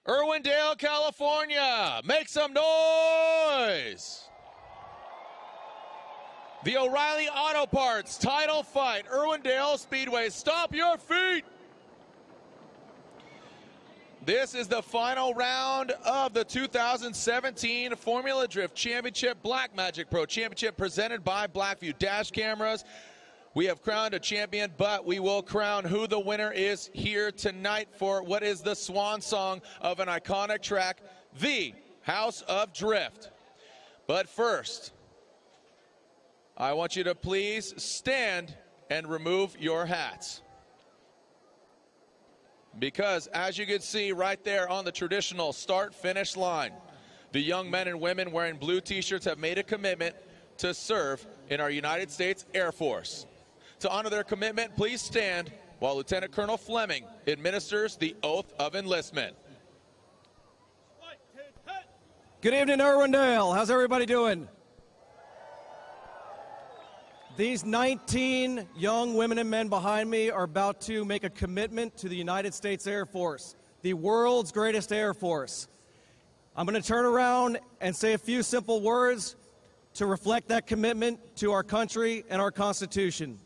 Irwindale, California, make some noise. The O'Reilly Auto Parts title fight, Irwindale Speedway, stop your feet. This is the final round of the 2017 Formula Drift Championship Blackmagic Pro Championship presented by Blackview Dash Cameras. We have crowned a champion, but we will crown who the winner is here tonight for what is the swan song of an iconic track, the House of Drift. But first, I want you to please stand and remove your hats. Because as you can see right there on the traditional start-finish line, the young men and women wearing blue t-shirts have made a commitment to serve in our United States Air Force. To honor their commitment, please stand while Lieutenant Colonel Fleming administers the Oath of Enlistment. Good evening, Irwindale. How's everybody doing? These 19 young women and men behind me are about to make a commitment to the United States Air Force, the world's greatest Air Force. I'm going to turn around and say a few simple words to reflect that commitment to our country and our Constitution.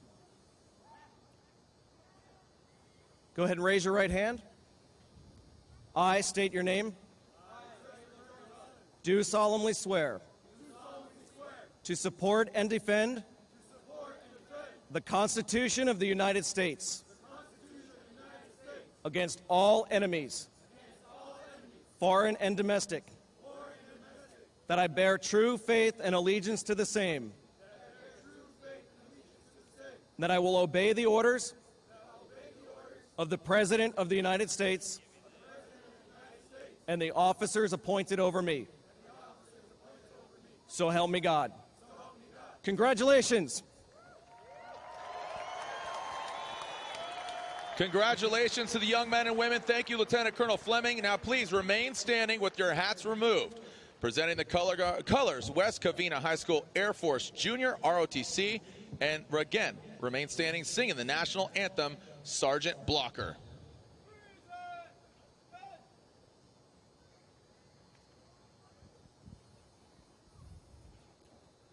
Go ahead and raise your right hand. I state your name. Do solemnly swear to support and defend the Constitution of the United States against all enemies, foreign and domestic, that I bear true faith and allegiance to the same, that I will obey the orders of the President of the United States and the officers appointed over me. So help me God. Congratulations. Congratulations to the young men and women. Thank you, Lieutenant Colonel Fleming. Now please remain standing with your hats removed. Presenting the colors, West Covina High School Air Force Junior ROTC. And again, remain standing singing the national anthem, Sergeant Blocker.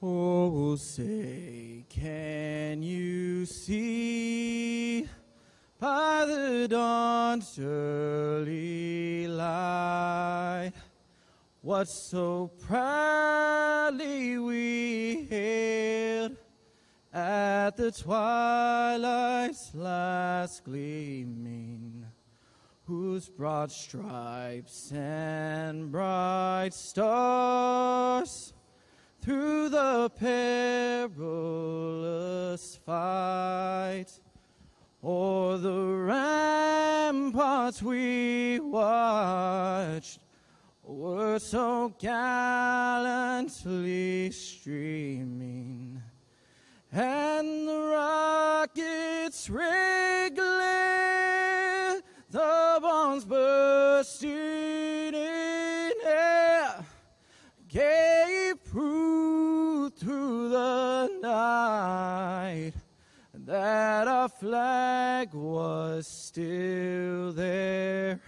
Oh, say, can you see by the dawn's early light what so proudly we hailed at the twilight's last gleaming, whose broad stripes and bright stars through the perilous fight o'er the ramparts we watched were so gallantly streaming, and the rockets' red glare, the bombs bursting in air, gave proof through the night that our flag was still there.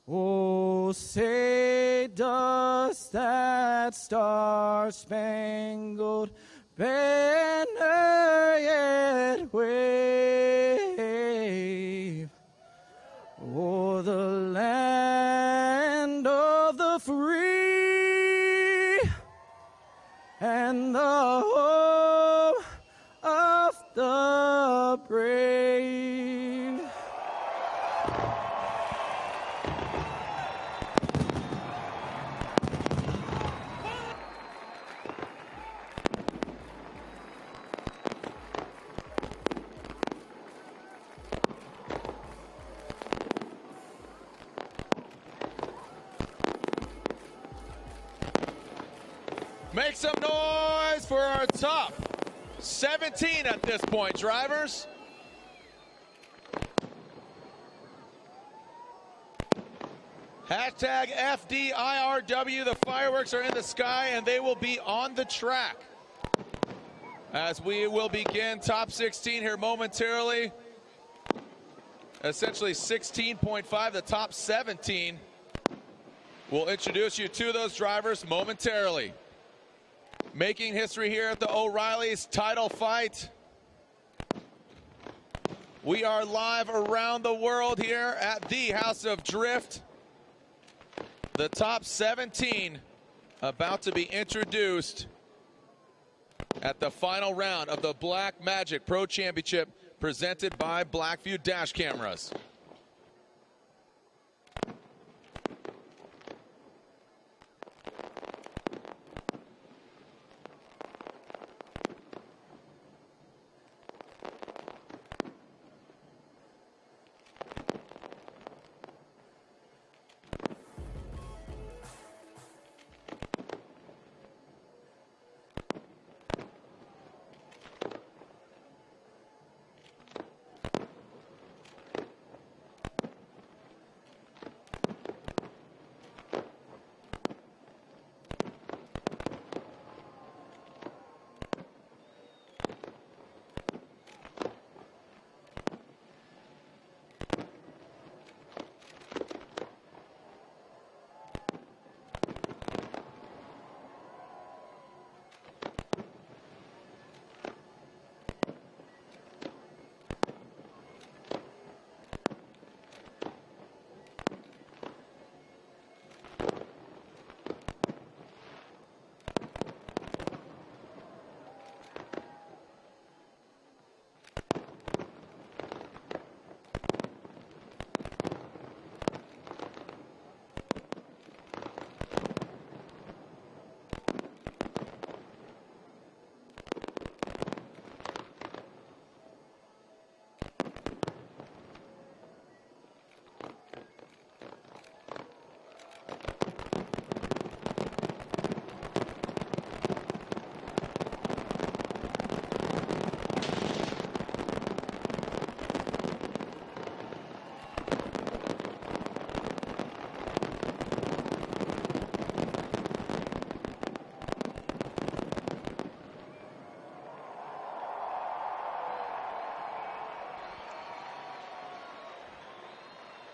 Oh, say does that star-spangled banner yet wave o'er the land of the free and the home of the brave? Make some noise for our top 17 at this point, drivers. Hashtag FDIRW. The fireworks are in the sky and they will be on the track as we will begin top 16 here momentarily. Essentially 16.5, the top 17 We'll introduce you to those drivers momentarily. Making history here at the O'Reilly's title fight. We are live around the world here at the House of Drift. The top 17 about to be introduced at the final round of the Black Magic Pro Championship presented by Blackview Dash Cameras.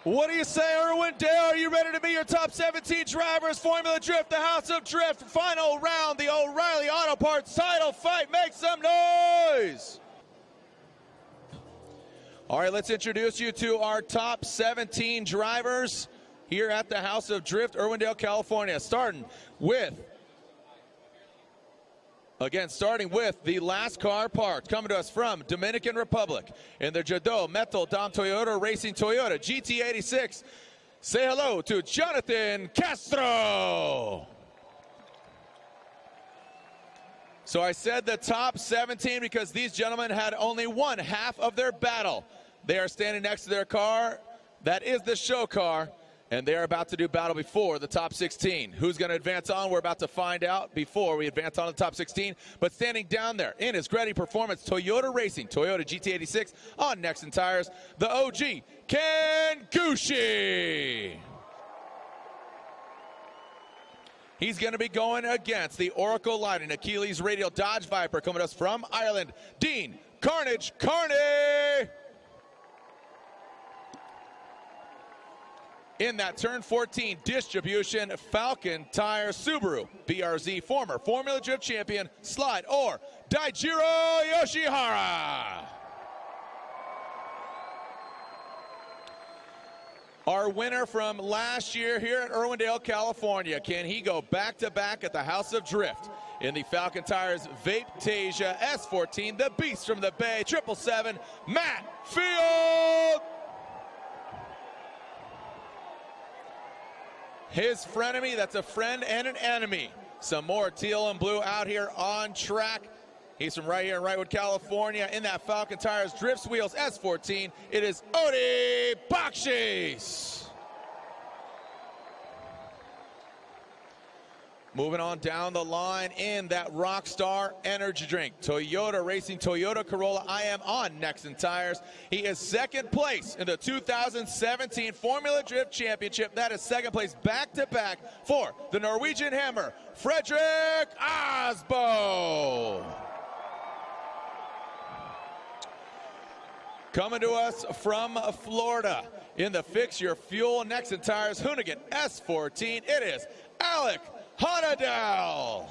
What do you say, Irwindale? Are you ready to be your top 17 drivers? Formula Drift, the House of Drift, final round, the O'Reilly Auto Parts title fight. Make some noise! All right, let's introduce you to our top 17 drivers here at the House of Drift, Irwindale, California. Starting with the last car parked, coming to us from Dominican Republic in the Jadot Metal Dom Toyota Racing Toyota GT86. Say hello to Jonathan Castro. So I said the top 17 because these gentlemen had only one half of their battle. They are standing next to their car. That is the show car. And they're about to do battle before the top 16. Who's going to advance on? We're about to find out before we advance on to the top 16. But standing down there in his Gretty Performance Toyota Racing, Toyota GT86 on Nexon Tires, the OG, Ken Gucci. He's going to be going against the Oracle Lighting Achilles Radial Dodge Viper coming to us from Ireland, Dean Carnage Carney. In that turn 14 distribution, Falcon Tire Subaru, BRZ former Formula Drift champion, Slide or Daijiro Yoshihara. Our winner from last year here at Irwindale, California. Can he go back-to-back at the House of Drift in the Falcon Tires Vaptasia S14, the Beast from the Bay, 777, Matt Field. His frenemy, that's a friend and an enemy. Some more teal and blue out here on track. He's from right here in Wrightwood, California, in that Falcon Tires Drifts Wheels S14. It is Odi Bakshis. Moving on down the line in that Rockstar Energy Drink. Toyota Racing, Toyota Corolla. I am on Nexon Tires. He is second place in the 2017 Formula Drift Championship. That is second place back-to-back for the Norwegian Hammer, Fredrik Asbo. Coming to us from Florida in the Fix Your Fuel Necks and Tires Hoonigan S14, it is Alec Honadal.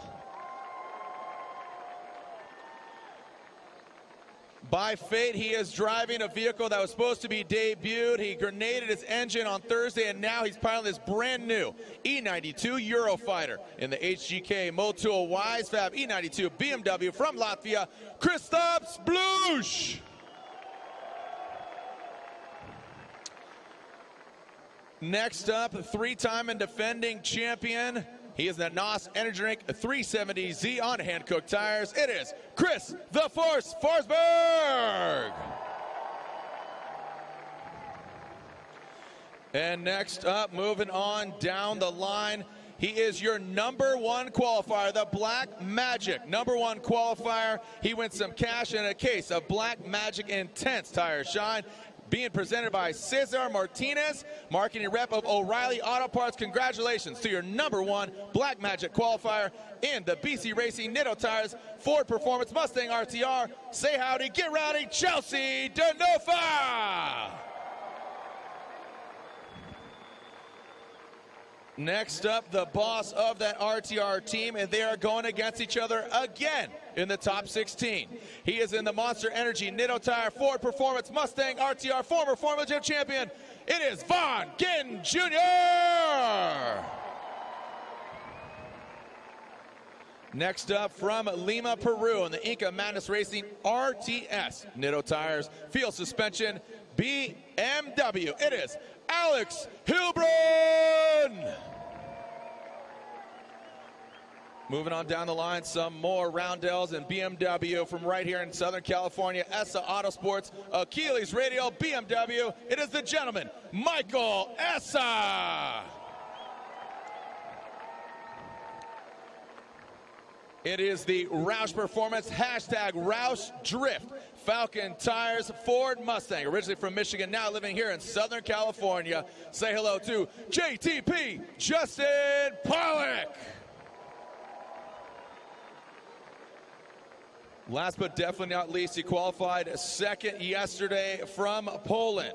By fate, he is driving a vehicle that was supposed to be debuted. He grenaded his engine on Thursday, and now he's piloting this brand new E92 Eurofighter in the HGK Motul Wisefab E92 BMW from Latvia, Kristaps Blush. Next up, three-time and defending champion. He is the NOS Energy Drink 370Z on hand-cooked tires. It is Chris the Force Forsberg. And next up, moving on down the line, he is your #1 qualifier, the Black Magic #1 qualifier. He wins some cash and a case of Black Magic Intense Tire Shine, being presented by Cesar Martinez, marketing rep of O'Reilly Auto Parts. Congratulations to your #1 Black Magic qualifier in the BC Racing Nitto Tires Ford Performance Mustang RTR. Say howdy, get rowdy, Chelsea Denofa. Next up, the boss of that RTR team, and they are going against each other again in the top 16. He is in the Monster Energy Nitto Tire Ford Performance Mustang RTR, former Formula Gym champion. It is Von Ginn Jr. Next up, from Lima, Peru, in the Inca Madness Racing RTS Nitto Tires Field Suspension BMW, it is Alex Hilbrun. Moving on down the line, some more Roundels and BMW from right here in Southern California. ESSA Autosports, Achilles Radial, BMW. It is the gentleman, Michael Essa. It is the Roush Performance, #Roush Drift, Falcon Tires, Ford Mustang, originally from Michigan, now living here in Southern California. Say hello to JTP, Justin Pollock. Last but definitely not least, he qualified second yesterday from Poland.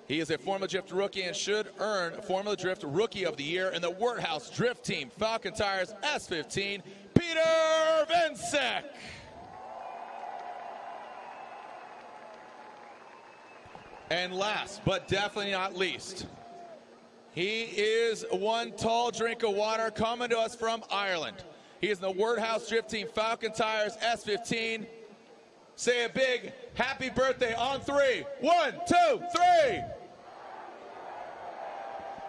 He is a Formula Drift rookie and should earn Formula Drift Rookie of the Year in the Werthouse Drift Team, Falcon Tires S15, Peter Vincek. And last but definitely not least, he is one tall drink of water coming to us from Ireland. He is in the Werthouse Drift Team, Falcon Tires S15. Say a big happy birthday on 3. 1, 2, 3.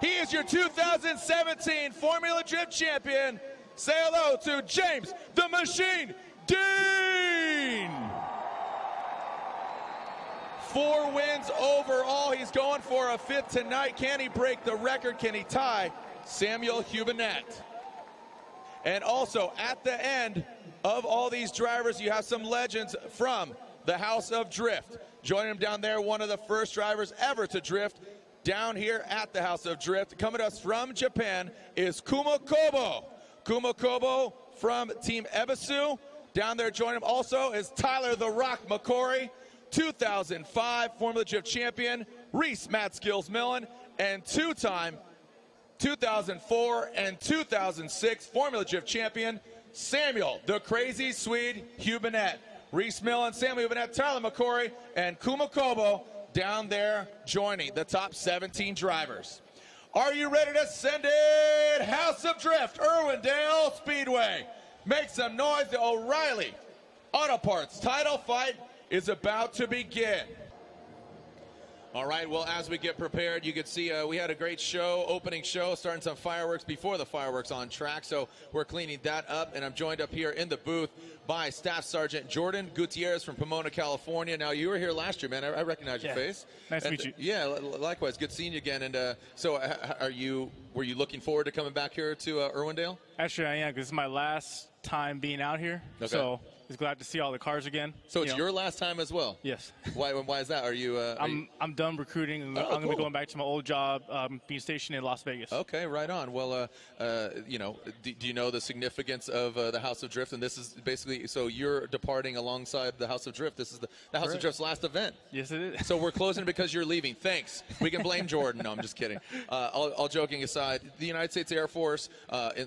He is your 2017 Formula Drift champion. Say hello to James the Machine Dean. 4 wins overall. He's going for a 5th tonight. Can he break the record? Can he tie Samuel Hubinet? And also, at the end of all these drivers, you have some legends from the House of Drift. Joining him down there, one of the first drivers ever to drift down here at the House of Drift. Coming to us from Japan is Kuma Kobo. Kuma Kobo from Team Ebisu. Down there joining him also is Tyler the Rock McCory, 2005 Formula Drift champion, Reese Matt Skills Millen, and 2-time 2004 and 2006 Formula Drift champion, Samuel the Crazy Swede Hubinet. Reese Millen, Samuel Hubinet, Tyler McCory, and Kuma Kobo down there joining the top 17 drivers. Are you ready to send it? House of Drift, Irwindale Speedway. Make some noise. The O'Reilly Auto Parts title fight is about to begin. All right, well, as we get prepared, you can see we had a great show, opening show, starting some fireworks before the fireworks on track, so we're cleaning that up, and I'm joined up here in the booth by Staff Sergeant Jordan Gutierrez from Pomona, California. Now, you were here last year, man. I recognize your face. Nice to meet you. Yeah, likewise. Good seeing you again. And so were you looking forward to coming back here to Irwindale? Actually, I am, because this is my last time being out here, Okay. so Just glad to see all the cars again. So it's your last time as well? Yes. Why is that? Are you? I'm done recruiting. I'm going to be going back to my old job, being stationed in Las Vegas. Okay, right on. Well, you know, do you know the significance of the House of Drift? And this is basically, so you're departing alongside the House of Drift. This is the House of Drift's last event. Yes, it is. So we're closing because you're leaving. Thanks. We can blame Jordan. No, I'm just kidding. All joking aside, the United States Air Force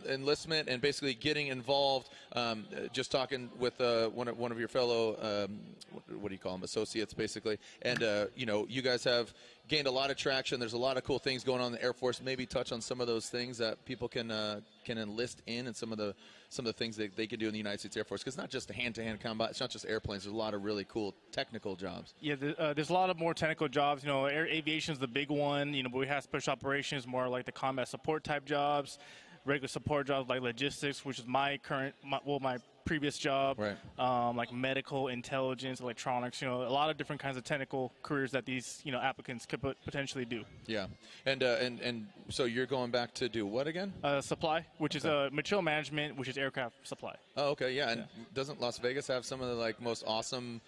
enlistment and basically getting involved. Just talking with one of your fellow, what do you call them, associates, basically. And you know, you guys have gained a lot of traction. There's a lot of cool things going on in the Air Force. Maybe touch on some of those things that people can enlist in, and some of the things that they can do in the United States Air Force. Because it's not just a hand-to-hand combat. It's not just airplanes. There's a lot of really cool technical jobs. Yeah, there's a lot of more technical jobs. You know, air aviation is the big one. You know, but we have special operations, more like the combat support type jobs, regular support jobs like logistics, which is my previous job, right. Like medical, intelligence, electronics, you know, a lot of different kinds of technical careers that these, you know, applicants could potentially do. Yeah. And so you're going back to do what again? Supply, which is material management, which is aircraft supply. Oh, okay, yeah. And doesn't Las Vegas have some of the like most awesome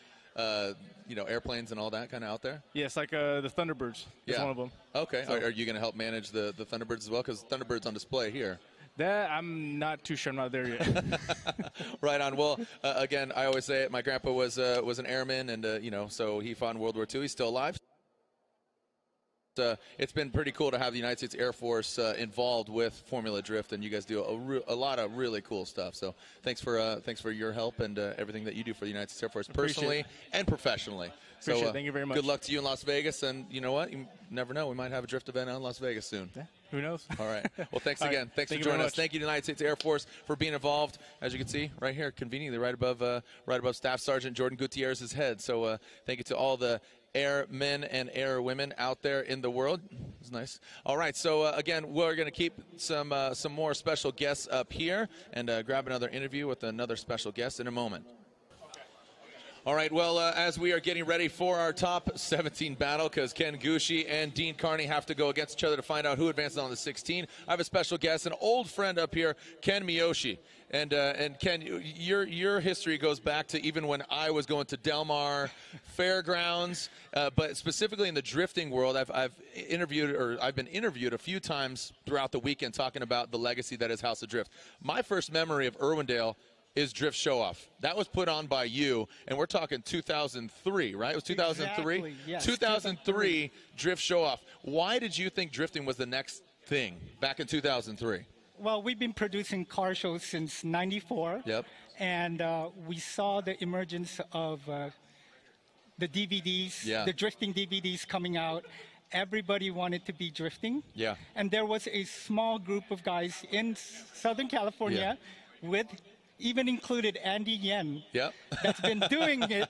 you know, airplanes and all that kind of out there? Yes, like the Thunderbirds is one of them. Okay. So, are you going to help manage the Thunderbirds as well? Because Thunderbird's on display here. That I'm not too sure. I'm not there yet. Right on. Well, again, I always say it. My grandpa was an airman, and you know, so he fought in World War II. He's still alive. It's been pretty cool to have the United States Air Force involved with Formula Drift, and you guys do a lot of really cool stuff. So thanks for your help and everything that you do for the United States Air Force, personally and professionally. Appreciate it. Thank you very much. Good luck to you in Las Vegas, and you know what? You never know. We might have a drift event out in Las Vegas soon. Yeah, who knows? All right. Well, thanks again. Right. Thanks for joining us. Thank you to the United States Air Force for being involved. As you can see, right here, conveniently, right above Staff Sergeant Jordan Gutierrez's head. So thank you to all the airmen and airwomen out there in the world. It's nice. All right, so again, we're going to keep some more special guests up here and grab another interview with another special guest in a moment. All right, well, as we are getting ready for our top 17 battle, because Ken Gucci and Dean Carney have to go against each other to find out who advances on the 16, I have a special guest, an old friend up here, Ken Miyoshi. And Ken, your history goes back to even when I was going to Del Mar Fairgrounds, but specifically in the drifting world, I've been interviewed a few times throughout the weekend talking about the legacy that is House of Drift. My first memory of Irwindale is Drift Show Off. That was put on by you, and we're talking 2003, right? It was 2003? Exactly, yes. 2003 Drift Show Off. Why did you think drifting was the next thing back in 2003? Well, we've been producing car shows since '94. Yep. And we saw the emergence of the DVDs, the drifting DVDs coming out. Everybody wanted to be drifting. Yeah. And there was a small group of guys in Southern California with even included Andy Yen, that's been doing it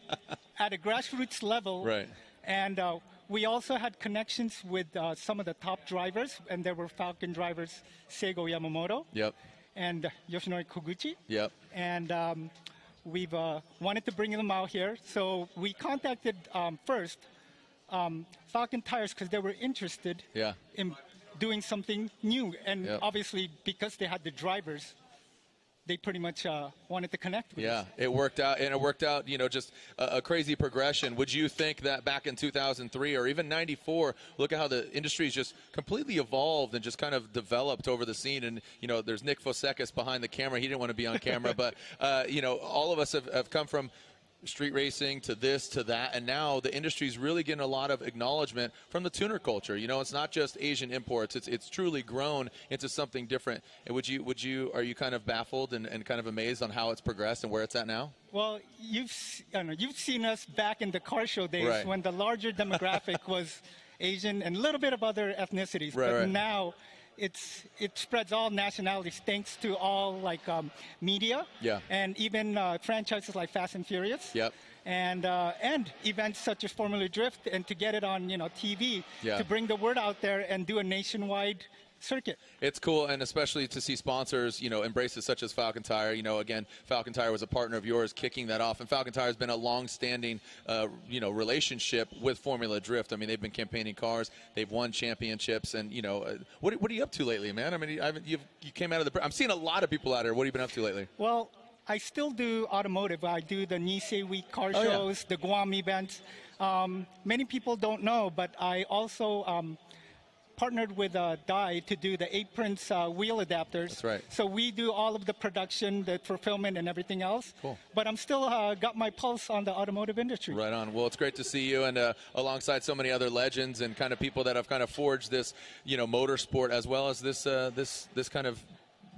at a grassroots level. Right. And we also had connections with some of the top drivers, and there were Falcon drivers, Seigo Yamamoto and Yoshinori Koguchi. And we've wanted to bring them out here. So we contacted first Falcon Tires because they were interested in doing something new. And obviously, because they had the drivers, they pretty much wanted to connect with us. It worked out, and it worked out, you know, just a crazy progression. Would you think that back in 2003 or even 94, look at how the industry's just completely evolved and just kind of developed over the scene? And, you know, there's Nick Fosekis behind the camera. He didn't want to be on camera, but, you know, all of us have come from street racing to this to that, and now the industry's really getting a lot of acknowledgement from the tuner culture. You know, it's not just Asian imports, it's truly grown into something different. And are you kind of baffled and kind of amazed on how it's progressed and where it's at now? Well, you've seen us back in the car show days when the larger demographic was Asian and a little bit of other ethnicities, but now it spreads all nationalities thanks to all media and even franchises like Fast and Furious and events such as Formula Drift, and to get it on TV to bring the word out there and do a nationwide circuit. It's cool, and especially to see sponsors, embrace it, such as Falcon Tire. Again, Falcon Tire was a partner of yours kicking that off, and Falcon Tire has been a long-standing, relationship with Formula Drift. I mean, they've been campaigning cars, they've won championships, and what are you up to lately, man? I mean, you came out of the. I'm seeing a lot of people out here. What have you been up to lately? Well, I still do automotive. I do the Nisei Week car shows, the Guam events. Many people don't know, but I also partnered with Dai to do the aprons wheel adapters. That's right. So we do all of the production, the fulfillment, and everything else. Cool. But I'm still got my pulse on the automotive industry. Right on. Well, it's great to see you, and alongside so many other legends and kind of people that have kind of forged this, motorsport, as well as this this kind of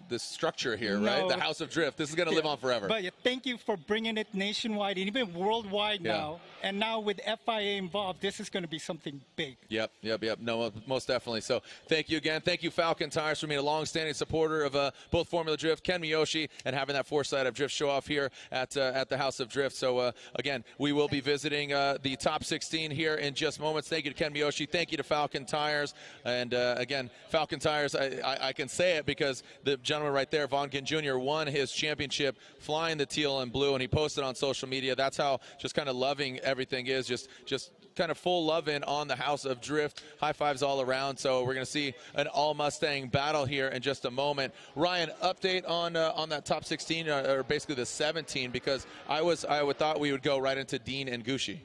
this structure here, right? The House of Drift. This is going to live on forever. But thank you for bringing it nationwide and even worldwide now. And now with FIA involved, this is going to be something big. Yep. No, most definitely. So thank you again. Thank you, Falcon Tires, for being a long-standing supporter of both Formula Drift, Ken Miyoshi, and having that foresight of Drift Show-Off here at the House of Drift. So, again, we will be visiting the top 16 here in just moments. Thank you to Ken Miyoshi. Thank you to Falcon Tires. And, again, Falcon Tires, I can say it because the gentleman right there, Vaughn Ginn Jr., won his championship flying the teal and blue, and he posted on social media. That's how just kind of loving everything is, just kind of full love in on the House of Drift. High fives all around. So we're going to see an all Mustang battle here in just a moment. Ryan, update on that top 16 or basically the 17, because I thought we would go right into Dean and Gucci.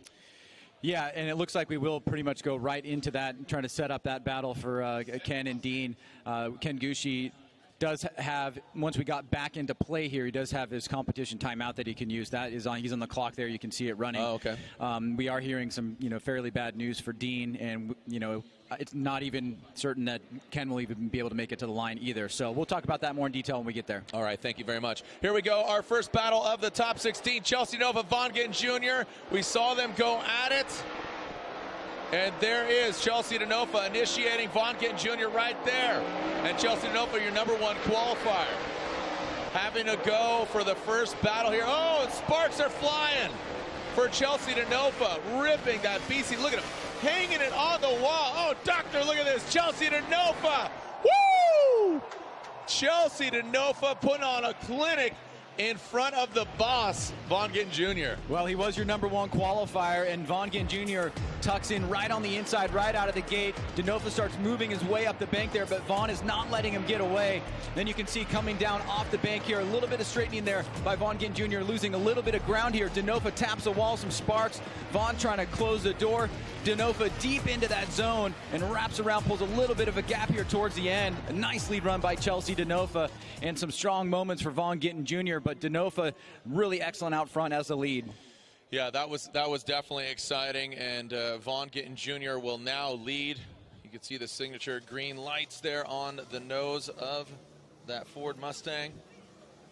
Yeah, and it looks like we will pretty much go right into that and trying to set up that battle for Ken and Dean. Ken Gucci does have, once we got back into play here, he does have his competition timeout that he can use. That is on, he's on the clock there. You can see it running. Oh, okay. We are hearing some, fairly bad news for Dean, and, it's not even certain that Ken will even be able to make it to the line either. So we'll talk about that more in detail when we get there. All right, thank you very much. Here we go, our first battle of the top 16. Chelsea Nova, Vaughn Ginn Jr. We saw them go at it. And there is Chelsea DeNofa initiating Vaughn Ginn Jr. right there. And Chelsea DeNofa, your #1 qualifier, having to go for the first battle here. Oh, and sparks are flying for Chelsea DeNofa, ripping that BC. Look at him, hanging it on the wall. Oh, doctor, look at this. Chelsea DeNofa. Woo! Chelsea DeNofa putting on a clinic in front of the boss, Vaughn Ginn Jr. Well, he was your #1 qualifier, and Vaughn Ginn Jr. tucks in right on the inside, right out of the gate. DeNofa starts moving his way up the bank there, but Vaughn is not letting him get away. Then you can see coming down off the bank here, a little bit of straightening there by Vaughn Ginn Jr., losing a little bit of ground here. DeNofa taps the wall, some sparks. Vaughn trying to close the door. DeNofa deep into that zone and wraps around, pulls a little bit of a gap here towards the end. A nice lead run by Chelsea DeNofa, and some strong moments for Vaughn Ginn Jr., but DeNofa really excellent out front as the lead. Yeah, that was definitely exciting, and Vaughn Ginn Jr. will now lead. You can see the signature green lights there on the nose of that Ford Mustang.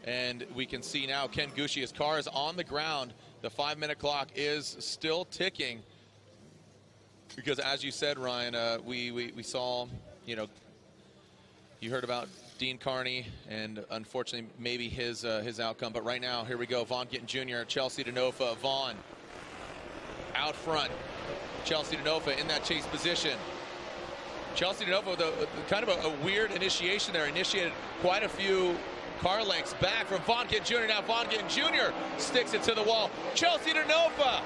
And we can see now Ken Gucci, his car is on the ground. The 5-minute clock is still ticking. Because as you said, Ryan, we saw, you heard about Dean Carney, and unfortunately maybe his outcome. But right now, here we go, Vaughn Ginn Jr., Chelsea DeNofa, Vaughn out front. Chelsea DeNofa in that chase position. Chelsea DeNofa with kind of a weird initiation there. Initiated quite a few car lengths back from Vaughn Ginn Jr. Now Vaughn Ginn Jr. sticks it to the wall. Chelsea DeNofa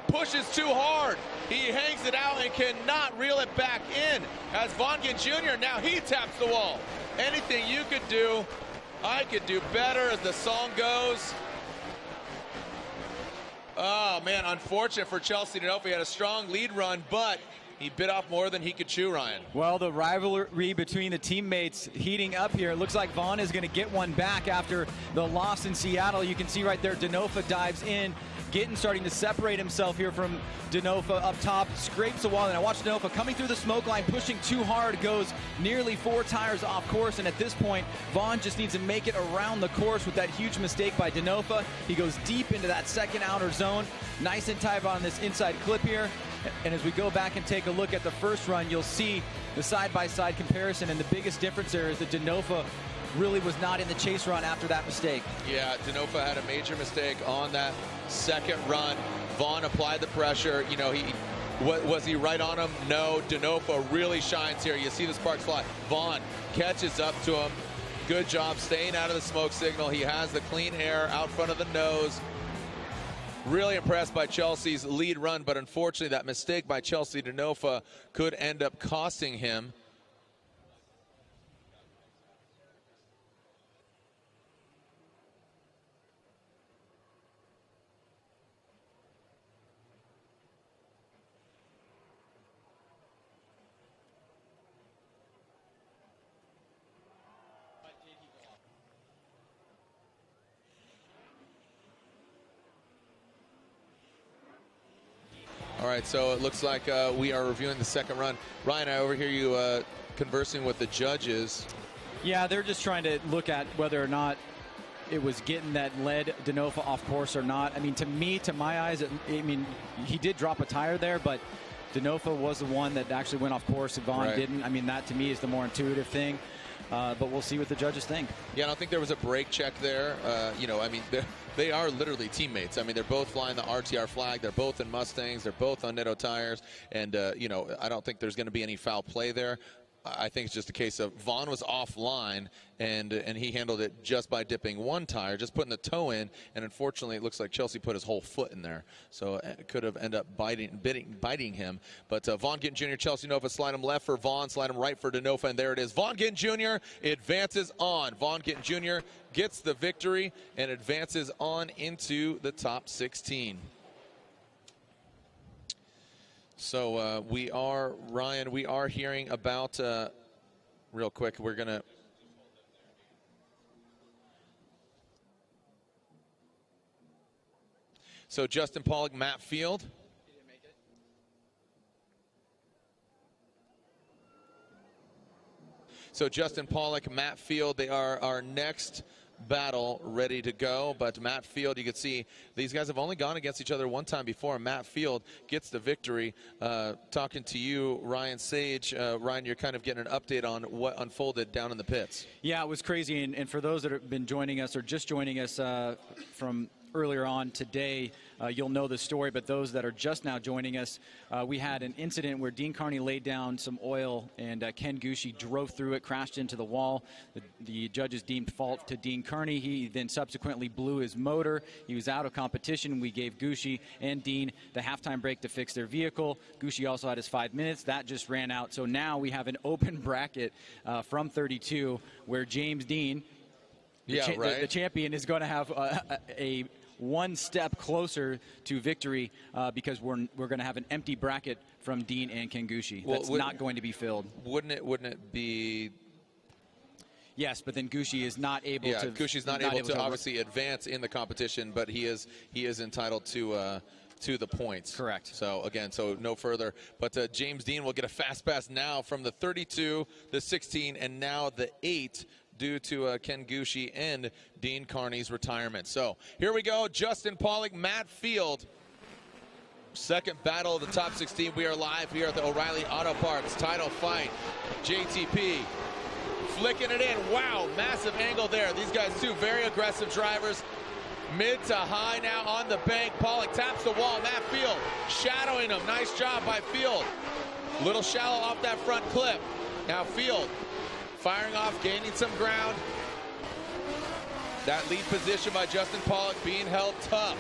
pushes too hard. He hangs it out and cannot reel it back in. As Vaughn Ginn Jr. now he taps the wall. Anything you could do, I could do better, as the song goes. Oh, man, unfortunate for Chelsea DeNofa. He had a strong lead run, but he bit off more than he could chew, Ryan. Well, the rivalry between the teammates heating up here. It looks like Vaughn is going to get one back after the loss in Seattle. You can see right there, DeNofa dives in. Gittin starting to separate himself here from DeNofa up top, scrapes the wall, and I watch DeNofa coming through the smoke line, pushing too hard, goes nearly 4 tires off course, and at this point, Vaughn just needs to make it around the course with that huge mistake by DeNofa. He goes deep into that second outer zone, nice and tight on this inside clip here, and as we go back and take a look at the first run, you'll see the side-by-side comparison, and the biggest difference there is that DeNofa really was not in the chase run after that mistake. Yeah, DeNofa had a major mistake on that second run. Vaughn applied the pressure. Was he right on him? No. DeNofa really shines here. You see the sparks fly. Vaughn catches up to him. Good job staying out of the smoke signal. He has the clean air out front of the nose. Really impressed by Chelsea's lead run, but unfortunately that mistake by Chelsea DeNofa could end up costing him. right, so it looks like we are reviewing the second run. Ryan, I overhear you conversing with the judges. Yeah, they're just trying to look at whether or not it was getting that led Denofa off course or not. I mean, to my eyes, I mean, he did drop a tire there, but Denofa was the one that actually went off course and Vaughn didn't. I mean, that to me is the more intuitive thing. But we'll see what the judges think. Yeah, I don't think there was a brake check there. You know, I mean, they are literally teammates. I mean, they're both flying the RTR flag. They're both in Mustangs. They're both on Netto tires. And, you know, I don't think there's going to be any foul play there. I think it's just a case of Vaughn was offline, and he handled it just by dipping one tire, just putting the toe in, and unfortunately it looks like Chelsea put his whole foot in there, so it could have ended up biting him. But Vaughn Gittin Jr., Chelsea Nova, slide him left for Vaughn, slide him right for Denofa, and there it is. Vaughn Gittin Jr. advances on. Vaughn Gittin Jr. gets the victory and advances on into the top 16. So Ryan, we are hearing about, real quick, we're going to. So Justin Pollock, Matt Field. He didn't make it. So Justin Pollock, Matt Field, they are our next battle ready to go. But Matt Field, you can see these guys have only gone against each other one time before. Matt Field gets the victory. Talking to you, Ryan Sage. Ryan, you're kind of getting an update on what unfolded down in the pits. Yeah, it was crazy. And for those that have been joining us or just joining us from earlier on today, you'll know the story, but those that are just now joining us, we had an incident where Dean Carney laid down some oil and Ken Gucci drove through it, crashed into the wall. The judges deemed fault to Dean Carney. He then subsequently blew his motor. He was out of competition. We gave Gucci and Dean the halftime break to fix their vehicle. Gucci also had his 5 minutes. That just ran out. So now we have an open bracket from 32 where James Dean, the champion, is going to have a one step closer to victory because we're going to have an empty bracket from Dean and Kengushi. That's not going to be filled. Wouldn't it be? Yes, but then Gucci is not able to. Yeah, Gushi's not able to obviously advance in the competition, but he is entitled to the points. Correct. So again, no further. But James Dean will get a fast pass now from the 32, the 16, and now the 8. Due to Ken Gucci and Dean Carney's retirement. So here we go, Justin Pollock, Matt Field. Second battle of the top 16. We are live here at the O'Reilly Auto Parts title fight. JTP flicking it in. Wow, massive angle there. These guys, two very aggressive drivers. Mid to high now on the bank. Pollock taps the wall. Matt Field shadowing him. Nice job by Field. Little shallow off that front clip. Now Field firing off, gaining some ground. That lead position by Justin Pollock being held tough.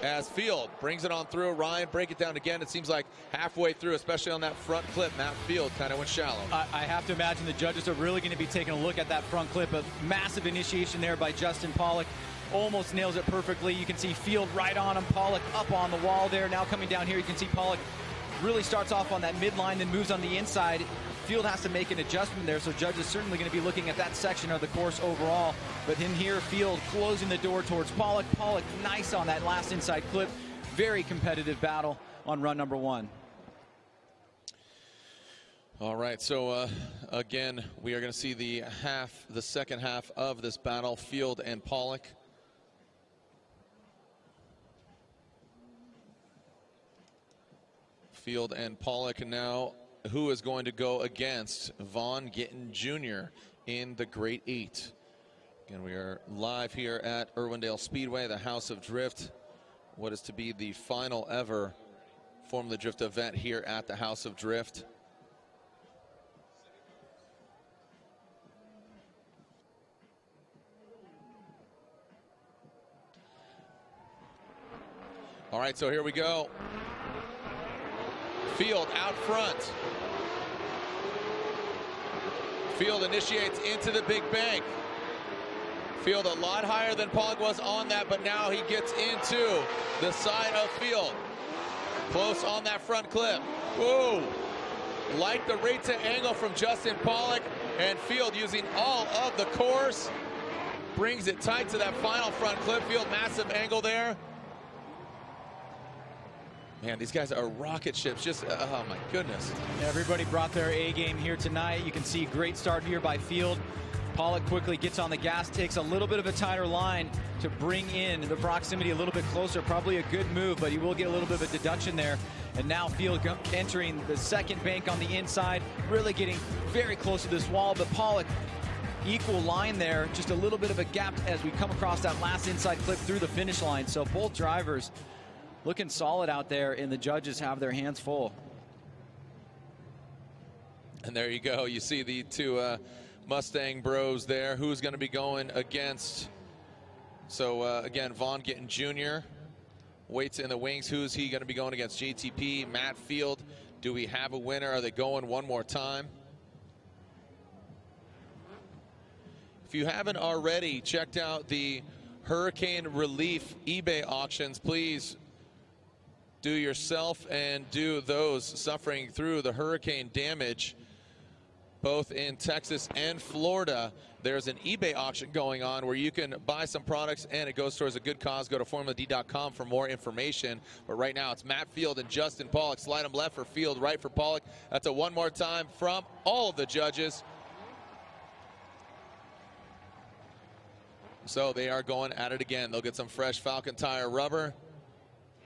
As Field brings it on through. Ryan, break it down again. It seems like halfway through, especially on that front clip, Matt Field kind of went shallow. I have to imagine the judges are really going to be taking a look at that front clip. A massive initiation there by Justin Pollock. Almost nails it perfectly. You can see Field right on him. Pollock up on the wall there. Now coming down here, you can see Pollock really starts off on that midline, then moves on the inside. Field has to make an adjustment there, so judges certainly going to be looking at that section of the course overall. But in here, Field closing the door towards Pollock. Pollock nice on that last inside clip. Very competitive battle on run number 1. All right, so again, we are going to see the second half of this battle, Field and Pollock. Field and Pollock now. Who is going to go against Vaughn Gittin Jr. in the Great 8? Again, we are live here at Irwindale Speedway, the House of Drift. What is to be the final ever Formula Drift event here at the House of Drift. All right, so here we go. Field out front. Field initiates into the big bank. Field a lot higher than Pollock was on that, but now he gets into the side of Field. Close on that front clip. Whoa! Like the rate to angle from Justin Pollock, and Field using all of the course. Brings it tight to that final front clip. Field, massive angle there. Man, these guys are rocket ships. Just, oh my goodness. Everybody brought their A game here tonight. You can see great start here by Field. Pollock quickly gets on the gas, takes a little bit of a tighter line to bring in the proximity a little bit closer. Probably a good move, but he will get a little bit of a deduction there. And now Field entering the second bank on the inside, really getting very close to this wall. But Pollock, equal line there, just a little bit of a gap as we come across that last inside clip through the finish line. So both drivers looking solid out there, and the judges have their hands full. And there you go. You see the two Mustang bros there. Who's going to be going against? So again, Vaughn getting junior. Waits in the wings. Who's he going to be going against? JTP, Matt Field. Do we have a winner? Are they going one more time? If you haven't already checked out the Hurricane Relief eBay auctions, please do yourself and do those suffering through the hurricane damage, both in Texas and Florida. There's an eBay auction going on where you can buy some products and it goes towards a good cause. Go to formuladcom for more information. But right now it's Matt Field and Justin Pollock. Slide them left for Field, right for Pollock. That's a one more time from all of the judges. So they are going at it again. They'll get some fresh Falcon tire rubber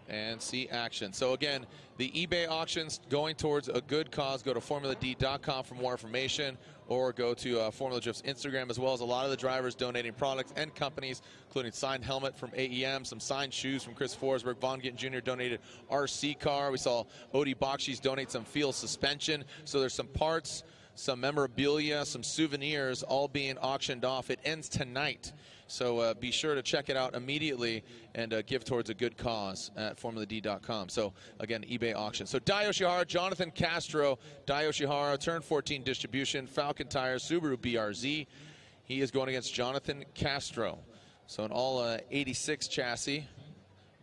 and see action. So again, the eBay auctions going towards a good cause. Go to formuladcom for more information, or go to Formula Drift's Instagram, as well as a lot of the drivers donating products and companies, including signed helmet from AEM, some signed shoes from Chris Forsberg. Vaughn Gittin Jr. donated RC car. We saw Odie Bakshi's donate some Field suspension. So there's some parts, some memorabilia, some souvenirs all being auctioned off. It ends tonight. So be sure to check it out immediately and give towards a good cause at formuladcom. So again, eBay auction. So Dai Yoshihara, Jonathan Castro. Dai Yoshihara, turn 14 distribution, Falcon tires, Subaru BRZ. He is going against Jonathan Castro. So an all 86 chassis,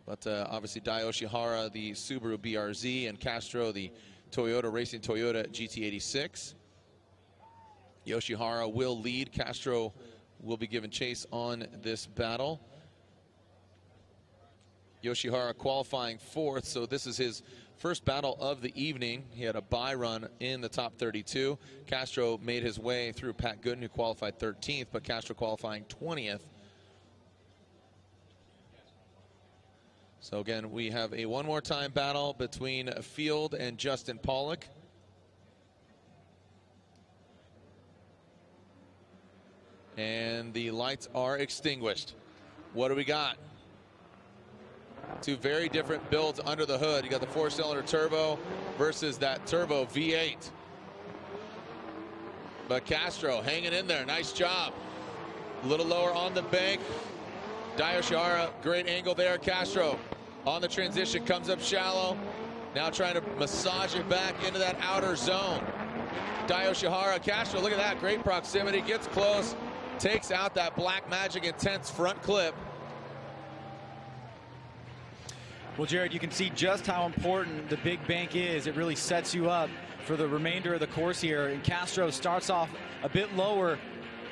but obviously Dai Yoshihara, the Subaru BRZ, and Castro, the Toyota Racing Toyota GT86. Yoshihara will lead. Castro will be given chase on this battle. Yoshihara qualifying 4th, so this is his first battle of the evening. He had a bye run in the top 32. Castro made his way through Pat Gooden, who qualified 13th, but Castro qualifying 20th. So again, we have a one more time battle between Field and Justin Pollock. And the lights are extinguished. What do we got? Two very different builds under the hood. You got the 4-cylinder turbo versus that turbo V8. But Castro hanging in there. Nice job. A little lower on the bank. Dai Yoshihara, great angle there. Castro on the transition, comes up shallow. Now trying to massage it back into that outer zone. Dai Yoshihara, Castro, look at that. Great proximity. Gets close. Takes out that Black Magic Intense front clip. Well, Jared, you can see just how important the big bank is. It really sets you up for the remainder of the course here. And Castro starts off a bit lower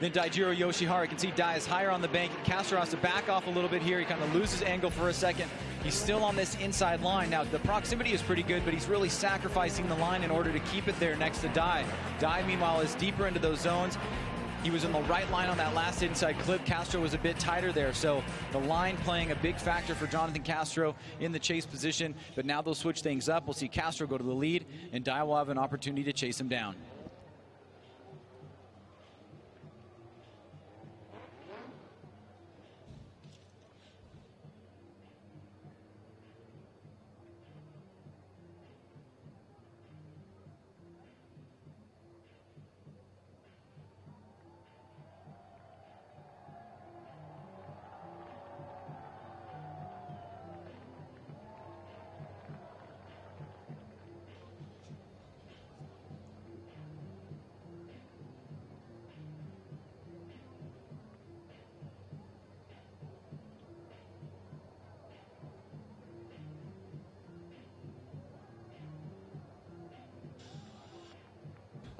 than Daijiro Yoshihara. You can see Dai is higher on the bank. Castro has to back off a little bit here. He kind of loses angle for a second. He's still on this inside line. Now, the proximity is pretty good, but he's really sacrificing the line in order to keep it there next to Dai. Dai, meanwhile, is deeper into those zones. He was in the right line on that last inside clip. Castro was a bit tighter there, so the line playing a big factor for Jonathan Castro in the chase position. But now they'll switch things up. We'll see Castro go to the lead, and Dai will have an opportunity to chase him down.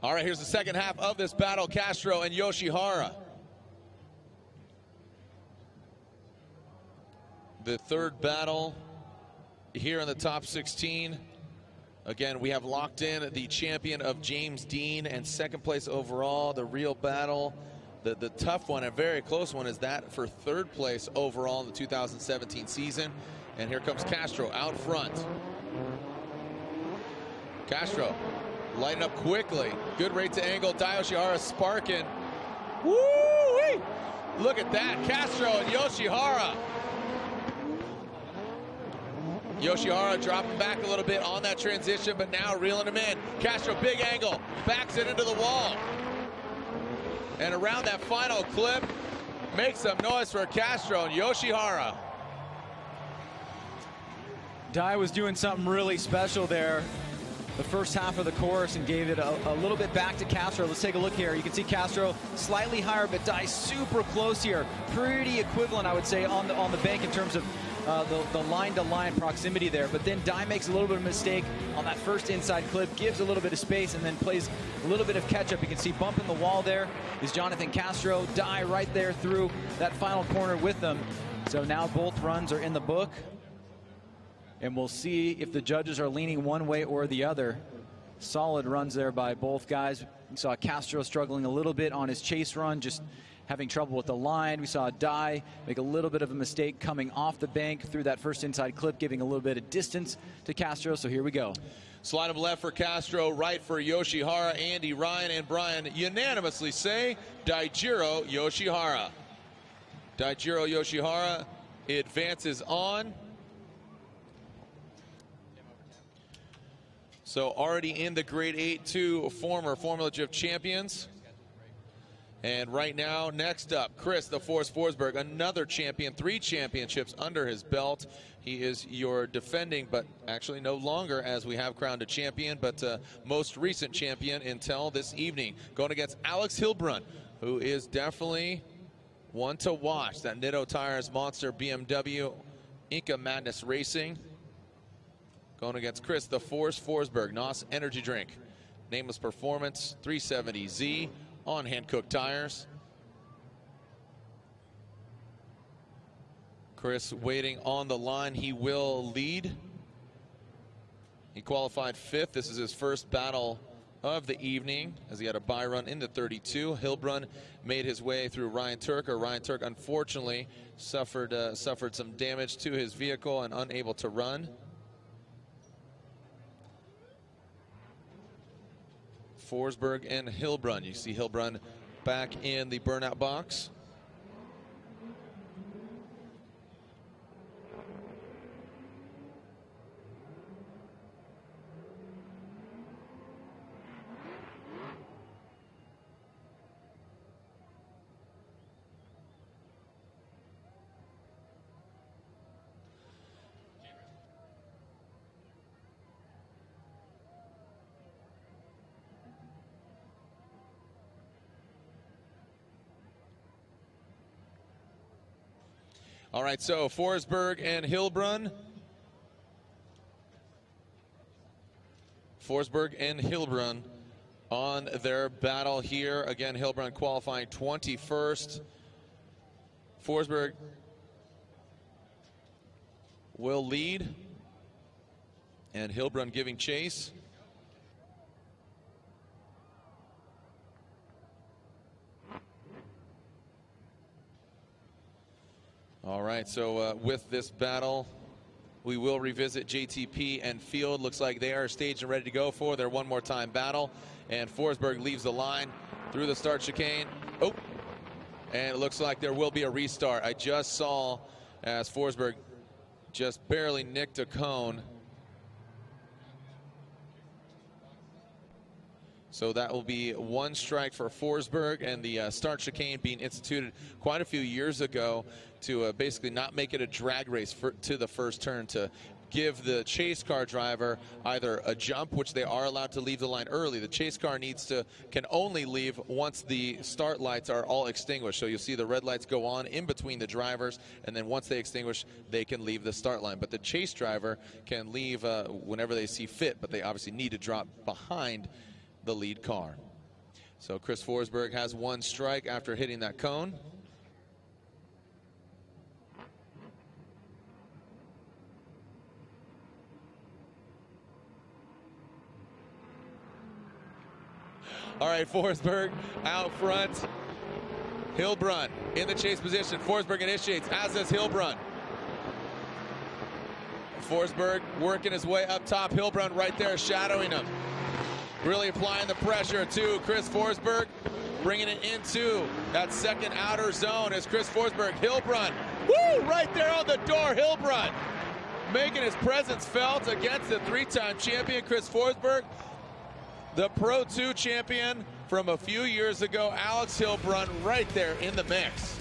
All right, here's the second half of this battle, Castro and Yoshihara. The third battle here in the top 16. Again, we have locked in the champion of James Dean and second place overall. The real battle, the tough one, a very close one, is that for third place overall in the 2017 season. And here comes Castro out front. Castro lighting up quickly. Good rate to angle. Dai Yoshihara sparking. Woo-wee! Look at that, Castro and Yoshihara. Yoshihara dropping back a little bit on that transition, but now reeling him in. Castro, big angle, backs it into the wall. And around that final clip, makes some noise for Castro and Yoshihara. Dai was doing something really special there the first half of the course and gave it a little bit back to Castro. Let's take a look here. You can see Castro slightly higher, but Dai super close here. Pretty equivalent, I would say, on the bank in terms of the line-to-line proximity there. But then Dai makes a little bit of a mistake on that first inside clip, gives a little bit of space, and then plays a little bit of catch-up. You can see bumping the wall there is Jonathan Castro. Dai right there through that final corner with them. So now both runs are in the book. And we'll see if the judges are leaning one way or the other. Solid runs there by both guys. We saw Castro struggling a little bit on his chase run, just having trouble with the line. We saw Dai make a little bit of a mistake coming off the bank through that first inside clip, giving a little bit of distance to Castro. So here we go. Slide of left for Castro, right for Yoshihara. Andy, Ryan, and Brian unanimously say Daijiro Yoshihara. Daijiro Yoshihara advances on. So already in the grade 8-2 former Formula Drift champions. And right now, next up, Chris the Force Forsberg, another champion, 3 championships under his belt. He is your defending, but actually no longer, as we have crowned a champion, but most recent champion until this evening. Going against Alex Hilbrun, who is definitely one to watch. That Nitto Tires Monster BMW Inca Madness Racing. Going against Chris the Force Forsberg, NOS Energy Drink. Nameless Performance 370Z on hand-cooked tires. Chris waiting on the line. He will lead. He qualified 5th. This is his first battle of the evening as he had a bye run in the 32. Hilbrun made his way through Ryan Turk. Ryan Turk unfortunately suffered some damage to his vehicle and unable to run. Forsberg and Hilbrun. You see Hilbrun back in the burnout box. All right, so Forsberg and Hilbrun. Forsberg and Hilbrun on their battle here. Again, Hilbrun qualifying 21st. Forsberg will lead, and Hilbrun giving chase. All right, so with this battle, we will revisit JTP and Field. Looks like they are staged and ready to go for their one more time battle. And Forsberg leaves the line through the start chicane. Oh, and it looks like there will be a restart. I just saw as Forsberg just barely nicked a cone. So that will be one strike for Forsberg, and the start chicane being instituted quite a few years ago to basically not make it a drag race to the first turn, to give the chase car driver either a jump, which they are allowed to leave the line early. The chase car can only leave once the start lights are all extinguished. So you'll see the red lights go on in between the drivers, and then once they extinguish, they can leave the start line. But the chase driver can leave whenever they see fit, but they obviously need to drop behind the lead car. So Chris Forsberg has one strike after hitting that cone. All right, Forsberg out front. Hilbrun in the chase position. Forsberg initiates, as does Hilbrun. Forsberg working his way up top. Hilbrun right there shadowing him. Really applying the pressure to Chris Forsberg. Bringing it into that second outer zone as Chris Forsberg. Hilbrun, woo, right there on the door. Hilbrun making his presence felt against the three-time champion Chris Forsberg. The Pro 2 champion from a few years ago, Alex Hilbrun, right there in the mix.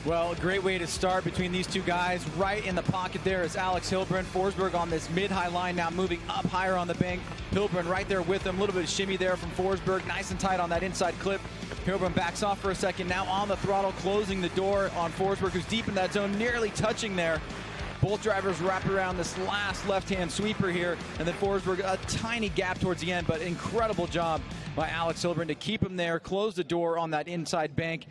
Well, a great way to start between these two guys. Right in the pocket there is Alex Hilbrun. Forsberg on this mid-high line now, moving up higher on the bank. Hilbrun right there with him. A little bit of shimmy there from Forsberg. Nice and tight on that inside clip. Hilbrun backs off for a second. Now on the throttle, closing the door on Forsberg, who's deep in that zone, nearly touching there. Both drivers wrap around this last left-hand sweeper here, and then Forsberg, a tiny gap towards the end, but incredible job by Alex Hilbrun to keep him there, close the door on that inside bank,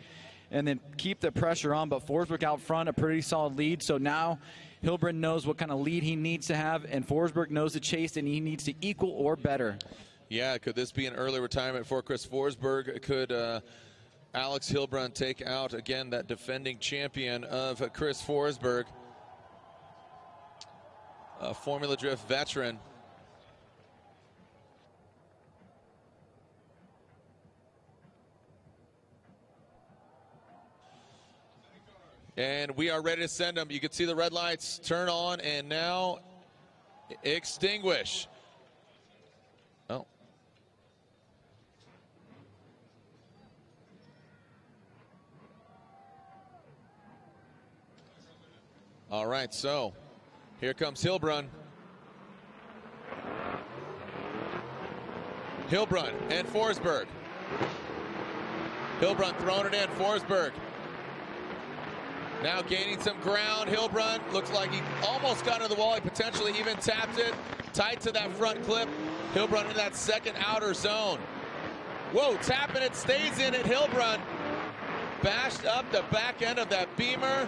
and then keep the pressure on. But Forsberg out front, a pretty solid lead. So now Hilbrun knows what kind of lead he needs to have, and Forsberg knows the chase, and he needs to equal or better. Yeah, could this be an early retirement for Chris Forsberg? Could Alex Hilbrun take out, again, that defending champion of Chris Forsberg? A Formula Drift veteran. And we are ready to send them. You can see the red lights turn on and now extinguish. Oh. All right, so here comes Hilbrun. Hilbrun and Forsberg. Hilbrun throwing it in. Forsberg now gaining some ground. Hilbrun looks like he almost got into the wall. He potentially even tapped it. Tight to that front clip. Hilbrun in that second outer zone. Whoa, tapping it, stays in it. Hilbrun bashed up the back end of that Beamer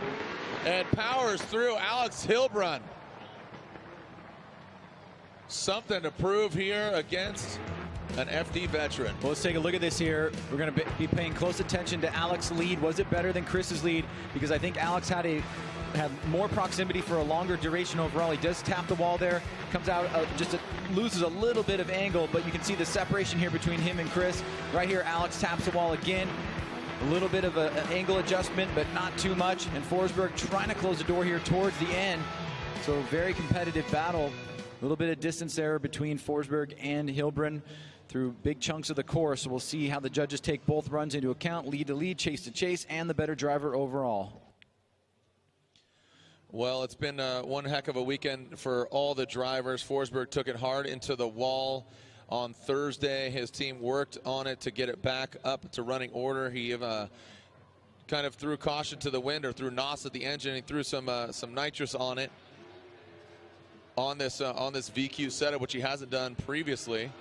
and powers through. Alex Hilbrun. Something to prove here against an FD veteran. Well, let's take a look at this here. We're going to be paying close attention to Alex's lead. Was it better than Chris's lead? Because I think Alex had more proximity for a longer duration overall. He does tap the wall there, comes out, loses a little bit of angle, but you can see the separation here between him and Chris. Right here, Alex taps the wall again. A little bit of an angle adjustment, but not too much. And Forsberg trying to close the door here towards the end. So very competitive battle. A little bit of distance there between Forsberg and Hilbrun through big chunks of the course. So we'll see how the judges take both runs into account, lead to lead, chase to chase, and the better driver overall. Well, it's been one heck of a weekend for all the drivers. Forsberg took it hard into the wall on Thursday. His team worked on it to get it back up to running order. He kind of threw caution to the wind, or threw NOS at the engine. He threw some nitrous on it on this VQ setup, which he hasn't done previously.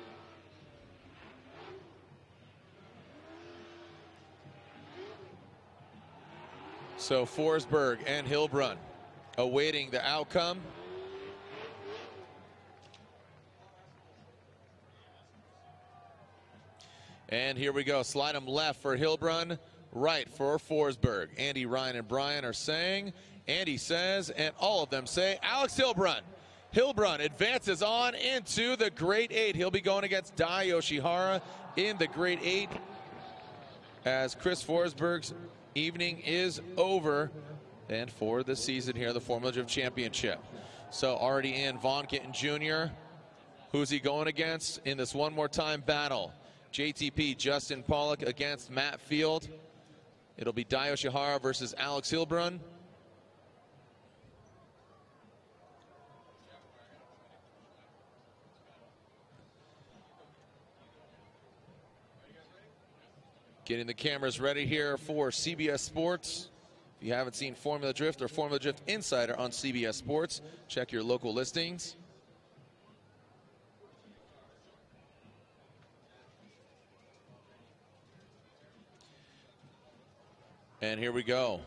So Forsberg and Hilbrun awaiting the outcome. And here we go. Slide him left for Hilbrun, right for Forsberg. Andy, Ryan, and Brian are saying. Andy says, and all of them say, Alex Hilbrun. Hilbrun advances on into the Grade 8. He'll be going against Dai Yoshihara in the Grade 8 as Chris Forsberg's evening is over, and for the season here, the Formula Drift Championship. So already in, Vaughn Gittin Jr. Who's he going against in this one more time battle? JTP, Justin Pollock against Matt Field. It'll be Dai Yoshihara versus Alex Hilbrun. Getting the cameras ready here for CBS Sports. If you haven't seen Formula Drift or Formula Drift Insider on CBS Sports, check your local listings. And here we go.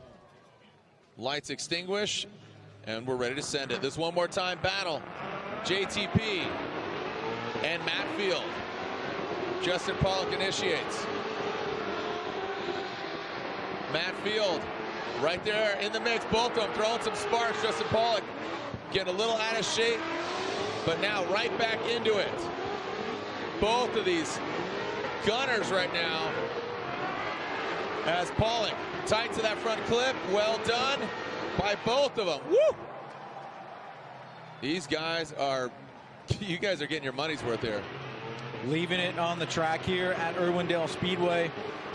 Lights extinguish, and we're ready to send it. This one more time battle. JTP and Matt Field. Justin Pollock initiates. Matt Field right there in the mix. Both of them throwing some sparks. Justin Pollock getting a little out of shape, but now right back into it. Both of these gunners right now as Pollock tight to that front clip. Well done by both of them. Woo! These guys are, you guys are getting your money's worth here. Leaving it on the track here at Irwindale Speedway.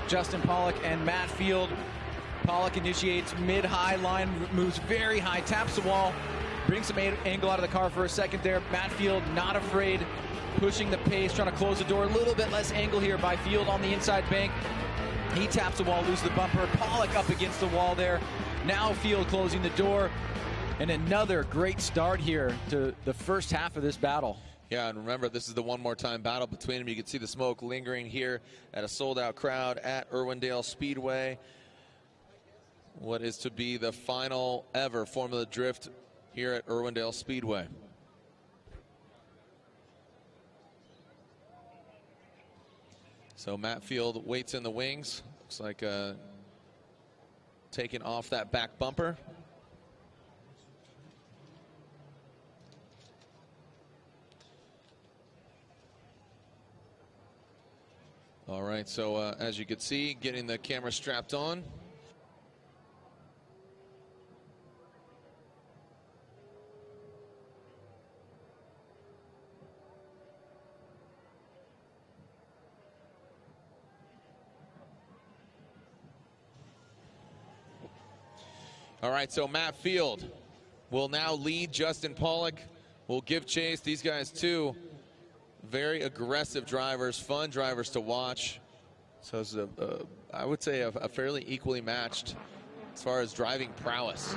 Justin Pollock and Matt Field. Pollock initiates mid-high line, moves very high, taps the wall, brings some angle out of the car for a second there. Matt Field not afraid, pushing the pace, trying to close the door. A little bit less angle here by Field on the inside bank. He taps the wall, loses the bumper. Pollock up against the wall there. Now Field closing the door. And another great start here to the first half of this battle. Yeah, and remember, this is the one more time battle between them. You can see the smoke lingering here at a sold-out crowd at Irwindale Speedway. What is to be the final ever Formula Drift here at Irwindale Speedway. So Matt Field waits in the wings. Looks like taking off that back bumper. All right, so as you can see, getting the camera strapped on. All right, so Matt Field will now lead. Justin Pollock will give chase. These guys, too, very aggressive drivers, fun drivers to watch. So it's I would say a fairly equally matched as far as driving prowess.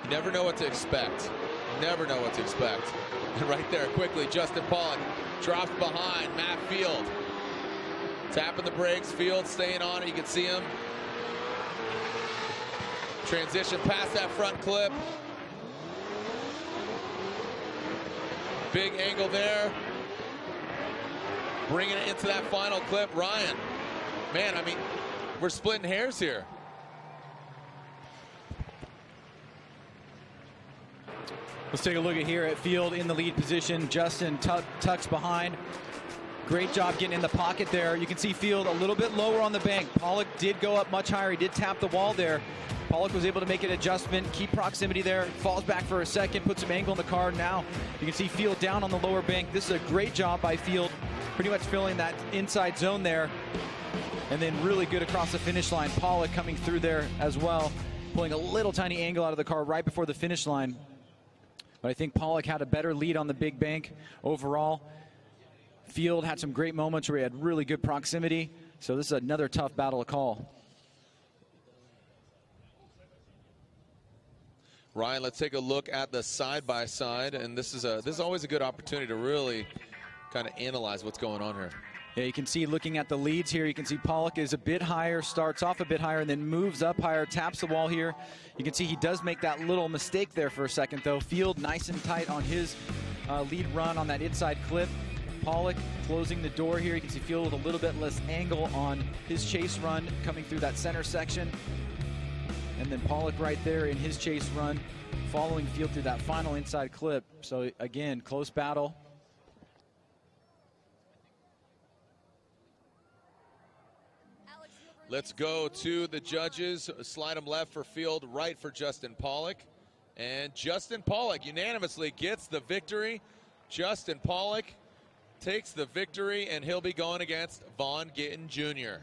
You never know what to expect. Never know what to expect. And right there, quickly, Justin Pollock drops behind Matt Field. Tapping the brakes, Field staying on it. You can see him. Transition past that front clip. Big angle there. Bringing it into that final clip. Ryan, man, I mean, we're splitting hairs here. Let's take a look at here at Field in the lead position. Justin tucks behind. Great job getting in the pocket there. You can see Field a little bit lower on the bank. Pollock did go up much higher. He did tap the wall there. Pollock was able to make an adjustment, keep proximity there, falls back for a second, put some angle in the car. Now you can see Field down on the lower bank. This is a great job by Field, pretty much filling that inside zone there. And then really good across the finish line. Pollock coming through there as well, pulling a little tiny angle out of the car right before the finish line. But I think Pollock had a better lead on the big bank overall. Field had some great moments where he had really good proximity. So this is another tough battle to call. Ryan, let's take a look at the side-by-side, and this is always a good opportunity to really kind of analyze what's going on here. Yeah, you can see looking at the leads here, you can see Pollock is a bit higher, starts off a bit higher, and then moves up higher, taps the wall here. You can see he does make that little mistake there for a second, though. Field nice and tight on his lead run on that inside clip. Pollock closing the door here. You can see Field with a little bit less angle on his chase run coming through that center section. And then Pollock right there in his chase run, following Field through that final inside clip. So again, close battle. Let's go to the judges. Slide them left for Field, right for Justin Pollock. And Justin Pollock unanimously gets the victory. Justin Pollock takes the victory, and he'll be going against Vaughn Gittin Jr.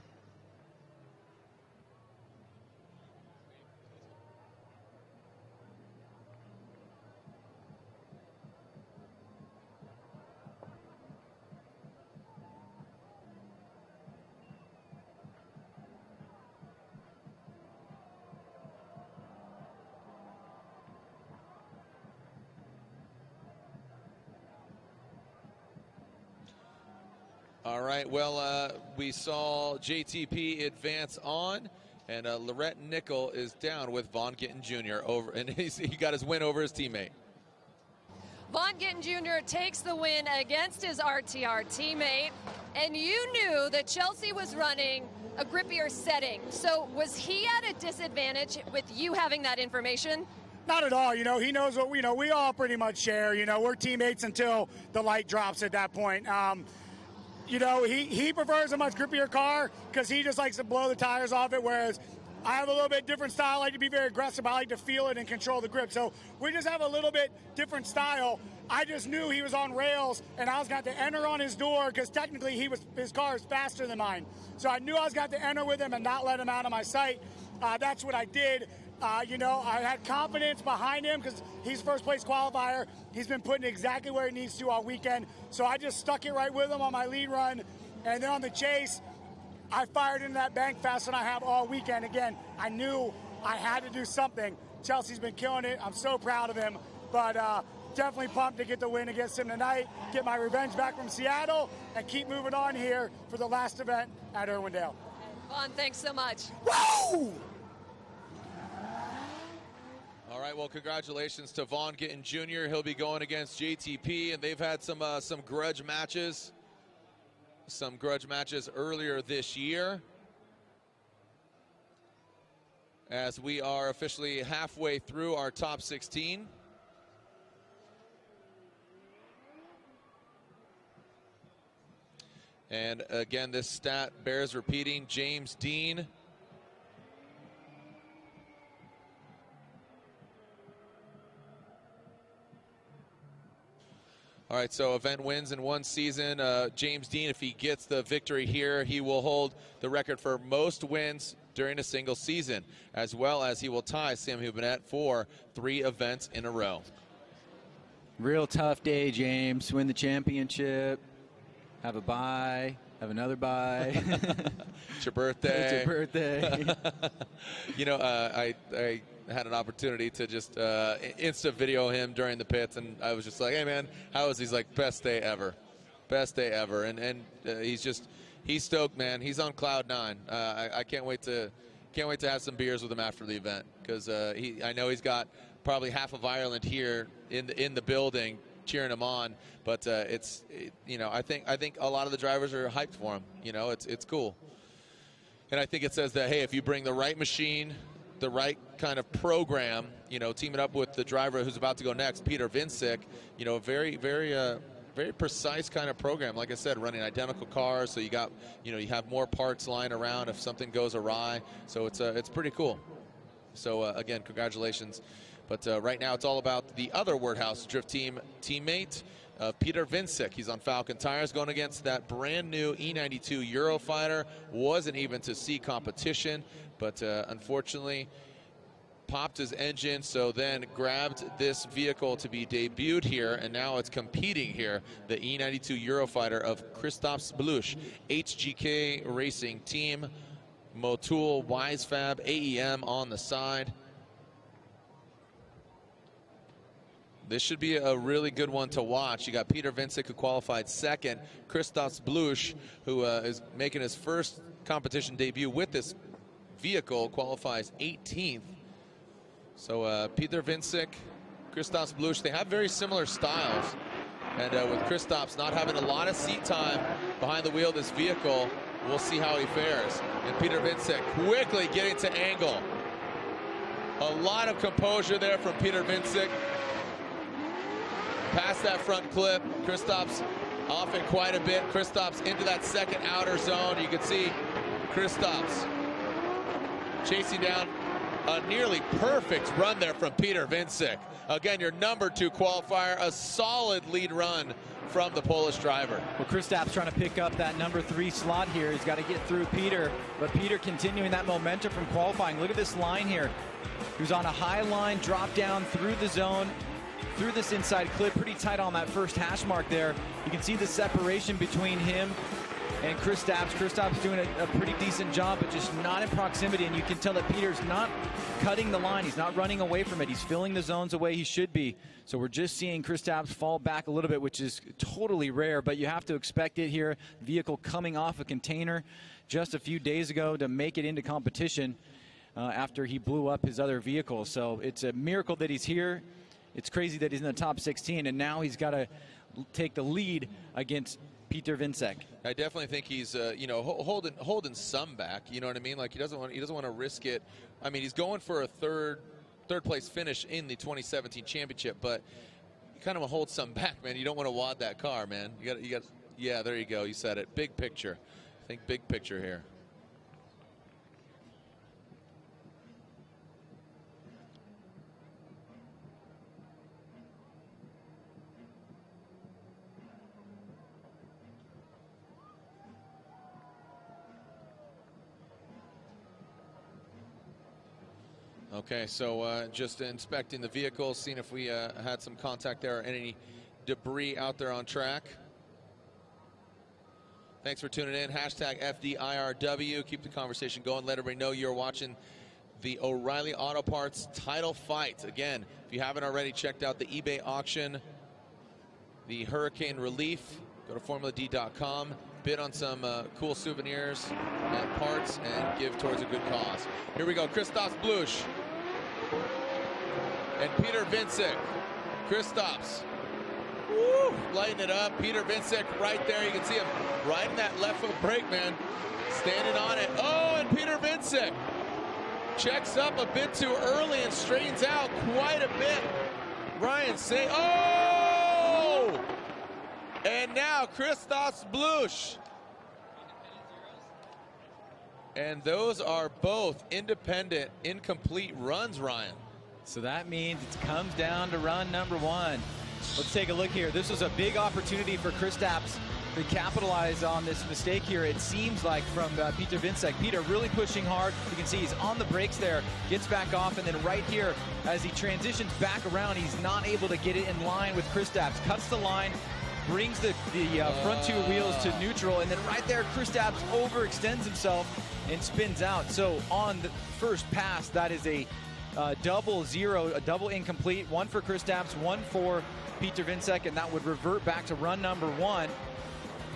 All right, well, we saw JTP advance on, and Lorette Nickel is down with Vaughn Gittin Jr. over, and he got his win over his teammate. Vaughn Gittin Jr. takes the win against his RTR teammate. and you knew that Chelsea was running a grippier setting. So was he at a disadvantage with you having that information? Not at all. You know, he knows what we know. We all pretty much share. You know, we're teammates until the light drops at that point. You know, he prefers a much grippier car because he just likes to blow the tires off it, whereas I have a little bit different style. I like to be very aggressive. I like to feel it and control the grip. So we just have a little bit different style. I just knew he was on rails, and I was going to have to enter on his door because technically his car is faster than mine. So I knew I was going to have to enter with him and not let him out of my sight. That's what I did. You know, I had confidence behind him because he's first place qualifier. He's been putting it exactly where he needs to all weekend. So I just stuck it right with him on my lead run. And then on the chase, I fired into that bank faster than I have all weekend. Again, I knew I had to do something. Chelsea's been killing it. I'm so proud of him. But definitely pumped to get the win against him tonight, get my revenge back from Seattle, and keep moving on here for the last event at Irwindale. Vaughn, thanks so much. Woo! All right, well, congratulations to Vaughn Gittin Jr. He'll be going against JTP, and they've had some grudge matches. Some grudge matches earlier this year. As we are officially halfway through our top 16. And again, this stat bears repeating. James Dean All right, so event wins in one season. James Dean, if he gets the victory here, he will hold the record for most wins during a single season, as well as he will tie Sam Hubinette for 3 events in a row. Real tough day, James. Win the championship, have a bye, have another bye. It's your birthday. It's your birthday. You know, I had an opportunity to just Insta video him during the pits, and I was just like, hey man, how is he? He's like, best day ever. Best day ever. And he's stoked, man. He's on cloud 9. I can't wait to have some beers with him after the event, because I know he's got probably half of Ireland here in the building cheering him on. But you know, I think a lot of the drivers are hyped for him. You know, it's cool. And I think it says that, hey, if you bring the right machine, the right kind of program, you know, teaming up with the driver who's about to go next, Peter Vincic, you know, very precise kind of program. Like I said, running identical cars, so you got, you know, you have more parts lying around if something goes awry. So it's pretty cool. So again, congratulations. But right now it's all about the other Wordhouse Drift Team teammate, Peter Vincic. He's on Falcon Tires going against that brand new E92 Eurofighter. Wasn't even to see competition, but unfortunately popped his engine, so then grabbed this vehicle to be debuted here, and now it's competing here, the E92 Eurofighter of Christoph Splush, HGK Racing Team, Motul, Wisefab, AEM on the side. This should be a really good one to watch. You got Peter Vincic, who qualified second. Christoph Splush, who is making his first competition debut with this vehicle, qualifies 18th. So Peter Vincic, Christoph Splush, they have very similar styles. And with Christoph's not having a lot of seat time behind the wheel of this vehicle, we'll see how he fares. And Peter Vincic quickly getting to angle. A lot of composure there from Peter Vincic. Past that front clip, Christoph's off it quite a bit. Christoph's into that second outer zone. You can see Christoph's chasing down a nearly perfect run there from Peter Vincic. Again, your number 2 qualifier, a solid lead run from the Polish driver. Well, Christoph's trying to pick up that number 3 slot here. He's got to get through Peter, but Peter continuing that momentum from qualifying. Look at this line here. He was on a high line, dropped down through the zone, through this inside clip, pretty tight on that first hash mark there. You can see the separation between him and Christoph's. Christoph's doing a pretty decent job, but just not in proximity, and you can tell that Peter's not cutting the line. He's not running away from it. He's filling the zones the way he should be. So we're just seeing Christoph's fall back a little bit, which is totally rare, but you have to expect it here. Vehicle coming off a container just a few days ago to make it into competition after he blew up his other vehicle. So it's a miracle that he's here. It's crazy that he's in the top 16, and now he's got to take the lead against Peter Vincek. I definitely think he's, you know, holding some back. You know what I mean? Like he doesn't want to risk it. I mean, he's going for a third place finish in the 2017 championship, but you kind of hold some back, man. You don't want to wad that car, man. You got. Yeah, there you go. You said it. Big picture. Think big picture here. Okay, so just inspecting the vehicle, seeing if we had some contact there or any debris out there on track. Thanks for tuning in. Hashtag FDIRW. Keep the conversation going. Let everybody know you're watching the O'Reilly Auto Parts title fight. Again, if you haven't already checked out the eBay auction, the Hurricane Relief, go to formuladee.com. Bid on some cool souvenirs and parts and give towards a good cause. Here we go. Christophe Bluch and Peter Vincek. Christophe, lighting it up. Peter Vincek right there. You can see him riding that left foot brake, man. Standing on it. Oh, and Peter Vincek checks up a bit too early and straightens out quite a bit. Ryan say, oh! And now Christophe Bluch. And those are both independent, incomplete runs, Ryan. So that means it comes down to run number one. Let's take a look here. This was a big opportunity for Kristaps to capitalize on this mistake here. It seems like from Peter Vincek. Peter really pushing hard. You can see he's on the brakes there, gets back off, and then right here, as he transitions back around, he's not able to get it in line with Kristaps. Cuts the line, brings the front two wheels to neutral, and then right there, Kristaps overextends himself and spins out. So on the first pass, that is a double zero, a double incomplete, one for Kristaps, one for Peter Vincek, and that would revert back to run number one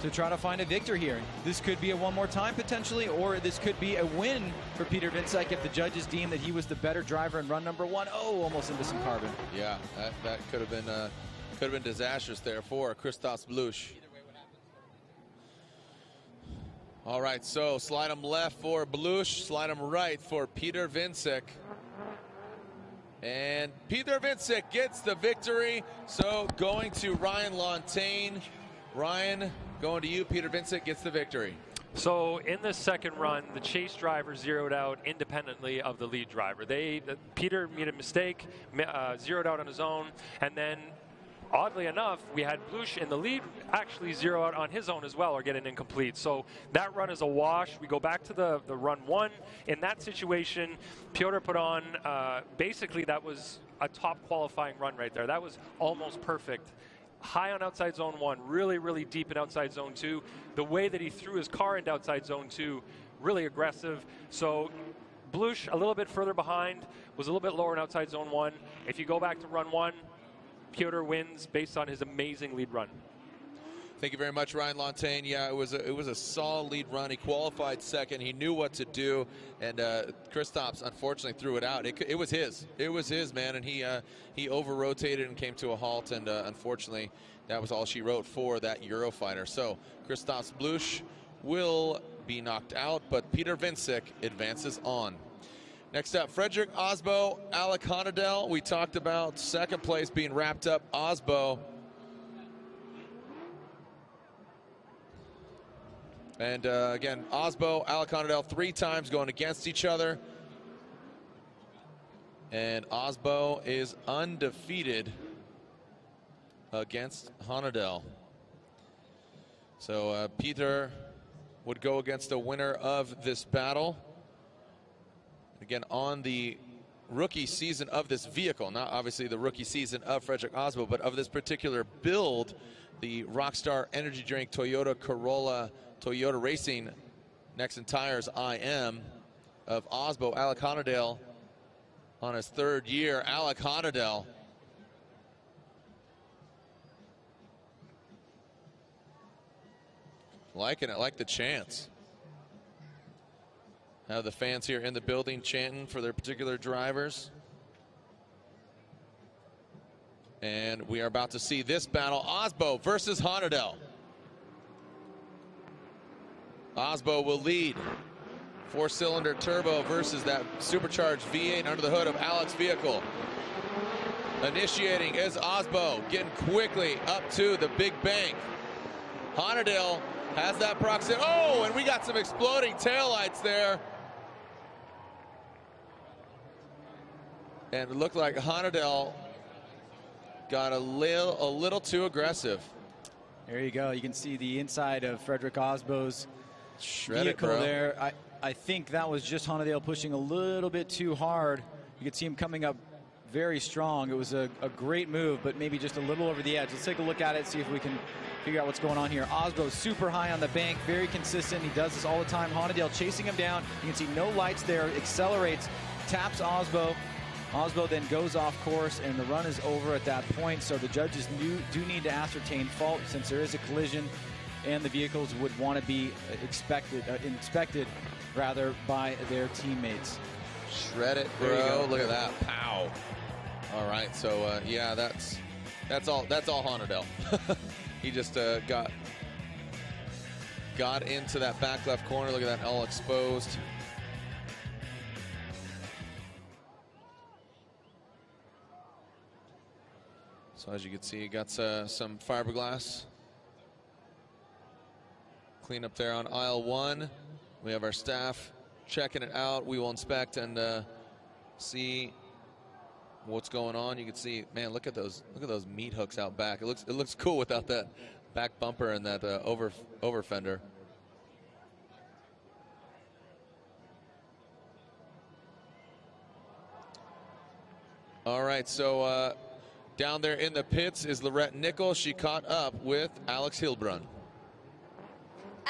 to try to find a victor here. This could be a one more time potentially, or this could be a win for Peter Vincek if the judges deem that he was the better driver in run number one. Oh, almost into some carbon. Yeah, that could have been disastrous there for Christophe Bluch. All right, so slide him left for Bluch, slide him right for Peter Vincek. And Peter Vincek gets the victory. So going to Ryan Lontaine. Ryan, going to you. Peter Vincek gets the victory. So in the second run, the chase driver zeroed out independently of the lead driver. Peter made a mistake, zeroed out on his own, and then oddly enough, we had Bluch in the lead actually zero out on his own as well, or get an incomplete. So that run is a wash. We go back to the run one. In that situation, Piotr put on, basically that was a top qualifying run right there. That was almost perfect. High on outside zone one, really, really deep in outside zone two. The way that he threw his car into outside zone two, really aggressive. So Bluch a little bit further behind, was a little bit lower in outside zone one. If you go back to run one, Piotr wins based on his amazing lead run. Thank you very much, Ryan Lontaine. Yeah, it was a solid lead run. He qualified second. He knew what to do, and Kristaps unfortunately threw it out. It was his. It was his, man, and he over-rotated and came to a halt, and unfortunately, that was all she wrote for that Eurofighter. So Christophe Bluch will be knocked out, but Peter Vincek advances on. Next up, Frederick Osbo, Alec Honadel. We talked about second place being wrapped up. Osbo. And again, Osbo, Alec Honadel, 3 times going against each other. And Osbo is undefeated against Honadel. So Peter would go against the winner of this battle. Again, on the rookie season of this vehicle, not obviously the rookie season of Frederick Osbo, but of this particular build, the Rockstar Energy Drink Toyota Corolla Toyota Racing Nexen Tires IM of Osbo. Alec Honadel on his 3rd year. Alec Honadel. Liking it, like the chants. Have the fans here in the building chanting for their particular drivers. And we are about to see this battle, Osbo versus Honadel. Osbo will lead. 4-cylinder turbo versus that supercharged V8 under the hood of Alex's vehicle. Initiating is Osbo, getting quickly up to the big bank. Honadale has that proximity. Oh, and we got some exploding taillights there. And it looked like Honadale got a little too aggressive. There you go. You can see the inside of Frederick Osbo's vehicle there. I think that was just Honadale pushing a little bit too hard. You could see him coming up very strong. It was a great move, but maybe just a little over the edge. Let's take a look at it, see if we can figure out what's going on here. Osbo super high on the bank, very consistent. He does this all the time. Honadale chasing him down. You can see no lights there. Accelerates, taps Osbo. Osbo then goes off course, and the run is over at that point. So the judges do need to ascertain fault since there is a collision, and the vehicles would want to be inspected rather by their teammates. Shred it, bro. Look at that. Pow. All right, so yeah, that's all Honadale. He just got into that back left corner. Look at that, all exposed. So as you can see, got some fiberglass clean up there on aisle 1. We have our staff checking it out. We will inspect and see what's going on. You can see, man, look at those meat hooks out back. It looks cool without that back bumper and that over fender. All right, so down there in the pits is Lorette Nickel. She caught up with Alex Hilbrun.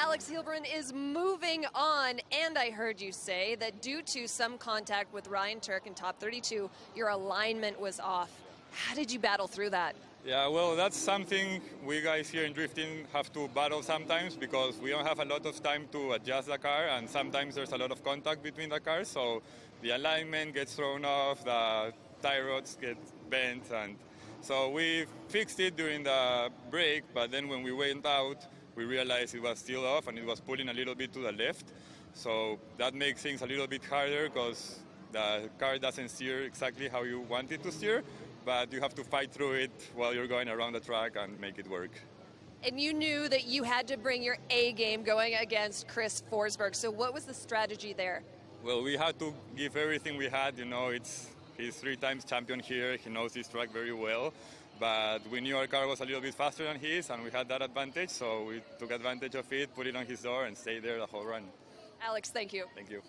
Alex Hilbrun is moving on, and I heard you say that due to some contact with Ryan Turk in top 32, your alignment was off. How did you battle through that? Yeah, well, that's something we guys here in drifting have to battle sometimes because we don't have a lot of time to adjust the car, and sometimes there's a lot of contact between the cars, so the alignment gets thrown off, the tie rods get bent, and so we fixed it during the break, but then when we went out, we realized it was still off and it was pulling a little bit to the left. So that makes things a little bit harder because the car doesn't steer exactly how you want it to steer, but you have to fight through it while you're going around the track and make it work. And you knew that you had to bring your A game going against Chris Forsberg. So what was the strategy there? Well, we had to give everything we had. You know, he's 3 times champion here. He knows this track very well. But we knew our car was a little bit faster than his, and we had that advantage. So we took advantage of it, put it on his door, and stayed there the whole run. Alex, thank you. Thank you.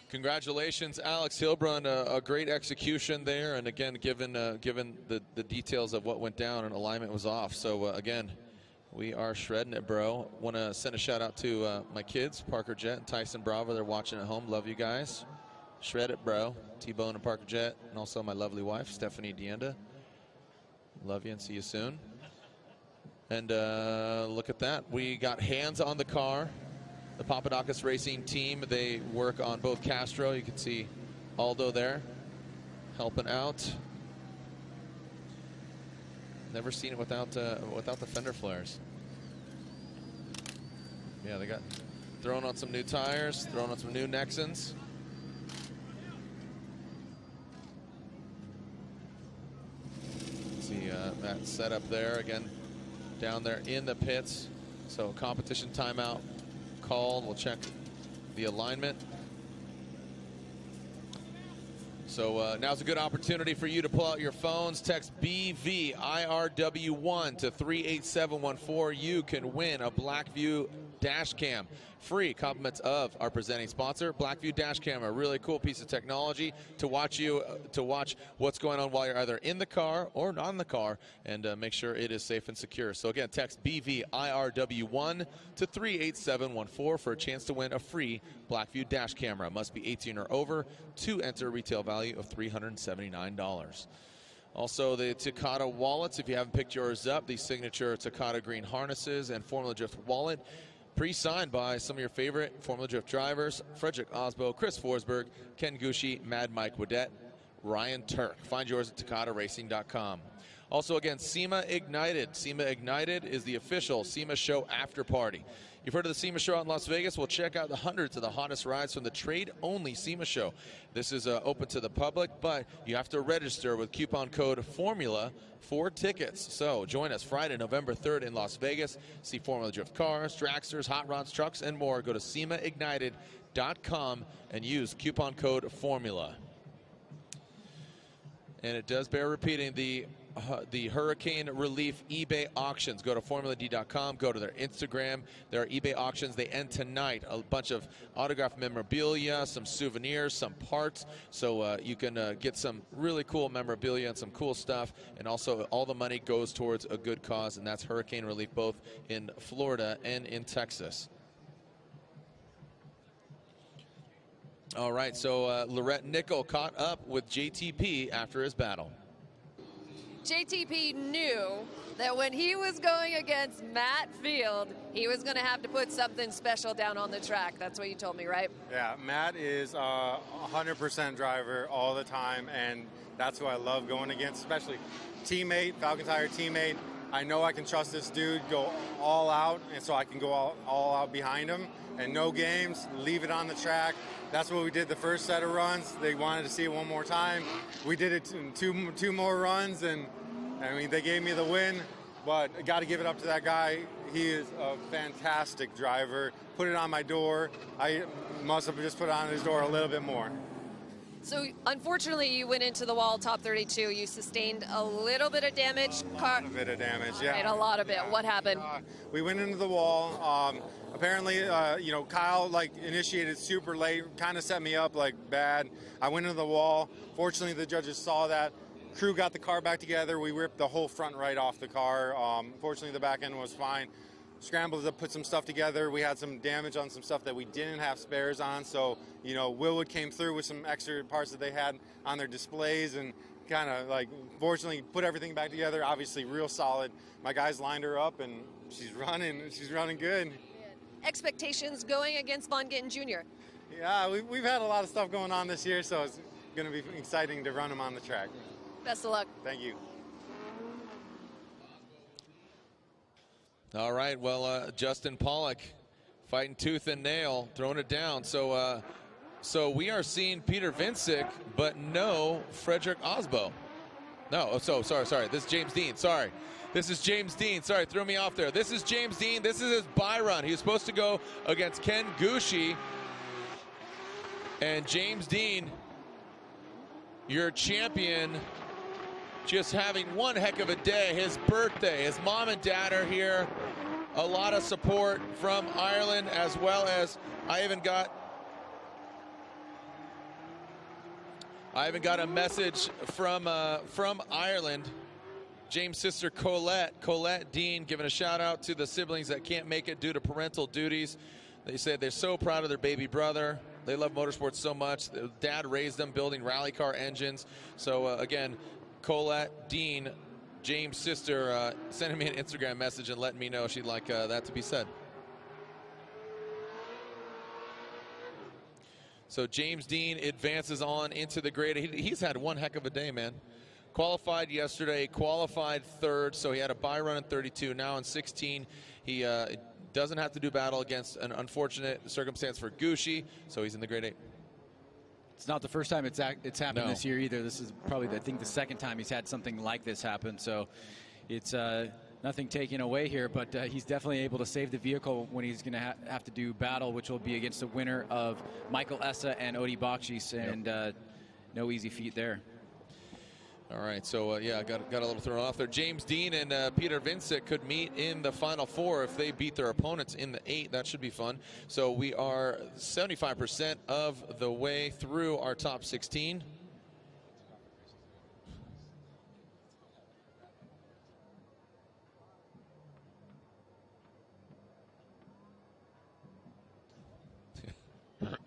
Congratulations, Alex Hilbrun. A great execution there, and again, given the details of what went down, and alignment was off. So again, we are shredding it, bro. Want to send a shout out to my kids, Parker Jet and Tyson Bravo. They're watching at home. Love you guys. Shred it, bro. T-Bone and Parker Jet, and also my lovely wife, Stephanie Dienda. Love you and see you soon. And look at that. We got hands on the car. The Papadakis Racing team, they work on both Castro. You can see Aldo there helping out. Never seen it without the fender flares. Yeah, they got thrown on some new tires, thrown on some new Nexons. See that setup there again down there in the pits. So competition timeout called. We'll check the alignment. So now's a good opportunity for you to pull out your phones. Text BVIRW1 to 38714. You can win a Blackview dash cam. Free, compliments of our presenting sponsor, Blackview dash cam, a really cool piece of technology to watch what's going on while you're either in the car or not in the car, and make sure it is safe and secure. So again, text BVIRW1 to 38714 for a chance to win a free Blackview dash camera. Must be 18 or over to enter a retail value of $379. Also, the Takata wallets, if you haven't picked yours up, the signature Takata green harnesses and Formula Drift wallet, pre-signed by some of your favorite Formula Drift drivers, Frederick Osbo, Chris Forsberg, Ken Gucci, Mad Mike Wadette, Ryan Turk. Find yours at TakataRacing.com. Also, again, SEMA Ignited. SEMA Ignited is the official SEMA Show after party. You've heard of the SEMA Show out in Las Vegas? Well, check out the hundreds of the hottest rides from the trade-only SEMA Show. This is open to the public, but you have to register with coupon code FORMULA for tickets. So join us Friday, November 3rd in Las Vegas. See Formula Drift cars, dragsters, hot rods, trucks, and more. Go to SEMAignited.com and use coupon code FORMULA. And it does bear repeating, the Hurricane Relief eBay auctions. Go to FormulaD.com, go to their Instagram. There are eBay auctions. They end tonight. A bunch of autographed memorabilia, some souvenirs, some parts. So you can get some really cool memorabilia and some cool stuff. And also all the money goes towards a good cause, and that's Hurricane Relief both in Florida and in Texas. All right, so Lorette Nickel caught up with JTP after his battle. JTP knew that when he was going against Matt Field, he was going to have to put something special down on the track. That's what you told me, right? Yeah, Matt is a 100% driver all the time, and that's who I love going against, especially teammate, Falcon Tire teammate. I know I can trust this dude, go all out, and so I can go all out behind him, and no games, leave it on the track. That's what we did the first set of runs. They wanted to see it one more time. We did it in two more runs, and I mean, they gave me the win, but I got to give it up to that guy. He is a fantastic driver. Put it on my door. I must have just put it on his door a little bit more. So unfortunately, you went into the wall top 32. You sustained a little bit of damage. A lot of damage, yeah. Right, a lot of it. What happened? We went into the wall. Apparently, you know, Kyle initiated super late, kind of set me up bad. I went into the wall. Fortunately, the judges saw that. Crew got the car back together. We ripped the whole front right off the car. Fortunately, the back end was fine. Scrambled to put some stuff together. We had some damage on some stuff that we didn't have spares on. So, you know, Willwood came through with some extra parts that they had on their displays and kind of fortunately put everything back together. Obviously, real solid. My guys lined her up and she's running good. Expectations going against Von Gittin Jr.? Yeah, we've had a lot of stuff going on this year, so it's going to be exciting to run him on the track. Best of luck. Thank you. All right, well, Justin Pollock fighting tooth and nail, throwing it down. So we are seeing Peter Vincic, but no Frederick Osbo. No, sorry. This is James Dean. Sorry. This is James Dean. Sorry, threw me off there. This is James Dean. This is his bye run. He was supposed to go against Ken Gucci. And James Dean, your champion, just having one heck of a day. His birthday. His mom and dad are here. A lot of support from Ireland, as well as I even got a message from Ireland. James' sister Colette Dean, giving a shout out to the siblings that can't make it due to parental duties. They said they're so proud of their baby brother. They love motorsports so much. Their dad raised them building rally car engines. So again, Colette Dean, James' sister, sending me an Instagram message and letting me know she'd like that to be said. So James Dean advances on into the grade. He's had one heck of a day, man. Qualified yesterday, qualified third, so he had a bye run in 32. Now in 16, he doesn't have to do battle against an unfortunate circumstance for Gucci, so he's in the grade 8. It's not the first time it's happened this year either. This is probably, I think, the second time he's had something like this happen. So it's nothing taken away here, but he's definitely able to save the vehicle when he's going to have to do battle, which will be against the winner of Michael Essa and Odi Bakshis, and no easy feat there. All right, so yeah, got a little thrown off there. James Dean and Peter Vincic could meet in the Final Four if they beat their opponents in the 8. That should be fun. So we are 75% of the way through our top 16.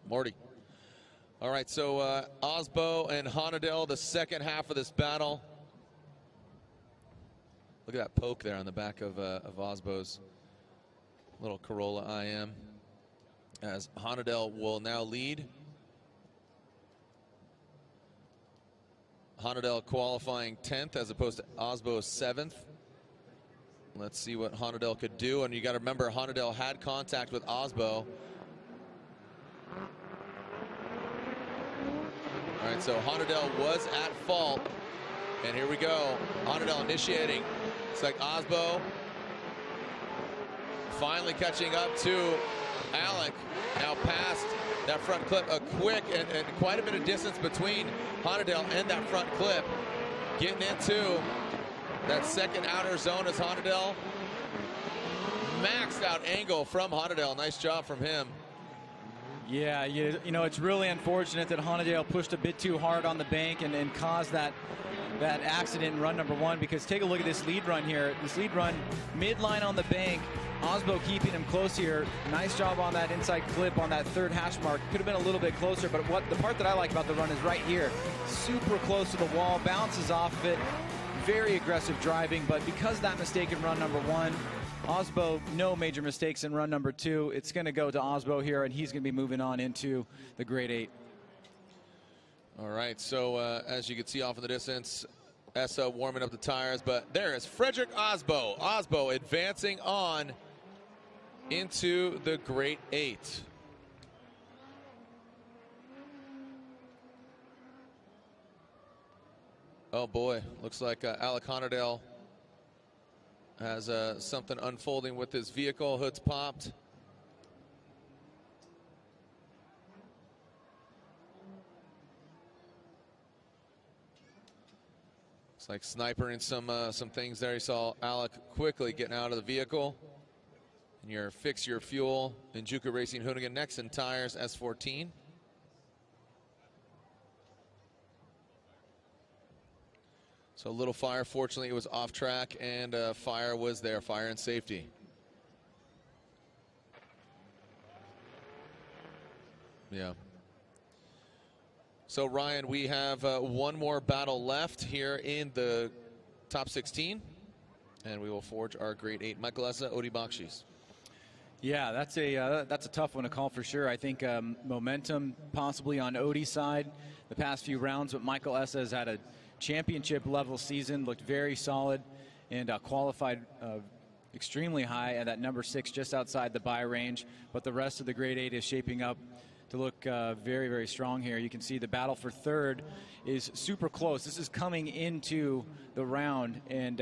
Morty. All right, so Osbo and Honadell, the second half of this battle. Look at that poke there on the back of Osbo's little Corolla IM. As Honadell will now lead. Honadel qualifying 10th as opposed to Osbo 7th. Let's see what Honadel could do. And you got to remember, Honadel had contact with Osbo. All right, so Honadel was at fault. And here we go. Honadel initiating. It's like Osbo finally catching up to Alec. Now past that front clip, a quick and quite a bit of distance between Honadel and that front clip. Getting into that second outer zone as Honadel. Maxed out angle from Honadel. Nice job from him. Yeah, you know, it's really unfortunate that Honadel pushed a bit too hard on the bank and caused that accident in run number 1, because take a look at this lead run here. This lead run, midline on the bank. Osbo keeping him close here. Nice job on that inside clip on that third hash mark. Could have been a little bit closer, but the part that I like about the run is right here. Super close to the wall, bounces off of it. Very aggressive driving, but because of that mistake in run number 1, Osbo, no major mistakes in run number 2. It's going to go to Osbo here, and he's going to be moving on into the grade 8. All right, so as you can see off in the distance, Essa warming up the tires, but there is Frederick Osbo. Osbo advancing on into the grade 8. Oh boy, looks like Alec Honadel has something unfolding with his vehicle. Hood's popped. Looks like snipering some things there. You saw Alec quickly getting out of the vehicle. And your Fix Your Fuel and Juka Racing Hoonigan Nexen tires S14. So a little fire. Fortunately, it was off track, and fire was there. Fire and safety. Yeah. So Ryan, we have one more battle left here in the top 16, and we will forge our grade 8. Michael Essa, Odi Bakshis. Yeah, that's a tough one to call for sure. I think momentum possibly on Odi's side the past few rounds, but Michael Essa has had a championship level season, looked very solid, and qualified extremely high at that number 6 just outside the buy range. But the rest of the grade 8 is shaping up to look very, very strong here. You can see the battle for third is super close. This is coming into the round, and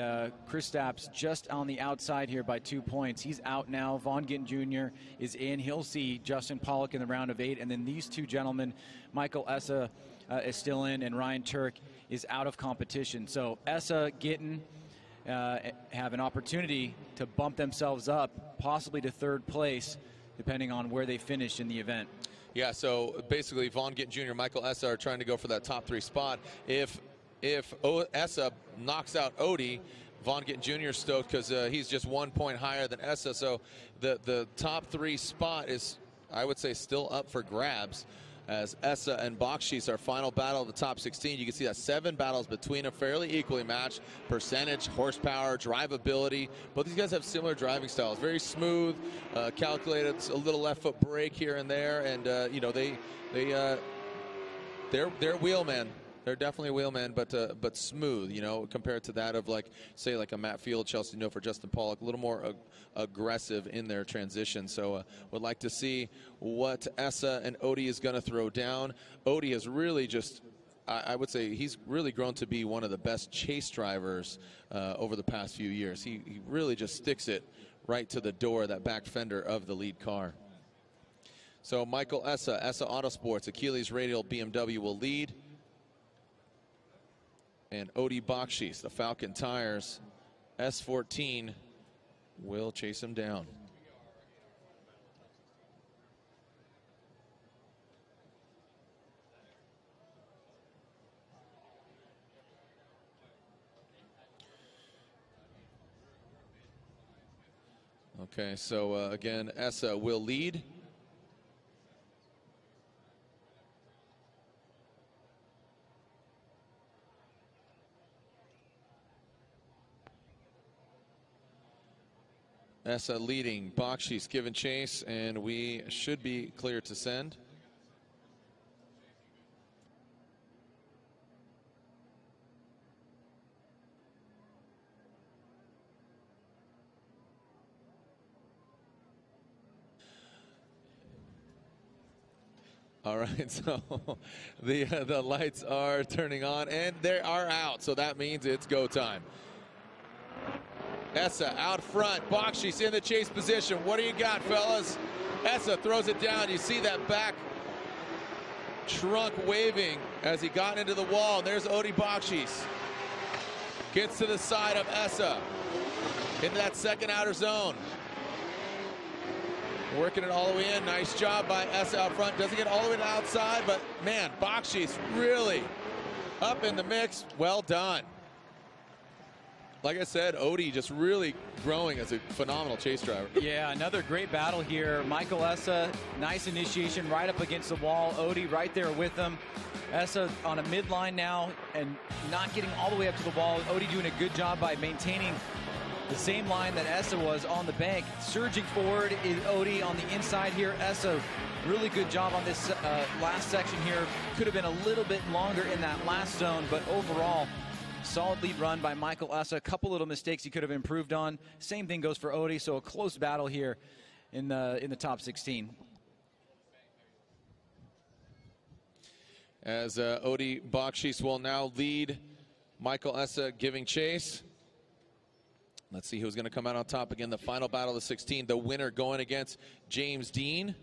Kristaps just on the outside here by 2 points. He's out now. Vaughn Gittin Jr. is in. He'll see Justin Pollock in the round of 8, and then these two gentlemen, Michael Essa is still in, and Ryan Turk is out of competition. So Essa, Gittin have an opportunity to bump themselves up, possibly to third place, depending on where they finish in the event. Yeah, so basically Vaughn Gittin Jr. and Michael Essa are trying to go for that top 3 spot. If Essa knocks out Odi, Vaughn Gittin Jr. is stoked because he's just 1 point higher than Essa. So the top 3 spot is, I would say, still up for grabs as Essa and Bakshis, our final battle of the top 16. You can see that 7 battles between them, fairly equally matched. Percentage, horsepower, drivability. Both these guys have similar driving styles. Very smooth, calculated, a little left foot brake here and there, and you know they're wheelmen. They're definitely wheelmen, but smooth, you know, compared to that of say a Matt Field, Chelsea Note for Justin Pollock, a little more aggressive in their transition. So would like to see what Essa and Odi is going to throw down. Odi has really just, I would say, he's really grown to be one of the best chase drivers over the past few years. He really just sticks it right to the door, that back fender of the lead car. So Michael Essa Autosports, Achilles Radial BMW will lead. And Odi Bakshis, the Falcon Tires, S14, will chase him down. Okay, so again, Essa will lead. Essa leading, Bakshis giving chase, and we should be clear to send. All right, so the lights are turning on and they are out, so that means it's go time. Essa out front, Bakshis in the chase position. What do you got, fellas? Essa throws it down. You see that back trunk waving as he got into the wall. There's Odi Bakshis. Gets to the side of Essa into that second outer zone. Working it all the way in. Nice job by Essa out front. Doesn't get all the way to the outside, but man, Bakshis really up in the mix. Well done. Like I said, Odi just really growing as a phenomenal chase driver. Yeah, another great battle here. Michael Essa, nice initiation right up against the wall. Odi right there with him. Essa on a midline now and not getting all the way up to the wall. Odi doing a good job by maintaining the same line that Essa was on the bank. Surging forward is Odi on the inside here. Essa, really good job on this last section here. Could have been a little bit longer in that last zone, but overall, solid lead run by Michael Essa. A couple little mistakes he could have improved on. Same thing goes for Odi, so a close battle here in the top 16. As Odi Bakshis will now lead Michael Essa giving chase. Let's see who's going to come out on top again. The final battle of the 16. The winner going against James Dean.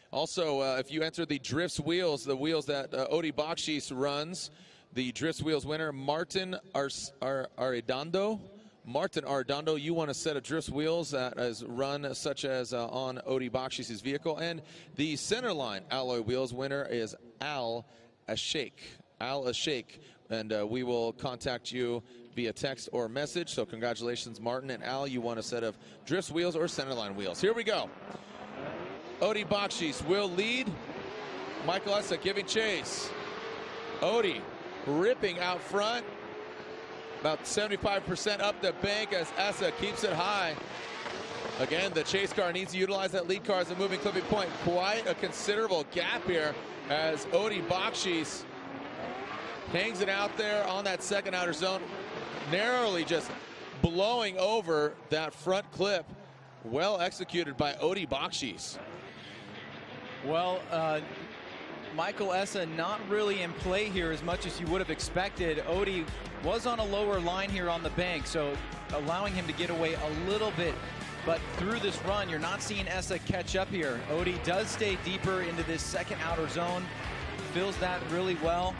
Also, if you enter the Drifts Wheels, the wheels that Odi Bakshis runs, the Drifts Wheels winner, Martin Arredondo. Martin Arredondo, you want a set of Drifts Wheels that is run such as on Odi Bakshis' vehicle. And the Centerline Alloy Wheels winner is Al Ashake. Al Ashake. And we will contact you via text or message. So congratulations, Martin and Al. You won a set of Drifts Wheels or Centerline Wheels. Here we go. Odi Bakshis will lead. Michael Essa giving chase. Odi ripping out front. About 75% up the bank as Essa keeps it high. Again, the chase car needs to utilize that lead car as a moving clipping point. Quite a considerable gap here as Odi Bakshis hangs it out there on that second outer zone. Narrowly just blowing over that front clip. Well executed by Odi Bakshis. Well, Michael Essa not really in play here as much as you would have expected. Odi was on a lower line here on the bank, so allowing him to get away a little bit. But through this run, you're not seeing Essa catch up here. Odi does stay deeper into this second outer zone, fills that really well.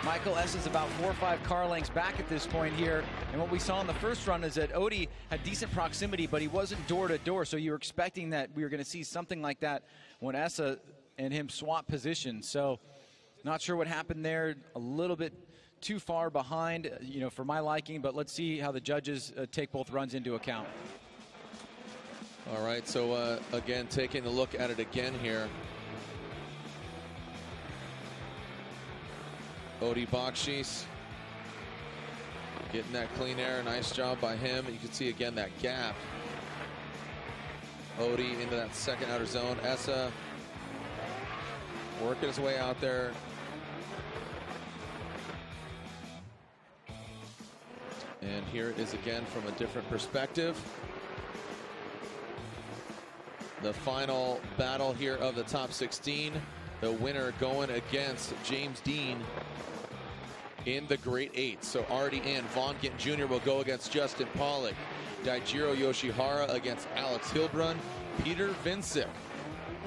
Michael Essa's about 4 or 5 car lengths back at this point here. And what we saw in the first run is that Odi had decent proximity, but he wasn't door to door. So you were expecting that we were going to see something like that when Essa and him swap positions. So not sure what happened there. A little bit too far behind, you know, for my liking, but let's see how the judges take both runs into account. All right, so again, taking a look at it again here. Odi Bakshis getting that clean air. Nice job by him. You can see again that gap. Odi into that second outer zone. Essa working his way out there. And here it is again from a different perspective. The final battle here of the top 16. The winner going against James Dean in the Great 8. So already in. Vaughn Gittin Jr. will go against Justin Pollock. Daijiro Yoshihara against Alex Hilbrun. Peter Vincik,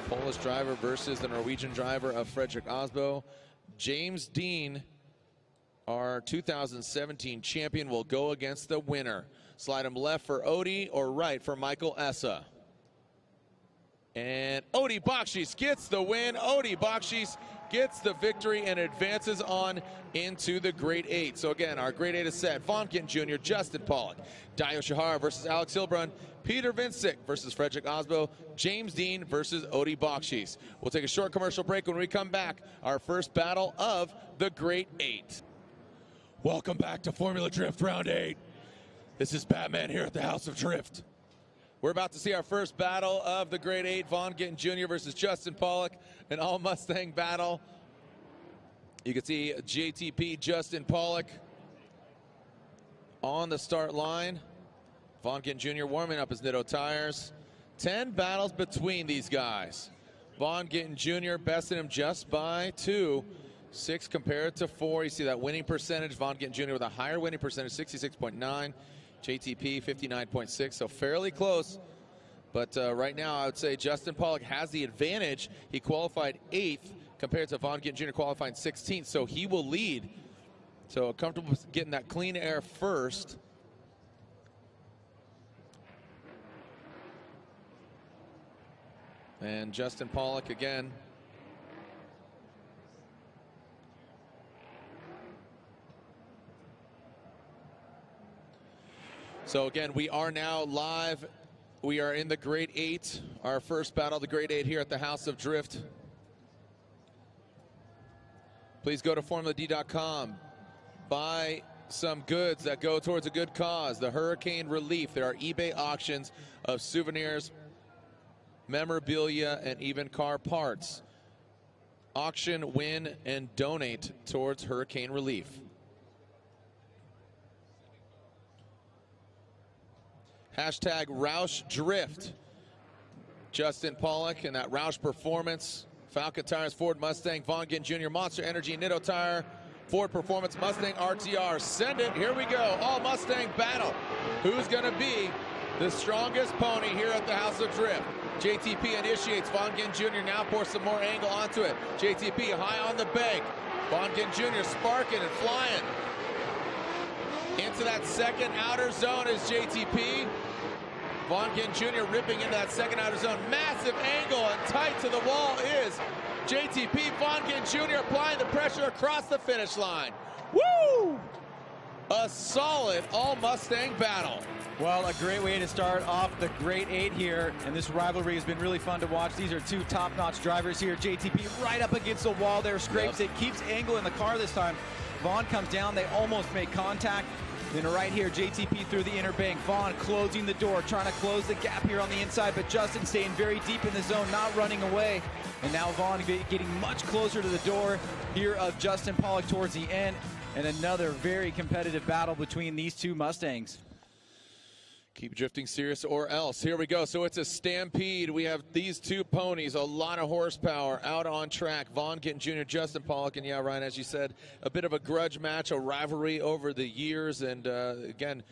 Polish driver versus the Norwegian driver of Fredrik Osbo. James Dean, our 2017 champion, will go against the winner. Slide him left for Odi or right for Michael Essa. And Odi Bakshis gets the win. Odi Bakshis gets the victory and advances on into the Great 8. So again, our Great 8 is set. Vaughn Gittin Jr., Justin Pollock, Dai Yoshihara versus Alex Hilbrun, Peter Vincik versus Fredrik Osbo, James Dean versus Odi Bakshis. We'll take a short commercial break. When we come back, our first battle of the Great 8. Welcome back to Formula Drift Round 8. This is Batman here at the House of Drift. We're about to see our first battle of the Great 8, Vaughn Gittin Jr. versus Justin Pollock, an all-Mustang battle. You can see JTP Justin Pollock on the start line. Vaughn Gittin Jr. warming up his Nitto tires. 10 battles between these guys. Vaughn Gittin Jr. bested him just by 2. 6 compared to 4. You see that winning percentage. Vaughn Gittin Jr. with a higher winning percentage, 66.9. JTP, 59.6. So fairly close. But right now, I would say Justin Pollock has the advantage. He qualified 8th compared to Vaughn Gittin Jr. qualifying 16th. So he will lead. So comfortable getting that clean air first. And Justin Pollock again. So again, we are now live. We are in the Grade 8, our first battle of the Grade 8 here at the House of Drift. Please go to formuladee.com. Buy some goods that go towards a good cause. The hurricane relief. There are eBay auctions of souvenirs, memorabilia, and even car parts. Auction, win, and donate towards hurricane relief. Hashtag Roush Drift. Justin Pollock and that Roush Performance. Falcon Tires, Ford Mustang, Vaughn Gittin Jr., Monster Energy, Nitto Tire, Ford Performance, Mustang RTR. Send it. Here we go. All Mustang battle. Who's going to be the strongest pony here at the House of Drift? JTP initiates. Vaughn Gittin Jr. now pours some more angle onto it. JTP high on the bank. Vaughn Gittin Jr. sparking and flying. Into that second outer zone is JTP. Vaughn Gittin Jr. ripping into that second outer zone. Massive angle and tight to the wall is JTP. Vaughn Gittin Jr. applying the pressure across the finish line. Woo! A solid all-Mustang battle. Well, a great way to start off the Grade 8 here, and this rivalry has been really fun to watch. These are two top-notch drivers here. JTP right up against the wall there, scrapes it, keeps angle in the car this time. Vaughn comes down, they almost make contact. Then right here, JTP through the inner bank. Vaughn closing the door, trying to close the gap here on the inside, but Justin staying very deep in the zone, not running away. And now Vaughn getting much closer to the door here of Justin Pollock towards the end. And another very competitive battle between these two Mustangs. Keep drifting serious or else. Here we go. So it's a stampede. We have these two ponies, a lot of horsepower out on track. Vaughn Gittin Jr., Justin Pollock, and yeah, Ryan, as you said, a bit of a grudge match, a rivalry over the years. And again,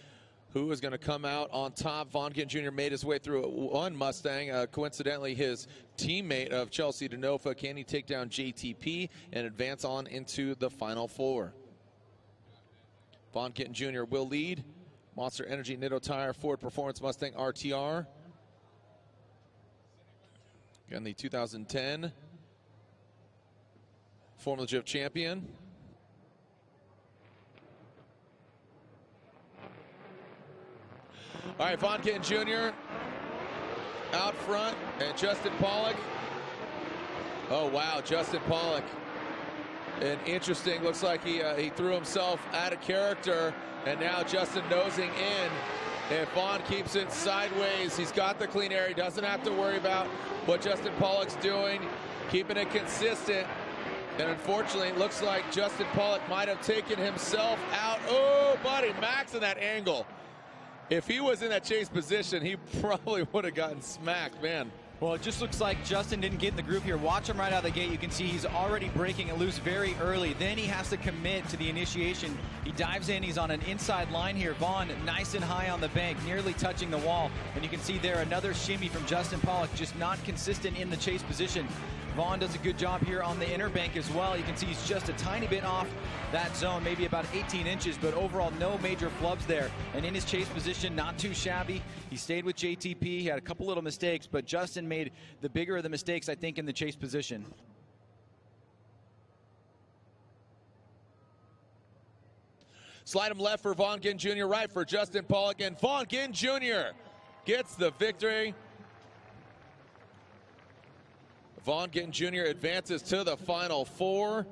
who is going to come out on top? Vaughn Gittin Jr. made his way through one Mustang. Coincidentally, his teammate of Chelsea Denofa. Can he take down JTP and advance on into the Final Four? Vaughn Gittin Jr. will lead. Monster Energy, Nitto Tire, Ford Performance, Mustang RTR. Again, the 2010 Formula Drift champion. All right, Vaughn Gittin Jr. out front, and Justin Pollock. Oh, wow, Justin Pollock. And interesting, looks like he threw himself out of character. And now Justin nosing in. If Vaughn keeps it sideways, he's got the clean air. He doesn't have to worry about what Justin Pollock's doing, keeping it consistent. And unfortunately, it looks like Justin Pollock might have taken himself out. Oh, buddy, Max in that angle. If he was in that chase position, he probably would have gotten smacked, man. Well, it just looks like Justin didn't get in the groove here. Watch him right out of the gate. You can see he's already breaking it loose very early. Then he has to commit to the initiation. He dives in. He's on an inside line here. Vaughn nice and high on the bank, nearly touching the wall. And you can see there another shimmy from Justin Pollock, just not consistent in the chase position. Vaughn does a good job here on the inner bank as well. You can see he's just a tiny bit off that zone, maybe about 18 inches, but overall no major flubs there. And in his chase position, not too shabby. He stayed with JTP. He had a couple little mistakes, but Justin made the bigger of the mistakes, I think, in the chase position. Slide him left for Vaughn Gittin Jr., right for Justin Pollock, and Vaughn Gittin Jr. gets the victory. Vaughn Gittin Jr. advances to the Final Four.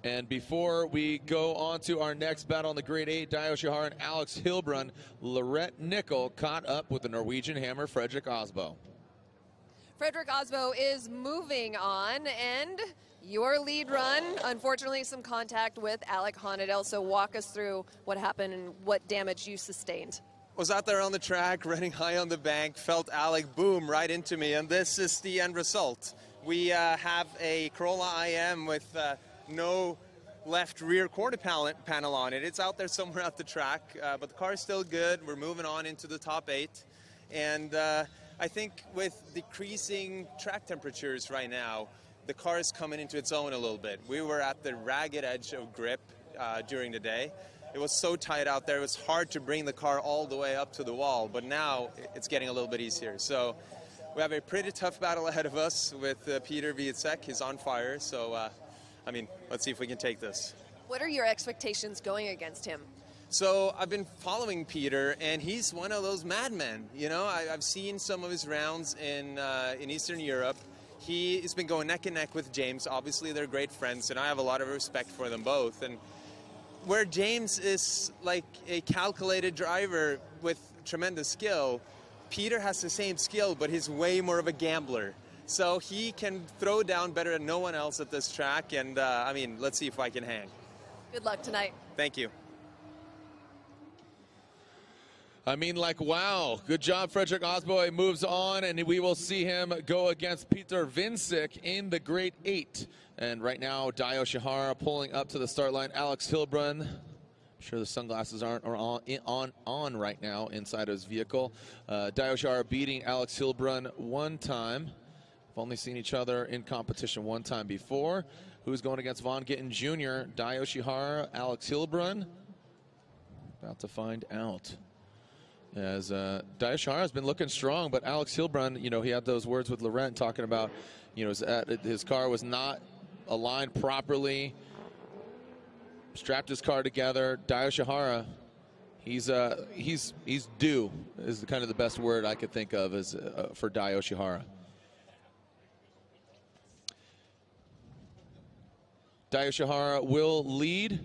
And before we go on to our next battle in the Grade 8, Dio Shihara and Alex Hilbrun, Lorette Nickel caught up with the Norwegian hammer, Fredrik Osbo. Fredrik Osbo is moving on, and your lead run, unfortunately some contact with Alec Honadel, so walk us through what happened and what damage you sustained. Was out there on the track, running high on the bank, felt Alec boom right into me, and this is the end result. We have a Corolla IM with no left rear quarter panel on it. It's out there somewhere at the track, but the car is still good. We're moving on into the top 8, and I think with decreasing track temperatures right now, the car is coming into its own a little bit. We were at the ragged edge of grip during the day. It was so tight out there, it was hard to bring the car all the way up to the wall, but now it's getting a little bit easier. So we have a pretty tough battle ahead of us with Peter Wiecek. He's on fire, so I mean, let's see if we can take this. What are your expectations going against him? So I've been following Peter, and he's one of those madmen. You know, I've seen some of his rounds in Eastern Europe. He's been going neck and neck with James. Obviously, they're great friends, and I have a lot of respect for them both. And where James is like a calculated driver with tremendous skill, Peter has the same skill, but he's way more of a gambler. So he can throw down better than no one else at this track, and I mean, let's see if I can hang. Good luck tonight. Thank you. I mean, like, wow. Good job, Fredrik Osboy moves on, and we will see him go against Peter Wiecek in the Grade 8. And right now, Dio Shihara pulling up to the start line. Alex Hilbrun, I'm sure the sunglasses aren't on right now inside of his vehicle. Dio Shihara beating Alex Hilbrun one time. We've only seen each other in competition one time before. Who's going against Von Gittin Jr.? Dio Shihara, Alex Hilbrun. About to find out. As Dio Shihara has been looking strong, but Alex Hilbrun, you know, he had those words with Laurent talking about, you know, his car was not aligned properly, strapped his car together. Dio Shihara, he's due is kind of the best word I could think of as for Dio Shihara. Dio Shihara will lead.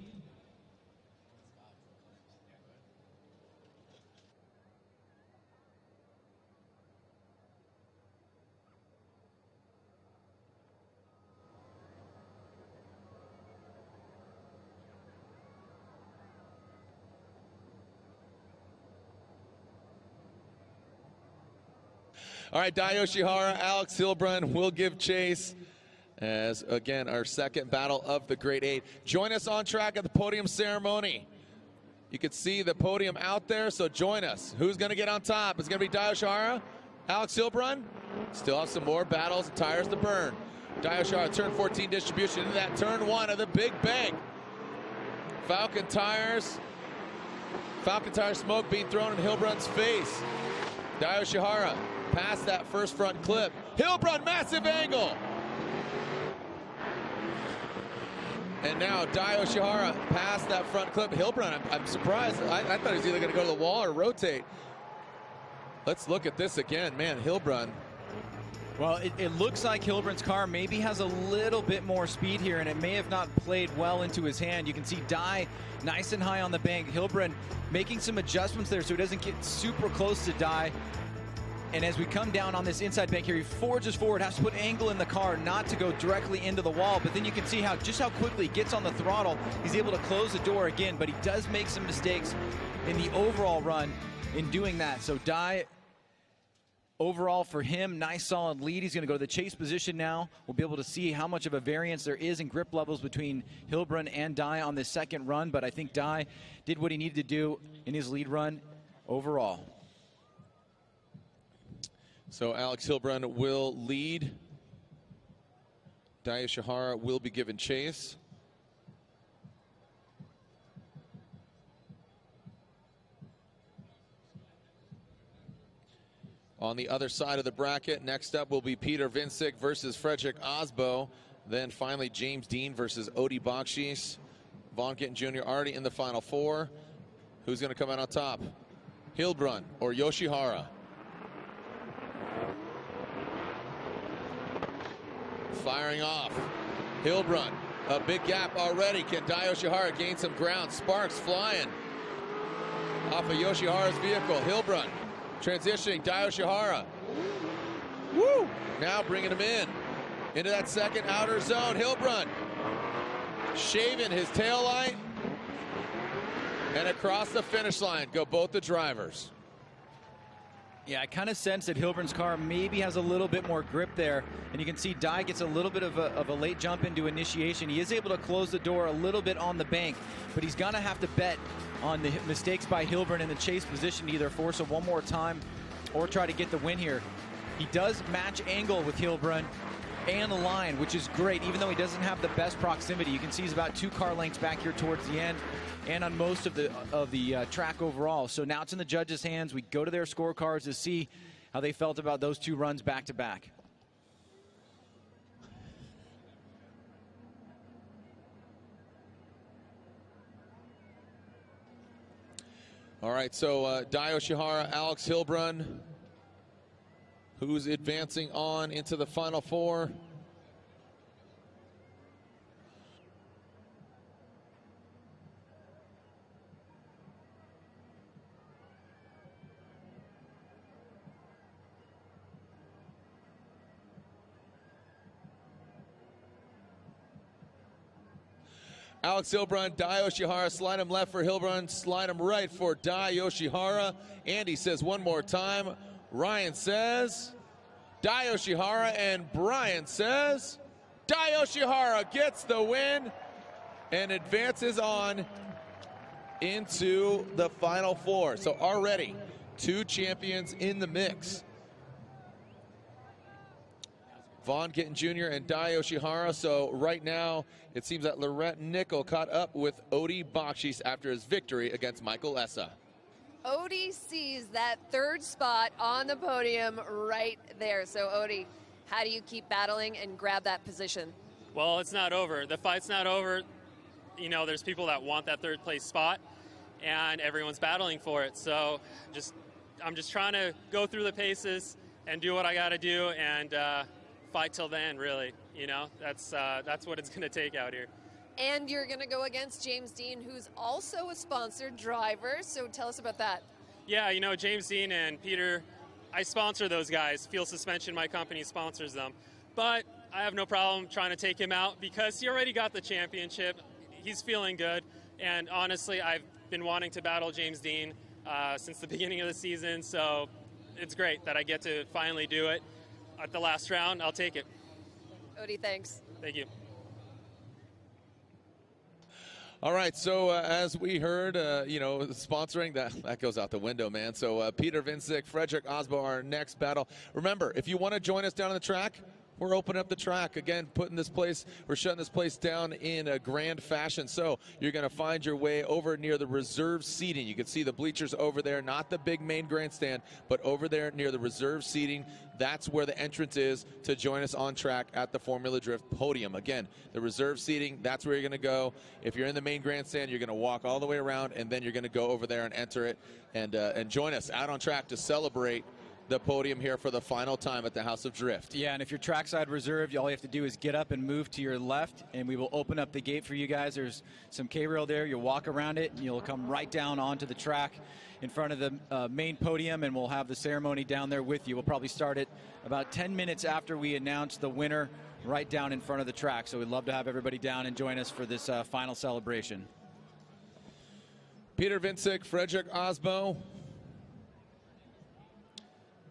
All right, Dio Shihara, Alex Hilbrun will give chase as, again, our second battle of the Grade 8. Join us on track at the podium ceremony. You can see the podium out there, so join us. Who's going to get on top? It's going to be Dio Shihara, Alex Hilbrun. Still have some more battles and tires to burn. Dio Shihara, turn 14 distribution into that turn 1 of the Big Bang. Falcon tire smoke being thrown in Hilbrun's face. Dio Shihara past that first front clip. Hilbrun, massive angle. And now Dio Shihara past that front clip. Hilbrun, I'm surprised. I thought he was either going to go to the wall or rotate. Let's look at this again. Man, Hilbrun. Well, it looks like Hilbrun's car maybe has a little bit more speed here, and it may have not played well into his hand. You can see Dio nice and high on the bank. Hilbrun making some adjustments there so he doesn't get super close to Dio. And as we come down on this inside bank here, he forges forward, has to put angle in the car not to go directly into the wall. But then you can see just how quickly he gets on the throttle. He's able to close the door again, but he does make some mistakes in the overall run in doing that. So Dio, overall for him, nice solid lead. He's going to go to the chase position now. We'll be able to see how much of a variance there is in grip levels between Hilbrun and Dio on this second run. But I think Dio did what he needed to do in his lead run overall. So Alex Hilbrun will lead. Dio Shihara will be given chase. On the other side of the bracket, next up will be Peter Wiecek versus Fredrik Osbo. Then finally James Dean versus Odi Bakshis. Von Gittin Jr. already in the Final Four. Who's going to come out on top? Hilbrun or Yoshihara? Firing off. Hilbrun, a big gap already. Can Dio Shihara gain some ground? Sparks flying off of Yoshihara's vehicle. Hilbrun transitioning. Dio Shihara. Woo! Now bringing him into that second outer zone. Hilbrun shaving his tail light. And across the finish line go both the drivers. Yeah, I kind of sense that Hilburn's car maybe has a little bit more grip there. And you can see Dye gets a little bit of a late jump into initiation. He is able to close the door a little bit on the bank, but he's going to have to bet on the mistakes by Hilburn in the chase position to either force it one more time or try to get the win here. He does match angle with Hilburn and the line, which is great, even though he doesn't have the best proximity. You can see he's about 2 car lengths back here towards the end and on most of the track overall. So now it's in the judges' hands. We go to their scorecards to see how they felt about those 2 runs back to back. All right, so Dai Yoshihara, Alex Hilbrun, who's advancing on into the Final Four. Alex Hilbrun, Dai Yoshihara, slide him left for Hilbrun, slide him right for Dai Yoshihara. Andy says one more time. Ryan says Dai Yoshihara, and Brian says Dai Yoshihara gets the win and advances on into the Final Four. So already 2 champions in the mix. Vaughn Gittin Jr. and Dai Yoshihara. So right now, it seems that Laurent Nickel caught up with Odie Bakshis after his victory against Michael Essa. Odie sees that 3rd spot on the podium right there. So Odie, how do you keep battling and grab that position? Well, it's not over. The fight's not over. You know, there's people that want that 3rd place spot, and everyone's battling for it. So I'm just trying to go through the paces and do what I got to do, and fight till the end, really. You know, that's what it's going to take out here. And you're going to go against James Dean, who's also a sponsored driver. So tell us about that. Yeah, you know, James Dean and Peter, I sponsor those guys. Fuel Suspension, my company, sponsors them. But I have no problem trying to take him out because he already got the championship. He's feeling good. And honestly, I've been wanting to battle James Dean since the beginning of the season. So it's great that I get to finally do it. At the last round, I'll take it. Odie, thanks. Thank you. All right, so as we heard, you know, sponsoring, that goes out the window, man. So Peter Vincic, Frederick Osbo, our next battle. Remember, if you want to join us down on the track, we're opening up the track. Again, we're shutting this place down in a grand fashion. So you're going to find your way over near the reserve seating. You can see the bleachers over there, not the big main grandstand, but over there near the reserve seating. That's where the entrance is to join us on track at the Formula Drift podium. Again, the reserve seating, that's where you're going to go. If you're in the main grandstand, you're going to walk all the way around, and then you're going to go over there and enter it and join us out on track to celebrate the podium here for the final time at the House of Drift. Yeah, and if you're trackside reserved, all you have to do is get up and move to your left, and we will open up the gate for you guys. There's some K-rail there. You'll walk around it, and you'll come right down onto the track in front of the main podium, and we'll have the ceremony down there with you. We'll probably start it about 10 minutes after we announce the winner right down in front of the track. So we'd love to have everybody down and join us for this final celebration. Peter Vincic, Frederick Osbo,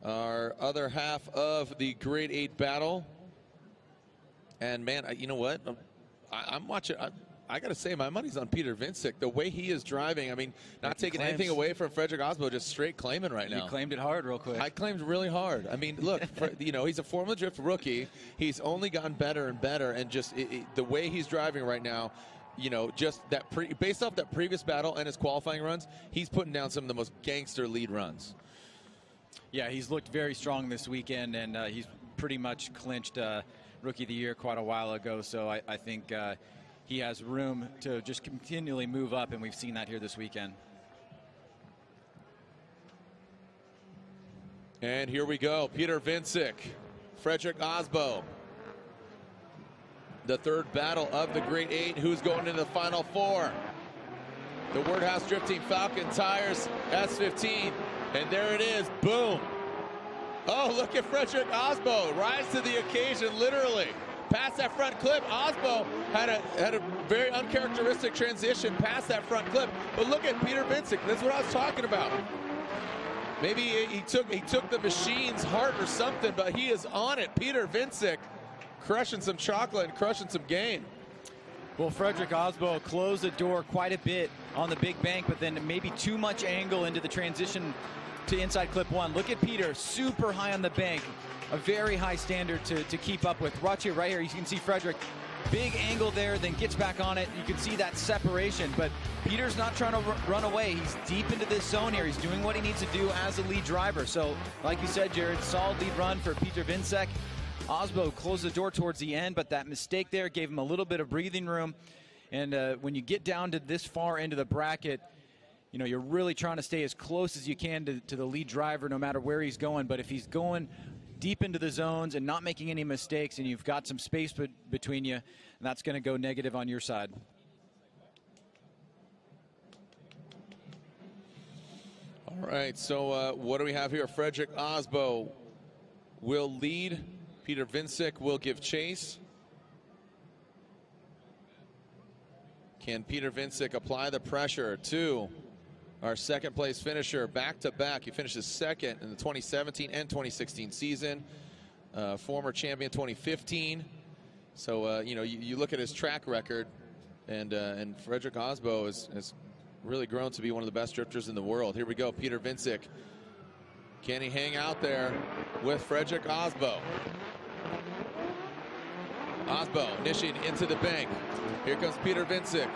our other half of the Grade 8 battle. And man, you know what? I'm watching. I got to say, my money's on Peter Vincic. The way he is driving, I mean, not taking anything away from Frederick Osbo, just straight claiming right now. You claimed it hard real quick. I claimed really hard. I mean, look, you know, he's a Formula Drift rookie. He's only gotten better and better, and just the way he's driving right now, you know, just that based off that previous battle and his qualifying runs, he's putting down some of the most gangster lead runs. Yeah, he's looked very strong this weekend, and he's pretty much clinched Rookie of the Year quite a while ago. So I think he has room to just continually move up, and we've seen that here this weekend. And here we go. Peter Vincic, Frederick Osbo. The third battle of the Grade 8. Who's going into the Final Four? The Wordhouse Drift Team Falcon Tires S15. And there it is, boom. Oh, look at Frederick Osbo, rise to the occasion, literally. Past that front clip, Osbo had a very uncharacteristic transition past that front clip. But look at Peter Vincic, that's what I was talking about. Maybe he took the machine's heart or something, but he is on it. Peter Vincek crushing some chocolate and crushing some game. Well, Frederick Osbo closed the door quite a bit on the big bank, but then maybe too much angle into the transition to inside clip one. Look at Peter, super high on the bank. A very high standard to keep up with. Watch it right here. You can see Frederick, big angle there, then gets back on it. You can see that separation, but Peter's not trying to run away. He's deep into this zone here. He's doing what he needs to do as a lead driver. So, like you said, Jared, solid lead run for Peter Vincek. Osbo closed the door towards the end, but that mistake there gave him a little bit of breathing room. And when you get down to this far into the bracket, you know, you're really trying to stay as close as you can to the lead driver no matter where he's going. But if he's going deep into the zones and not making any mistakes and you've got some space between you, that's going to go negative on your side. All right, so what do we have here? Frederick Osbo will lead. Peter Vincek will give chase. Can Peter Vincek apply the pressure to our second place finisher back to back? He finishes second in the 2017 and 2016 season. Former champion 2015. So, you know, you look at his track record, and Frederick Osbo has really grown to be one of the best drifters in the world. Here we go, Peter Vincek. Can he hang out there with Frederick Osbo? Osbo initiating into the bank. Here comes Peter Vincek.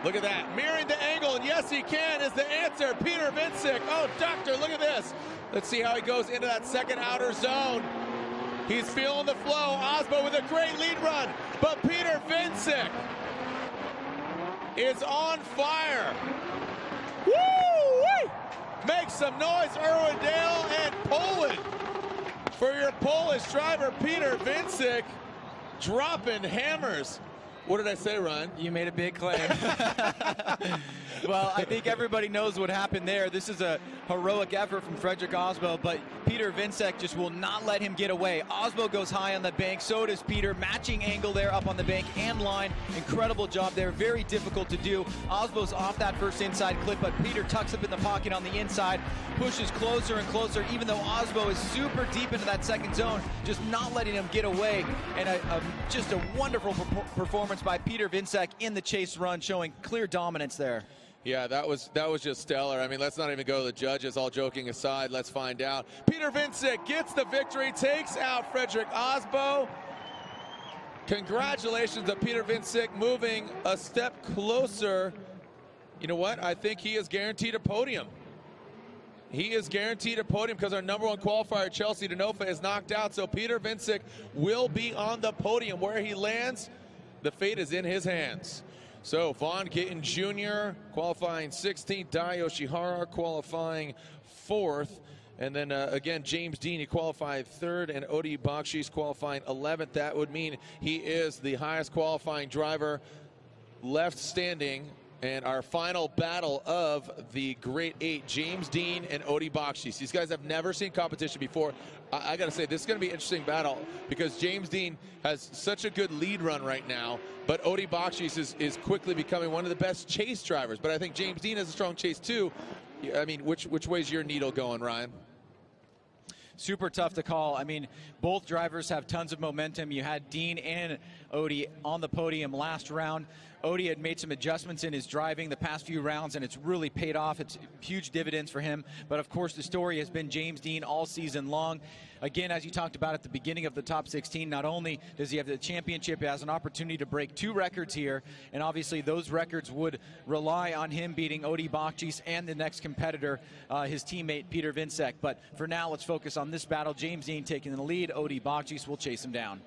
Look at that, mirroring the angle, and yes he can is the answer. Peter Vincek, oh doctor, look at this. Let's see how he goes into that second outer zone. He's feeling the flow. Osbo with a great lead run, but Peter Vincek is on fire. Woo! Make some noise, Irwindale and Poland, for your Polish driver, Peter Vincek, dropping hammers. What did I say, Ryan? You made a big claim. Well, I think everybody knows what happened there. This is a heroic effort from Frederick Osbo, but Peter Vincek just will not let him get away. Osbo goes high on the bank, so does Peter. Matching angle there up on the bank and line. Incredible job there, very difficult to do. Osbo's off that first inside clip, but Peter tucks up in the pocket on the inside, pushes closer and closer, even though Osbo is super deep into that second zone, just not letting him get away. And just a wonderful performance by Peter Vincek in the chase run, showing clear dominance there. Yeah, that was just stellar. I mean, let's not even go to the judges. All joking aside, let's find out. Peter Vincek gets the victory, takes out Frederick Osbo. Congratulations to Peter Vincek, moving a step closer. You know what? I think he is guaranteed a podium. He is guaranteed a podium because our number one qualifier, Chelsea Denofa, is knocked out. So Peter Vincek will be on the podium. Where he lands, the fate is in his hands. So Vaughn Gittin Jr. qualifying 16th, Dai Yoshihara qualifying 4th. And then again, James Dean, he qualified 3rd, and Odi Bakshi's qualifying 11th. That would mean he is the highest qualifying driver left standing. And our final battle of the Great 8, James Dean and Odi Bakshi. These guys have never seen competition before. I got to say, this is going to be an interesting battle because James Dean has such a good lead run right now, but Odi Bakshi is quickly becoming one of the best chase drivers. But I think James Dean has a strong chase too. I mean, which way's your needle going, Ryan? Super tough to call. I mean, both drivers have tons of momentum. You had Dean and Odi on the podium last round. Odi had made some adjustments in his driving the past few rounds, and it's really paid off. It's huge dividends for him. But, of course, the story has been James Dean all season long. Again, as you talked about at the beginning of the top 16, not only does he have the championship, he has an opportunity to break 2 records here, and obviously those records would rely on him beating Odi Bakshi and the next competitor, his teammate Peter Vincek. But for now, let's focus on this battle. James Dean taking the lead. Odi Bakshi will chase him down.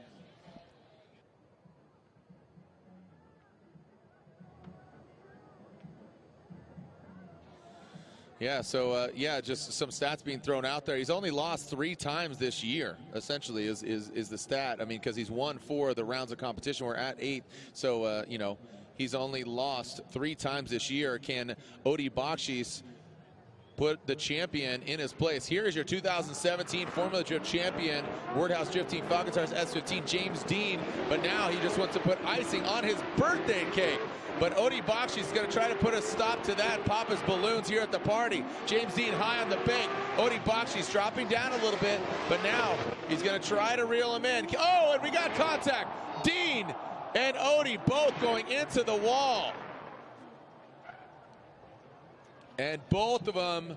Yeah, so, yeah, just some stats being thrown out there. He's only lost 3 times this year, essentially, is the stat. I mean, because he's won 4 of the rounds of competition. We're at 8. So, you know, he's only lost 3 times this year. Can Odi Bakshi put the champion in his place? Here is your 2017 Formula Drift champion, Wordhouse Drift Team Falcon Stars S15, James Dean. But now he just wants to put icing on his birthday cake. but Odie Bakshi's going to try to put a stop to that, pop his balloons here at the party. James Dean high on the bank. Odie Bakshi's dropping down a little bit, but now he's going to try to reel him in. Oh, and we got contact. Dean and Odie both going into the wall. And both of them,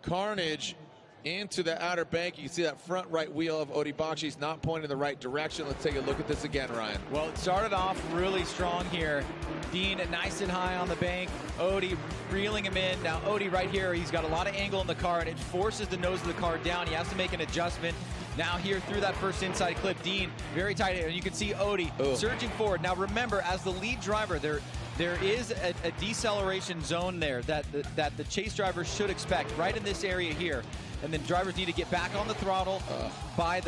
carnage into the outer bank. You can see that front right wheel of Odie Bakshi's not pointing in the right direction. Let's take a look at this again, Ryan. Well, it started off really strong here. Dean nice and high on the bank. Odie reeling him in. Now Odie right here, he's got a lot of angle in the car, and it forces the nose of the car down. He has to make an adjustment. Now here through that first inside clip, Dean very tight, and you can see Odie surging forward. Now remember, as the lead driver, there is a deceleration zone there that the chase drivers should expect right in this area here. And then drivers need to get back on the throttle by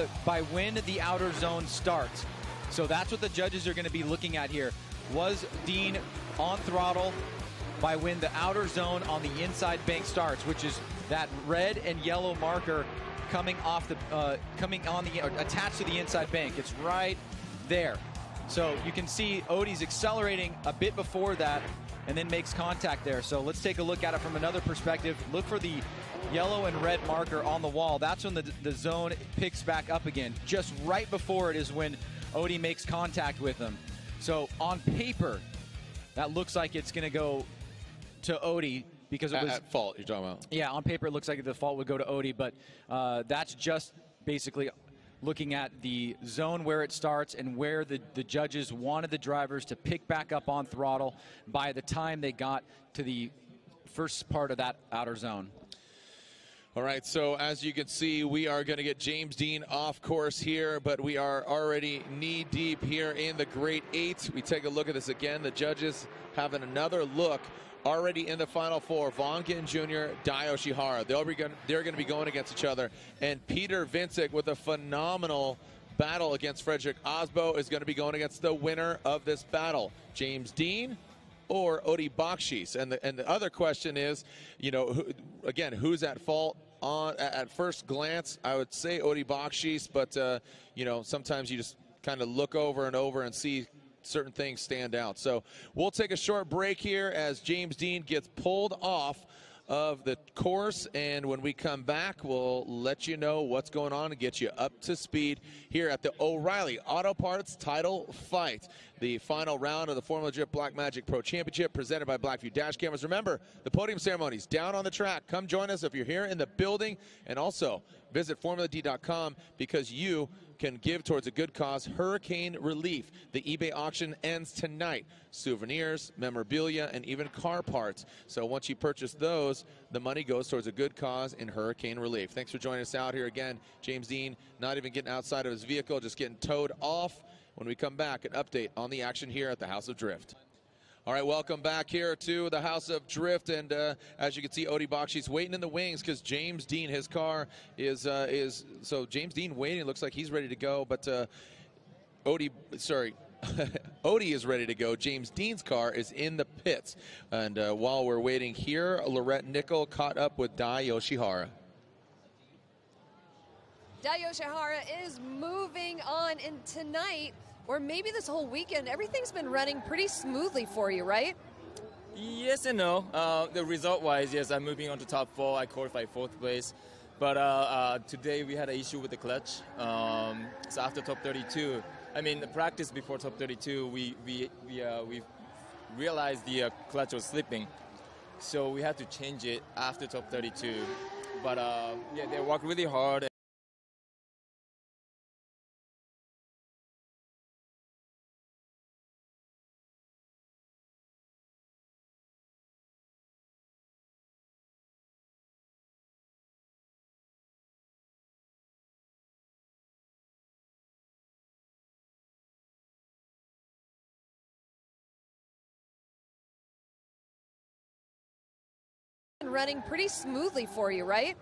when the outer zone starts. So that's what the judges are going to be looking at here. Was Dean on throttle by when the outer zone on the inside bank starts, which is that red and yellow marker coming off the attached to the inside bank. It's right there. So you can see Odie's accelerating a bit before that and then makes contact there. So let's take a look at it from another perspective. Look for the yellow and red marker on the wall. That's when the zone picks back up again. Just right before it is when Odie makes contact with them. So on paper, that looks like it's going to go to Odie because it was at fault. You're talking about? Yeah, on paper it looks like the fault would go to Odie, but that's just basically looking at the zone where it starts and where the judges wanted the drivers to pick back up on throttle by the time they got to the first part of that outer zone. All right, so as you can see, we are going to get James Dean off course here, but we are already knee-deep here in the Great Eight. We take a look at this again. The judges having another look already in the Final Four. Vaughn Gittin Jr., Dai Yoshihara. They're going to be going against each other. And Peter Vincic with a phenomenal battle against Frederick Osbo is going to be going against the winner of this battle, James Dean or Odie Bakshi's. And the other question is, you know, again, who's at fault? At first glance, I would say Odie Bakshi's, but you know, sometimes you just kind of look over and see certain things stand out. So we'll take a short break here as James Dean gets pulled off of the course, and when we come back, we'll let you know what's going on and get you up to speed here at the O'Reilly Auto Parts title fight, the final round of the Formula Drift Blackmagic Pro Championship presented by Blackview Dash Cameras. Remember, the podium ceremony's down on the track. Come join us if you're here in the building, and also visit FormulaD.com because you can give towards a good cause, hurricane relief. The eBay auction ends tonight. Souvenirs, memorabilia, and even car parts. So once you purchase those, the money goes towards a good cause in hurricane relief. Thanks for joining us out here again. James Dean not even getting outside of his vehicle, just getting towed off. When we come back, an update on the action here at the House of Drift. All right, welcome back here to the House of Drift, and as you can see, Odie Bakshi's waiting in the wings because James Dean, his car is so James Dean waiting. It looks like he's ready to go, but Odie is ready to go. James Dean's car is in the pits, and while we're waiting here, Lorette Nickel caught up with Dai Yoshihara. Dai Yoshihara is moving on, and tonight, or maybe this whole weekend, everything's been running pretty smoothly for you, right? Yes and no. The result-wise, yes, I'm moving on to top 4. I qualified 4th place. But today we had an issue with the clutch. So after top 32, I mean, the practice before top 32, we realized the clutch was slipping. So we had to change it after top 32. But yeah, they worked really hard. Running pretty smoothly for you, right?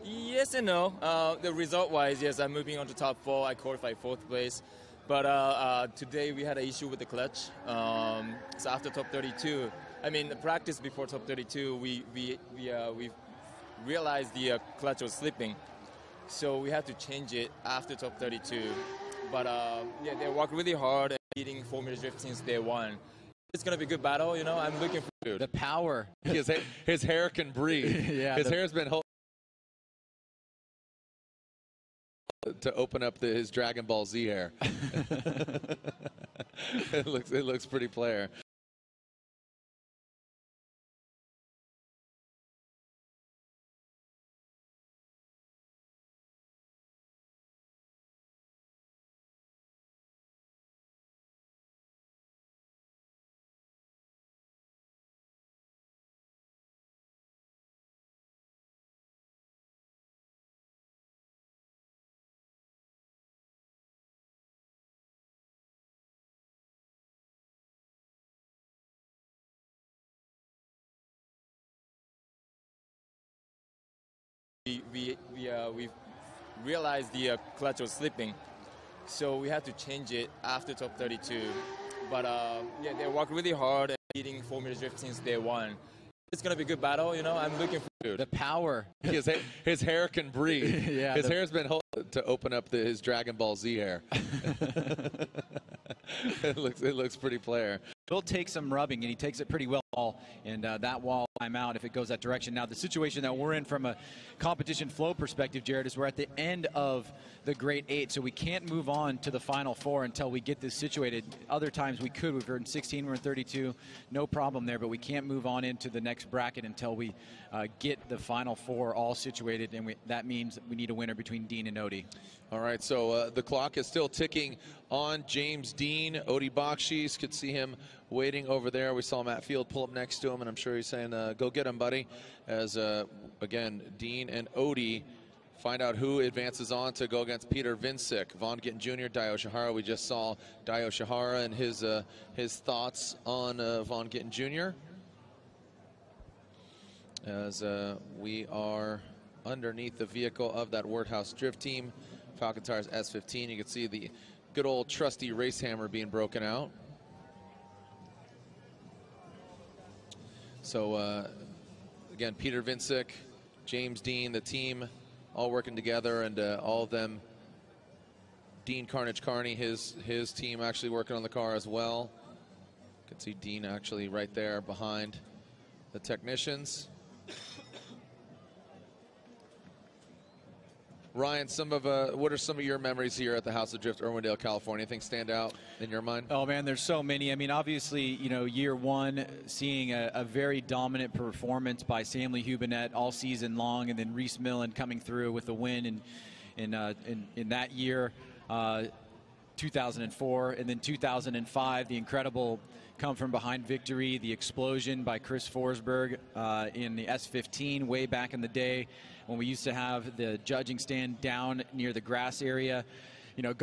Yes and no. The result-wise, yes, I'm moving on to top 4. I qualified 4th place. But today we had an issue with the clutch. So after top 32, I mean, the practice before top 32, we realized the clutch was slipping. So we had to change it after top 32. But yeah, they worked really hard at beating Formula Drift since day one. It's going to be a good battle, you know. I'm looking for the power. His hair can breathe. Yeah, his hair's been to open up his Dragon Ball Z hair. It looks pretty player. we realized the clutch was slipping, so we had to change it after top 32. But yeah, they worked really hard at beating Formula Drift since day one. It's gonna be a good battle, you know. I'm looking for the power. His hair can breathe. Yeah, his hair's been to open up his Dragon Ball Z hair. It looks pretty player. Will take some rubbing, and he takes it pretty well. And that wall I'm out if it goes that direction. Now, the situation that we're in from a competition flow perspective, Jared, is we're at the end of the Great 8, so we can't move on to the Final 4 until we get this situated. Other times we could. We're in 16, we're in 32, no problem there, but we can't move on into the next bracket until we get the Final 4 all situated, and that means we need a winner between Dean and Odie. All right, so the clock is still ticking on James Dean. Odie Bakshis, could see him waiting over there. We saw Matt Field pull up next to him, and I'm sure he's saying, go get him, buddy. As, again, Dean and Odie find out who advances on to go against Peter Vincic. Vaughn Gittin Jr., Dio Shihara. We just saw Dio Shihara and his thoughts on Vaughn Gittin Jr. As we are underneath the vehicle of that Wordhouse Drift team, Falcon Tires S15. You can see the good old trusty race hammer being broken out. So, again, Peter Vincic, James Dean, the team, all working together, and all of them, Dean Carnage Carney, his team actually working on the car as well. You can see Dean actually right there behind the technicians. Ryan, what are some of your memories here at the House of Drift, Irwindale, California? Anything stand out in your mind? Oh, man, there's so many. I mean, obviously, you know, year one, seeing a very dominant performance by Sam Lee Hubinette all season long, and then Reese Millen coming through with a win in that year, 2004. And then 2005, the incredible come-from-behind victory, the explosion by Chris Forsberg in the S15 way back in the day, when we used to have the judging stand down near the grass area. You know,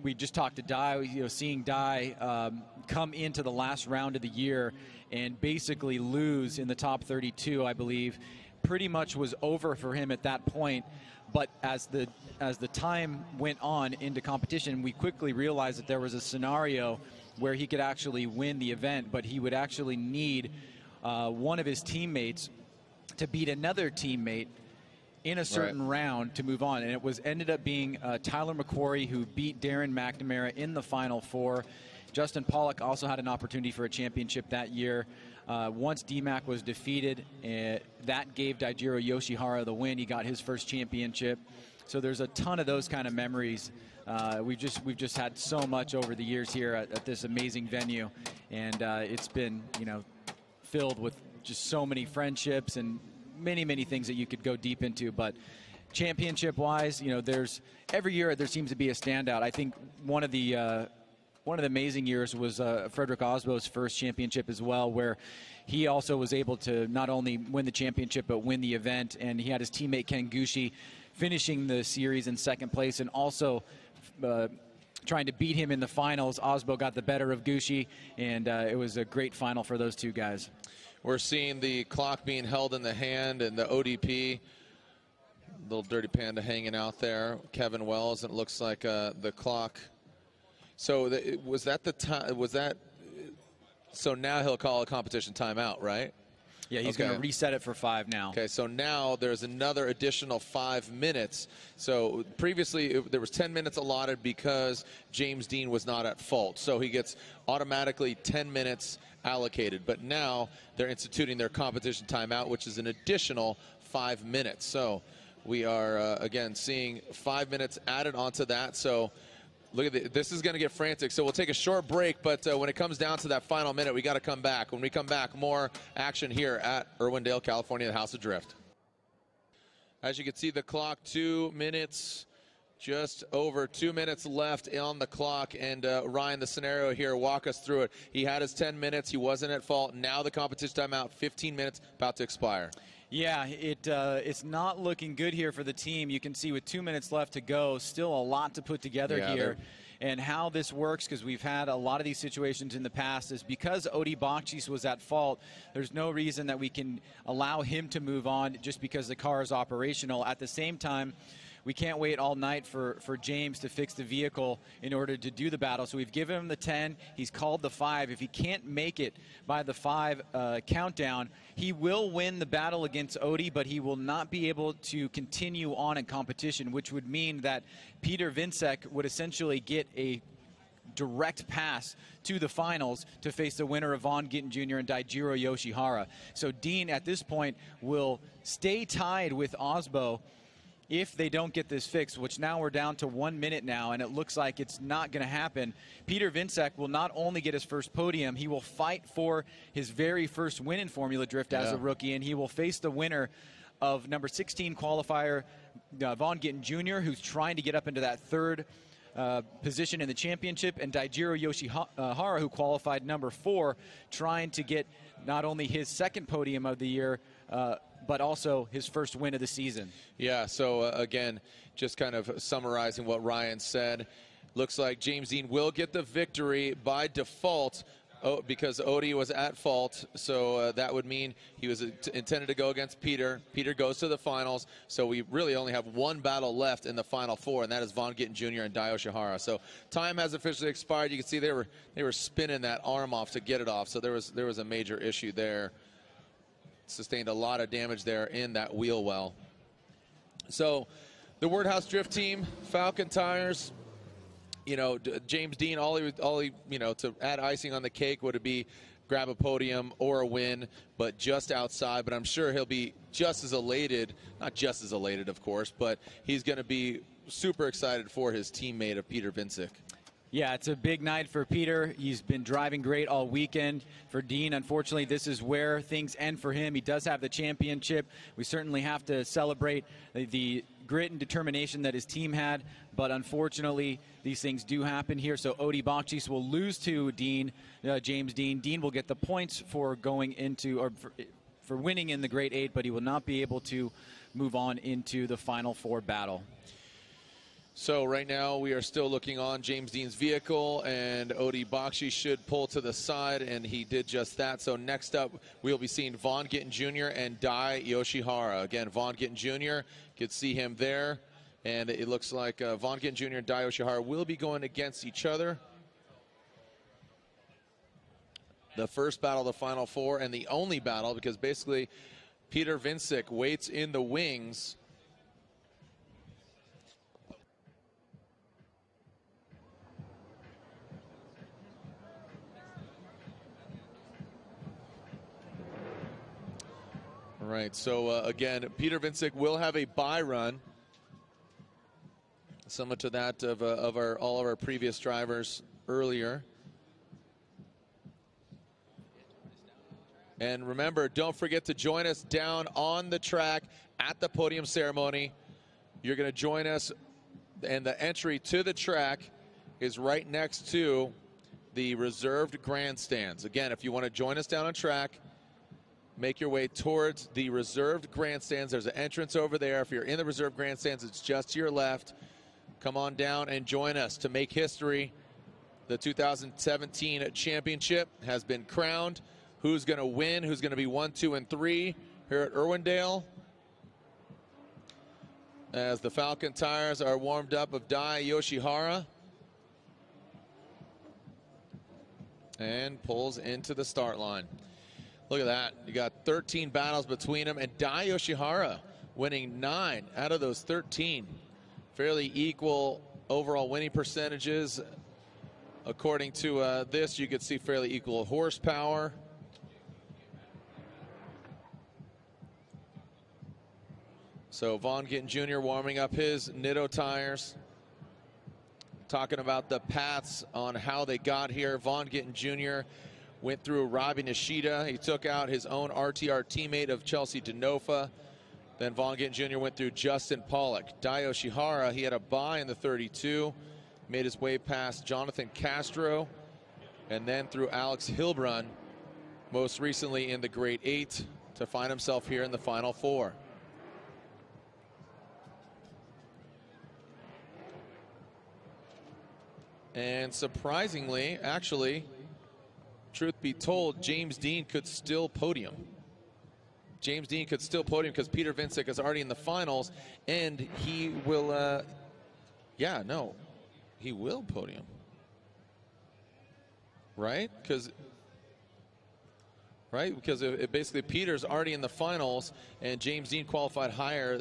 we just talked to Dai, you know, seeing Dai come into the last round of the year and basically lose in the top 32, I believe, pretty much was over for him at that point. But as the time went on into competition, we quickly realized that there was a scenario where he could actually win the event, but he would actually need one of his teammates to beat another teammate in a certain round to move on. And it ended up being Tyler McQuarrie, who beat Darren McNamara in the Final 4. Justin Pollock also had an opportunity for a championship that year. Once DMAC was defeated, that gave Daijiro Yoshihara the win. He got his first championship. So there's a ton of those kind of memories. We've just had so much over the years here at this amazing venue, and it's been, you know, filled with just so many friendships and many things that you could go deep into. But championship-wise, you know, every year there seems to be a standout. I think one of the amazing years was Frederick Osbo's first championship as well, where he also was able to not only win the championship but win the event, and he had his teammate Ken Gucci finishing the series in second place, and also trying to beat him in the finals. Osbo got the better of Gucci, and it was a great final for those two guys. We're seeing the clock being held in the hand, and the ODP, little Dirty Panda hanging out there, Kevin Wells, and it looks like the clock. So was that the time? So now he'll call a competition timeout, right? Yeah, he's going to reset it for 5 now. Okay, so now there's another additional 5 minutes. So previously there was 10 minutes allotted because James Dean was not at fault. So he gets automatically 10 minutes allocated. But now they're instituting their competition timeout, which is an additional 5 minutes. So we are, again, seeing 5 minutes added onto that. So look at this is going to get frantic. So we'll take a short break, but when it comes down to that final minute, we got to come back. When we come back, more action here at Irwindale, California, the House of Drift. As you can see, the clock, 2 minutes, just over 2 minutes left on the clock. And Ryan, the scenario here, walk us through it. He had his 10 minutes. He wasn't at fault. Now the competition timeout, 15 minutes, about to expire. Yeah, it's not looking good here for the team. You can see with 2 minutes left to go, still a lot to put together here. And how this works, because we've had a lot of these situations in the past, is because Odi Bakchis was at fault, there's no reason that we can allow him to move on just because the car is operational. At the same time, we can't wait all night for James to fix the vehicle in order to do the battle. So we've given him the 10. He's called the 5. If he can't make it by the 5 countdown, he will win the battle against Odi, but he will not be able to continue on in competition, which would mean that Peter Vinsek would essentially get a direct pass to the finals to face the winner of Vaughn Gittin Jr. and Daijiro Yoshihara. So Dean, at this point, will stay tied with Osbo if they don't get this fixed, which now we're down to 1 minute now, and it looks like it's not going to happen. Peter Vinsek will not only get his first podium, he will fight for his very first win in Formula Drift as a rookie, and he will face the winner of number 16 qualifier, Vaughn Gittin Jr., who's trying to get up into that third position in the championship, and Daijiro Yoshihara, who qualified number 4, trying to get not only his second podium of the year, but also his first win of the season. Yeah, so again, just kind of summarizing what Ryan said, looks like James Dean will get the victory by default because Odi was at fault, so that would mean he was intended to go against Peter. Peter goes to the finals, so we really only have one battle left in the final 4, and that is Vaughn Gittin Jr. and Dai Yoshihara. So time has officially expired. You can see they were spinning that arm off to get it off, so there was a major issue there. Sustained a lot of damage there in that wheel well. So the Word House Drift team, Falcon tires, you know, James Dean, all he, you know, to add icing on the cake would it be grab a podium or a win, but just outside. But I'm sure he'll be just as elated, not just as elated, of course, but he's going to be super excited for his teammate of Peter Vinsek. Yeah, it's a big night for Peter. He's been driving great all weekend. For Dean, unfortunately, this is where things end for him. He does have the championship. We certainly have to celebrate the grit and determination that his team had, but unfortunately, these things do happen here. So Odi Bakchis will lose to Dean, James Dean. Dean will get the points for going into, or for winning in the Great 8, but he will not be able to move on into the Final 4 battle. So right now we are still looking on James Dean's vehicle, and Odi Bakshi should pull to the side, and he did just that. So next up we'll be seeing Vaughn Gittin Jr. and Dai Yoshihara. Again, Vaughn Gittin Jr., could see him there, and it looks like Vaughn Gittin Jr. and Dai Yoshihara will be going against each other. The first battle of the Final 4, and the only battle, because basically Peter Vinsek waits in the wings. All right, so again, Peter Vinsek will have a bye run, similar to that of all of our previous drivers earlier. And remember, don't forget to join us down on the track at the podium ceremony. You're going to join us, and the entry to the track is right next to the reserved grandstands. Again, if you want to join us down on track, make your way towards the reserved grandstands. There's an entrance over there. If you're in the reserved grandstands, it's just to your left. Come on down and join us to make history. The 2017 championship has been crowned. Who's going to win? Who's going to be 1, 2, and 3 here at Irwindale? As the Falcon tires are warmed up of Dai Yoshihara. And pulls into the start line. Look at that. You got 13 battles between them, and Dai Yoshihara winning 9 out of those 13. Fairly equal overall winning percentages according to this, you could see fairly equal horsepower. So Vaughn Gittin Jr. warming up his Nitto tires. Talking about the paths on how they got here. Vaughn Gittin Jr. went through Robbie Nishida. He took out his own RTR teammate of Chelsea Denofa. Then Vaughn Gittin Jr. went through Justin Pollock. Dai Yoshihara, he had a bye in the 32. Made his way past Jonathan Castro. And then through Alex Hilbrun, most recently in the Grade 8, to find himself here in the Final Four. And surprisingly, actually, truth be told, James Dean could still podium. James Dean could still podium because Peter Vincic is already in the finals, and he will, he will podium. Right? Because basically Peter's already in the finals, and James Dean qualified higher.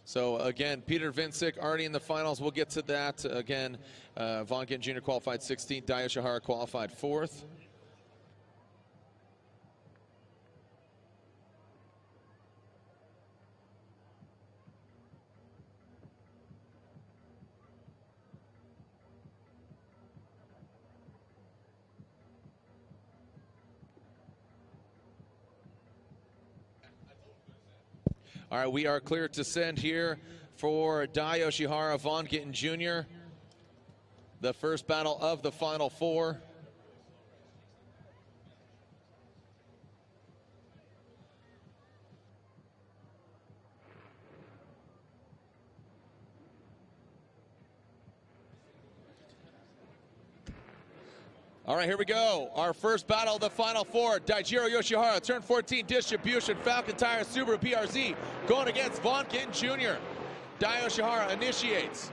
So again, Peter Vincic already in the finals. We'll get to that. Again, Vaughn Gittin Jr. qualified 16th. Dai Yoshihara qualified 4th. All right, we are clear to send here for Dai Yoshihara, Vaughn Gittin Jr. The first battle of the Final Four. All right, here we go. Our first battle of the Final Four. Daijiro Yoshihara, turn 14 distribution, Falcon Tire, Subaru PRZ, going against Vaughn Gittin Jr. Dai Yoshihara initiates.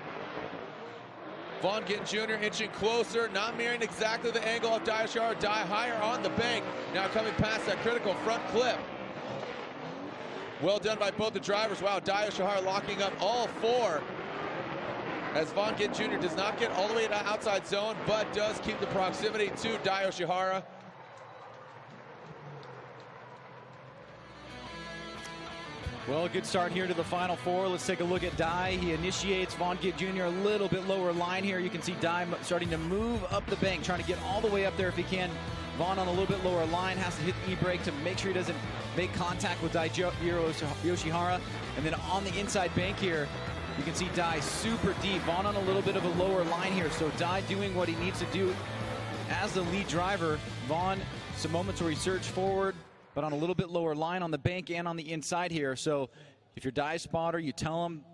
Vaughn Gittin Jr. inching closer, not mirroring exactly the angle of Dai Yoshihara. Dai higher on the bank, now coming past that critical front clip. Well done by both the drivers. Wow, Dai Yoshihara locking up all four, as Vaughn Gittin Jr. does not get all the way to the outside zone, but does keep the proximity to Dai Yoshihara. Well, a good start here to the Final Four. Let's take a look at Dai. He initiates. Vaughn Gittin Jr. a little bit lower line here. You can see Dai starting to move up the bank, trying to get all the way up there if he can. Vaughn on a little bit lower line, has to hit the e-brake to make sure he doesn't make contact with Daijiro Yoshihara. And then on the inside bank here, you can see Dai super deep. Vaughn on a little bit of a lower line here. So Dai doing what he needs to do as the lead driver. Vaughn, some momentary surge forward, but on a little bit lower line on the bank and on the inside here. So if you're Dai's spotter, you tell him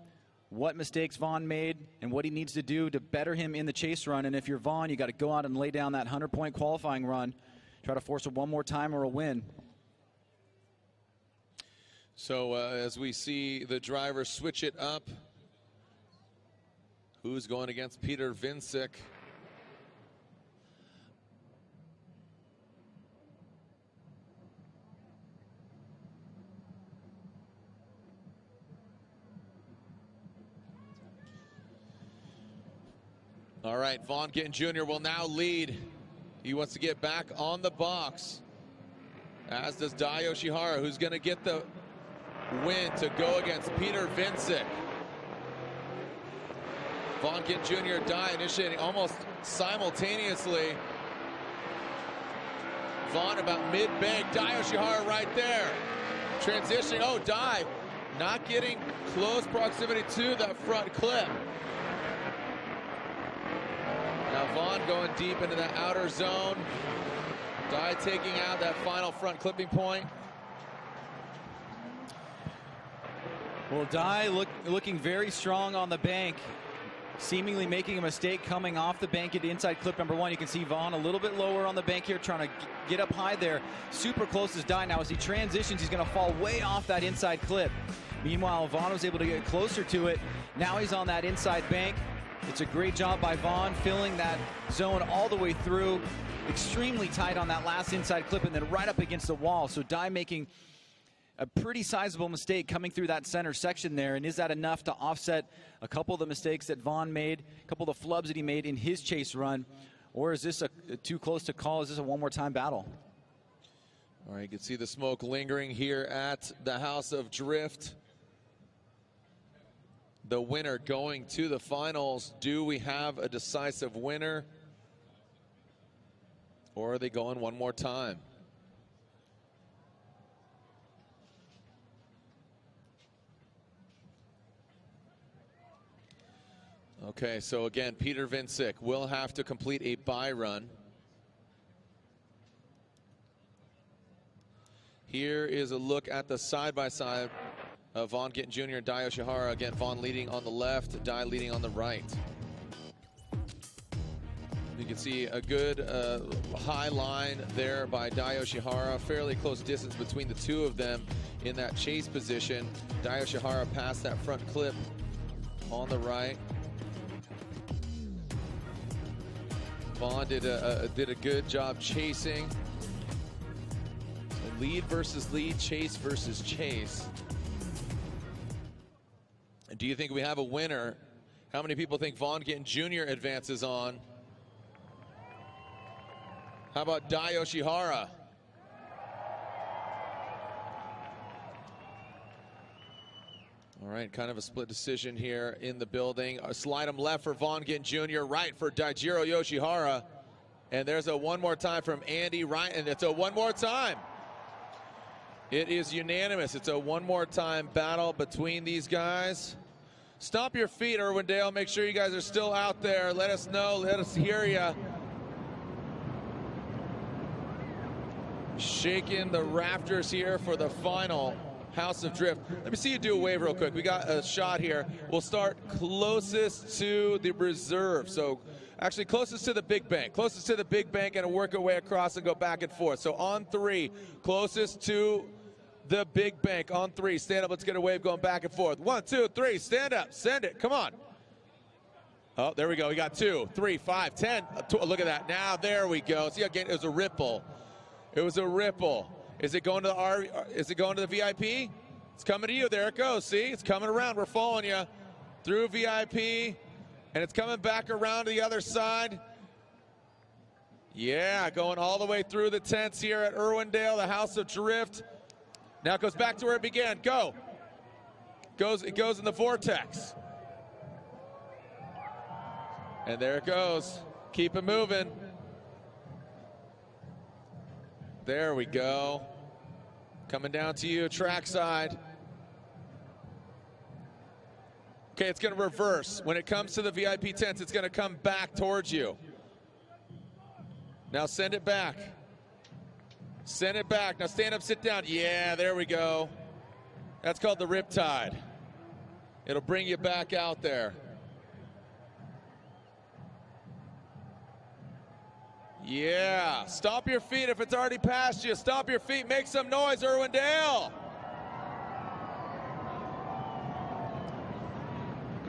what mistakes Vaughn made and what he needs to do to better him in the chase run. And if you're Vaughn, you got to go out and lay down that 100-point qualifying run. Try to force it one more time or a win. So as we see the driver switch it up, who's going against Peter Vincic? All right, Vaughn Gittin Jr. will now lead. He wants to get back on the box, as does Dai Yoshihara, who's going to get the win to go against Peter Vincic. Vaughn Gittin Jr. Dai initiating almost simultaneously. Vaughn about mid-bank. Dai Yoshihara right there. Transitioning. Oh, Dai not getting close proximity to that front clip. Now Vaughn going deep into the outer zone. Dai taking out that final front clipping point. Well, Dai looking very strong on the bank. Seemingly making a mistake coming off the bank at inside clip number 1. You can see Vaughn a little bit lower on the bank here, trying to get up high there. Super close as Dai. Now as he transitions, he's going to fall way off that inside clip. Meanwhile, Vaughn was able to get closer to it. Now he's on that inside bank. It's a great job by Vaughn, filling that zone all the way through. Extremely tight on that last inside clip and then right up against the wall. So Dai making a pretty sizable mistake coming through that center section there. And is that enough to offset a couple of the mistakes that Vaughn made, a couple of the flubs that he made in his chase run? Or is this too close to call? Is this a one-more-time battle? All right, you can see the smoke lingering here at the House of Drift. The winner going to the finals. Do we have a decisive winner? Or are they going one more time? Okay, so again, Peter Vincic will have to complete a bye run. Here is a look at the side-by-side of Vaughn Gittin Jr. and Dai Yoshihara. Again, Vaughn leading on the left, Dai leading on the right. You can see a good high line there by Dai Yoshihara. Fairly close distance between the two of them in that chase position. Dai Yoshihara passed that front clip on the right. Vaughn did a good job chasing. So lead versus lead, chase versus chase. Do you think we have a winner? How many people think Vaughn Gittin Jr. advances on? How about Dai Yoshihara? All right, kind of a split decision here in the building. Slide him left for Vaughn Gittin Jr., right for Daijiro Yoshihara. And there's a one more time from Andy Ryan, and it's a one more time. It is unanimous. It's a one more time battle between these guys. Stomp your feet, Irwindale. Make sure you guys are still out there. Let us know. Let us hear you. Shaking the rafters here for the final House of Drift. Let me see you do a wave real quick. We got a shot here. We'll start closest to the reserve. So actually closest to the big bank. Closest to the big bank, and work our way across and go back and forth. So on three, closest to the big bank. On three, stand up. Let's get a wave going back and forth. 1, 2, 3, stand up. Send it. Come on. Oh, there we go. We got 2, 3, 5, 10. Look at that. Now there we go. See, again, it was a ripple. It was a ripple. Is it going to the is it going to the VIP? It's coming to you. There it goes. See, it's coming around. We're following you through VIP, and it's coming back around to the other side. Yeah, going all the way through the tents here at Irwindale, the House of Drift. Now it goes back to where it began. Go. It goes in the vortex. And there it goes. Keep it moving. There we go. Coming down to you, trackside. Okay, it's going to reverse. When it comes to the VIP tents, it's going to come back towards you. Now send it back. Send it back. Now stand up, sit down. Yeah, there we go. That's called the riptide. It'll bring you back out there. Yeah, stomp your feet if it's already past you. Stomp your feet, make some noise, Irwindale.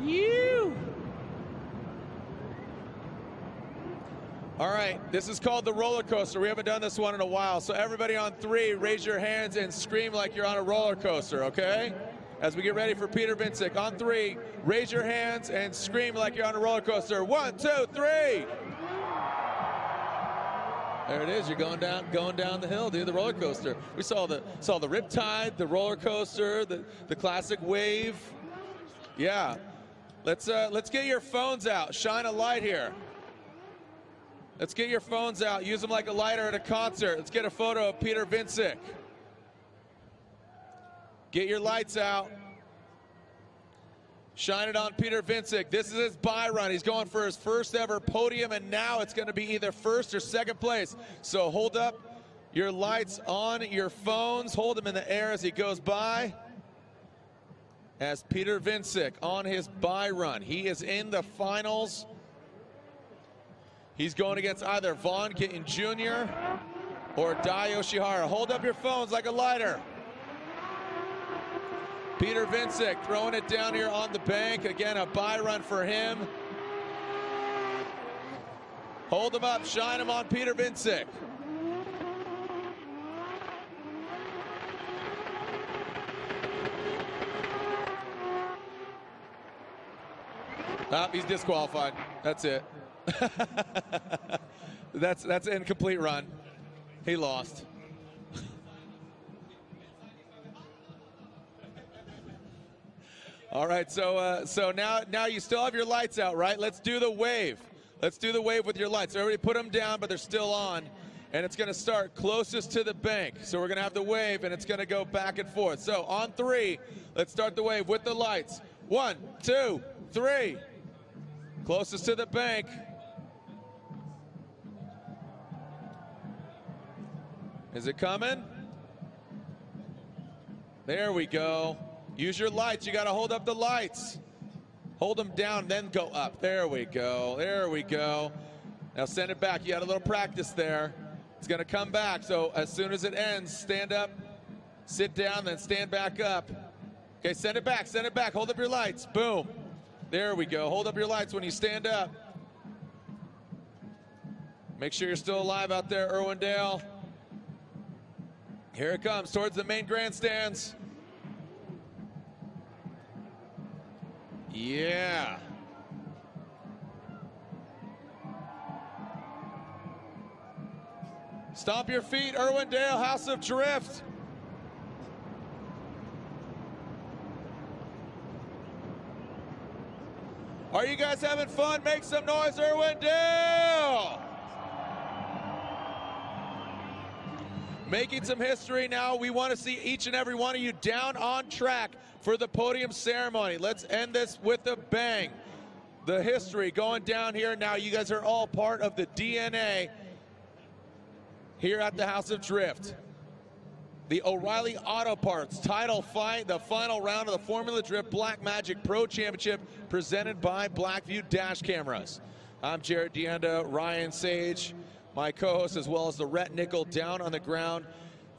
You. All right, this is called the roller coaster. We haven't done this one in a while, so everybody on three, raise your hands and scream like you're on a roller coaster, okay? As we get ready for Peter Vincic. On three, raise your hands and scream like you're on a roller coaster. 1, 2, 3. There it is. You're going down the hill, dude. The roller coaster. We saw the riptide, the roller coaster, the classic wave. Yeah. Let's get your phones out. Shine a light here. Let's get your phones out. Use them like a lighter at a concert. Let's get a photo of Peter Vincic. Get your lights out. Shine it on Peter Vincic. This is his bye run. He's going for his first ever podium, and now it's going to be either first or second place. So hold up your lights on your phones. Hold them in the air as he goes by. As Peter Vincic on his bye run. He is in the finals. He's going against either Vaughn Gittin Jr. or Dai Yoshihara. Hold up your phones like a lighter. Peter Vincic throwing it down here on the bank. Again, a bye run for him. Hold them up, shine them on Peter Vincic. He's disqualified. That's it. That's an incomplete run. He lost. All right, so now you still have your lights out, right? Let's do the wave. Let's do the wave with your lights. Everybody put them down, but they're still on. And it's going to start closest to the bank. So we're going to have the wave, and it's going to go back and forth. So on 3, let's start the wave with the lights. 1, 2, 3. Closest to the bank. Is it coming? There we go. Use your lights. You got to hold up the lights. Hold them down, then go up. There we go. There we go. Now send it back. You had a little practice there. It's going to come back. So as soon as it ends, stand up, sit down, then stand back up. Okay, send it back. Send it back. Hold up your lights. Boom. There we go. Hold up your lights when you stand up. Make sure you're still alive out there, Irwindale. Here it comes towards the main grandstands. Yeah. Stomp your feet, Irwindale, House of Drift. Are you guys having fun? Make some noise, Irwindale! Making some history now. We want to see each and every one of you down on track for the podium ceremony. Let's end this with a bang. The history going down here now. You guys are all part of the DNA here at the House of Drift. The O'Reilly Auto Parts title fight, the final round of the Formula Drift Black Magic Pro Championship presented by Blackview Dash Cameras. I'm Jared Deanda, Ryan Sage, my co-host, as well as the Rhett Nickel down on the ground.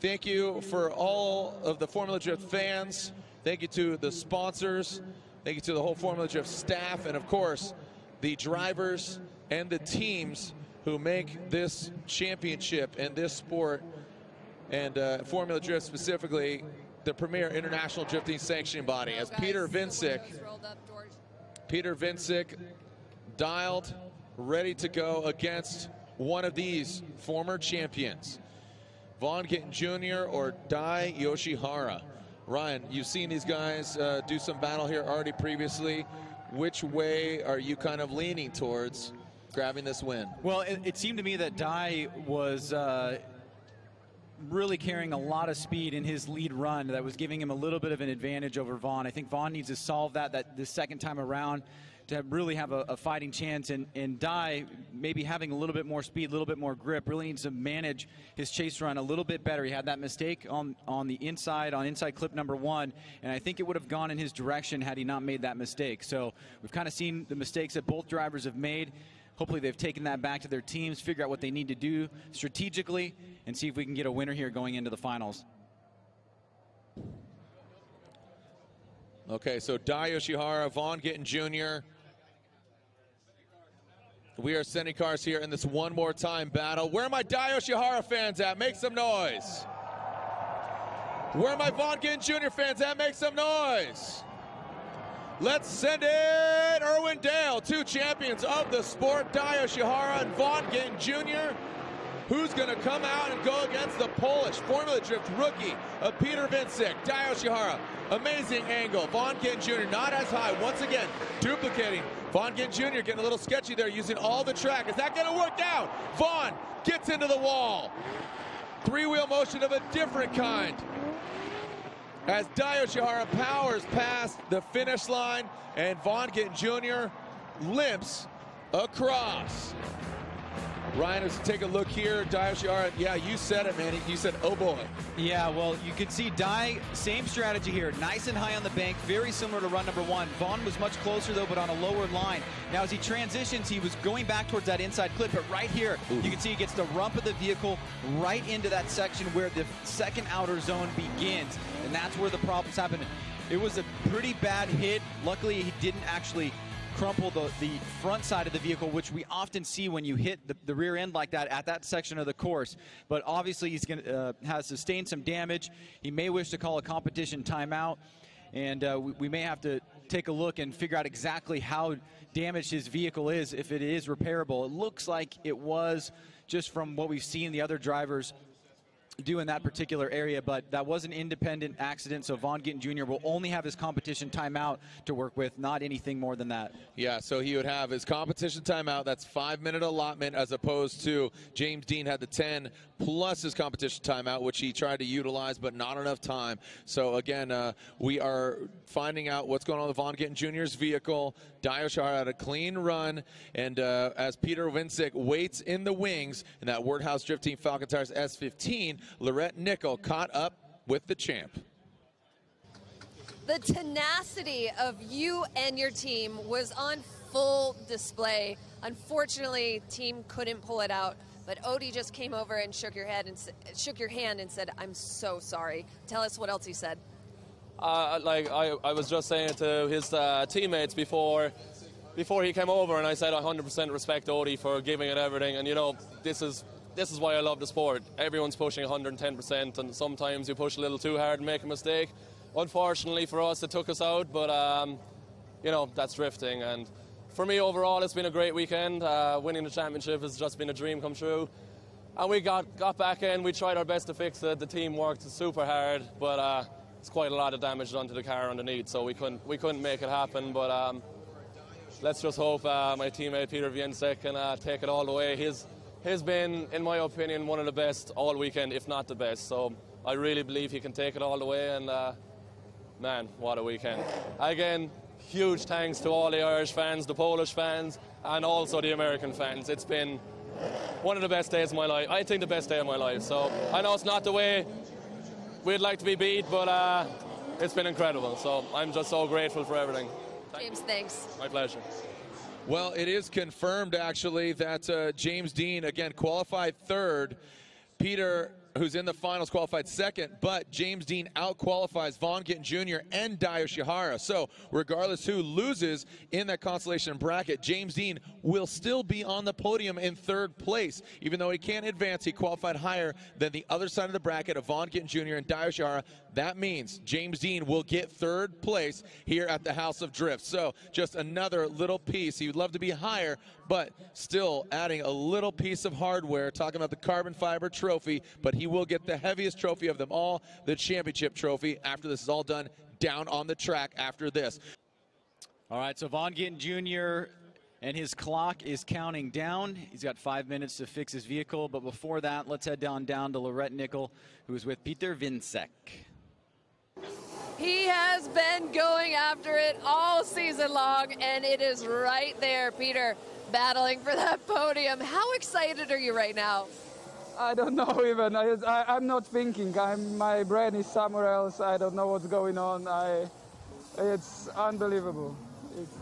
Thank you for all of the Formula Drift fans. Thank you to the sponsors. Thank you to the whole Formula Drift staff, and of course, the drivers and the teams who make this championship and this sport and Formula Drift specifically the premier international drifting sanctioning body. As Peter Vincic dialed, ready to go against one of these former champions, Vaughn Gittin Jr. or Dai Yoshihara. Ryan, you've seen these guys do some battle here already previously. Which way are you kind of leaning towards grabbing this win? Well, it seemed to me that Dai was really carrying a lot of speed in his lead run that was giving him a little bit of an advantage over Vaughn. I think Vaughn needs to solve that the second time around to really have a fighting chance, and Dai maybe having a little bit more speed, a little bit more grip, really needs to manage his chase run a little bit better. He had that mistake on the inside, on inside clip number 1, and I think it would have gone in his direction had he not made that mistake. So we've kind of seen the mistakes that both drivers have made. Hopefully they've taken that back to their teams, figure out what they need to do strategically, and see if we can get a winner here going into the finals. Okay, so Dai Yoshihara, Vaughn Gittin Jr. We are sending cars here in this one more time battle. Where are my Dai Yoshihara fans at? Make some noise. Where are my Vaughn Gittin Jr. fans at? Make some noise. Let's send it, Irwindale, 2 champions of the sport, Dai Yoshihara and Vaughn Gittin Jr. Who's going to come out and go against the Polish Formula Drift rookie of Peter Vincic, Dai Yoshihara. Amazing angle. Vaughn Gittin Jr. not as high. Once again, duplicating. Vaughn Gittin Jr. getting a little sketchy there, using all the track. Is that going to work out? Vaughn gets into the wall. 3-wheel motion of a different kind, as Dai Yoshihara powers past the finish line and Vaughn Gittin Jr. limps across. Ryan, let's take a look here. Dai Yoshihara, yeah, you said it, man. You said, oh boy. Yeah, well, you can see Dai, same strategy here. Nice and high on the bank, very similar to run number 1. Vaughn was much closer, though, but on a lower line. Now, as he transitions, he was going back towards that inside clip, but right here, you can see he gets the rump of the vehicle right into that section where the second outer zone begins, and that's where the problems happen. It was a pretty bad hit. Luckily, he didn't actually crumple the front side of the vehicle, which we often see when you hit the rear end like that at that section of the course. But obviously he's going to has sustained some damage. He may wish to call a competition timeout, and we may have to take a look and figure out exactly how damaged his vehicle is, if it is repairable. It looks like it was, just from what we've seen the other drivers do in that particular area, but that was an independent accident, so Vaughn Gittin Jr. will only have his competition timeout to work with, not anything more than that. Yeah, so he would have his competition timeout. That's 5-minute allotment, as opposed to James Dean had the 10 plus his competition timeout, which he tried to utilize, but not enough time. So again, we are finding out what's going on with Vaughn Gittin Jr.'s vehicle. Dio Shahar had a clean run, and as Peter Vincek waits in the wings in that Wordhouse Drift Team Falcon Tires S15, Lorette Nickel caught up with the champ. The tenacity of you and your team was on full display. Unfortunately, team couldn't pull it out, but Odie just came over and shook your hand and said, "I'm so sorry." Tell us what else he said. I was just saying to his teammates before he came over, and I said I 100% respect Odie for giving it everything, and you know, this is why I love the sport. Everyone's pushing 110%, and sometimes you push a little too hard and make a mistake. Unfortunately for us, it took us out, but you know, that's drifting. And for me overall, it's been a great weekend. Winning the championship has just been a dream come true. And we got back in, we tried our best to fix it. The team worked super hard, but it's quite a lot of damage done to the car underneath, so we couldn't make it happen. But let's just hope my teammate Peter Vincek can take it all the way. He's been, in my opinion, one of the best all weekend, if not the best. So I really believe he can take it all the way, and man, what a weekend. Again, huge thanks to all the Irish fans, the Polish fans, and also the American fans. It's been one of the best days of my life. I think the best day of my life. So I know it's not the way we'd like to be beat, but it's been incredible. So I'm just so grateful for everything. James, thanks. My pleasure. Well, it is confirmed, actually, that James Dean, again, qualified third. Peter, who's in the finals, qualified second, but James Dean out-qualifies Vaughn Gittin Jr. and Dio Shihara. So regardless who loses in that consolation bracket, James Dean will still be on the podium in third place. Even though he can't advance, he qualified higher than the other side of the bracket of Vaughn Gittin Jr. and Dio Shihara. That means James Dean will get third place here at the House of Drift. So just another little piece. He would love to be higher, but still adding a little piece of hardware, talking about the carbon fiber trophy, but he will get the heaviest trophy of them all, the championship trophy, after this is all done down on the track after this. All right, so Vaughn Gittin Jr. and his clock is counting down. He's got 5 minutes to fix his vehicle, but before that, let's head down to Lorette Nickel, who's with Peter Vincek. He has been going after it all season long, and it is right there, Peter, battling for that podium. How excited are you right now? I don't know even. I'm not thinking. My brain is somewhere else. I don't know what's going on. It's unbelievable.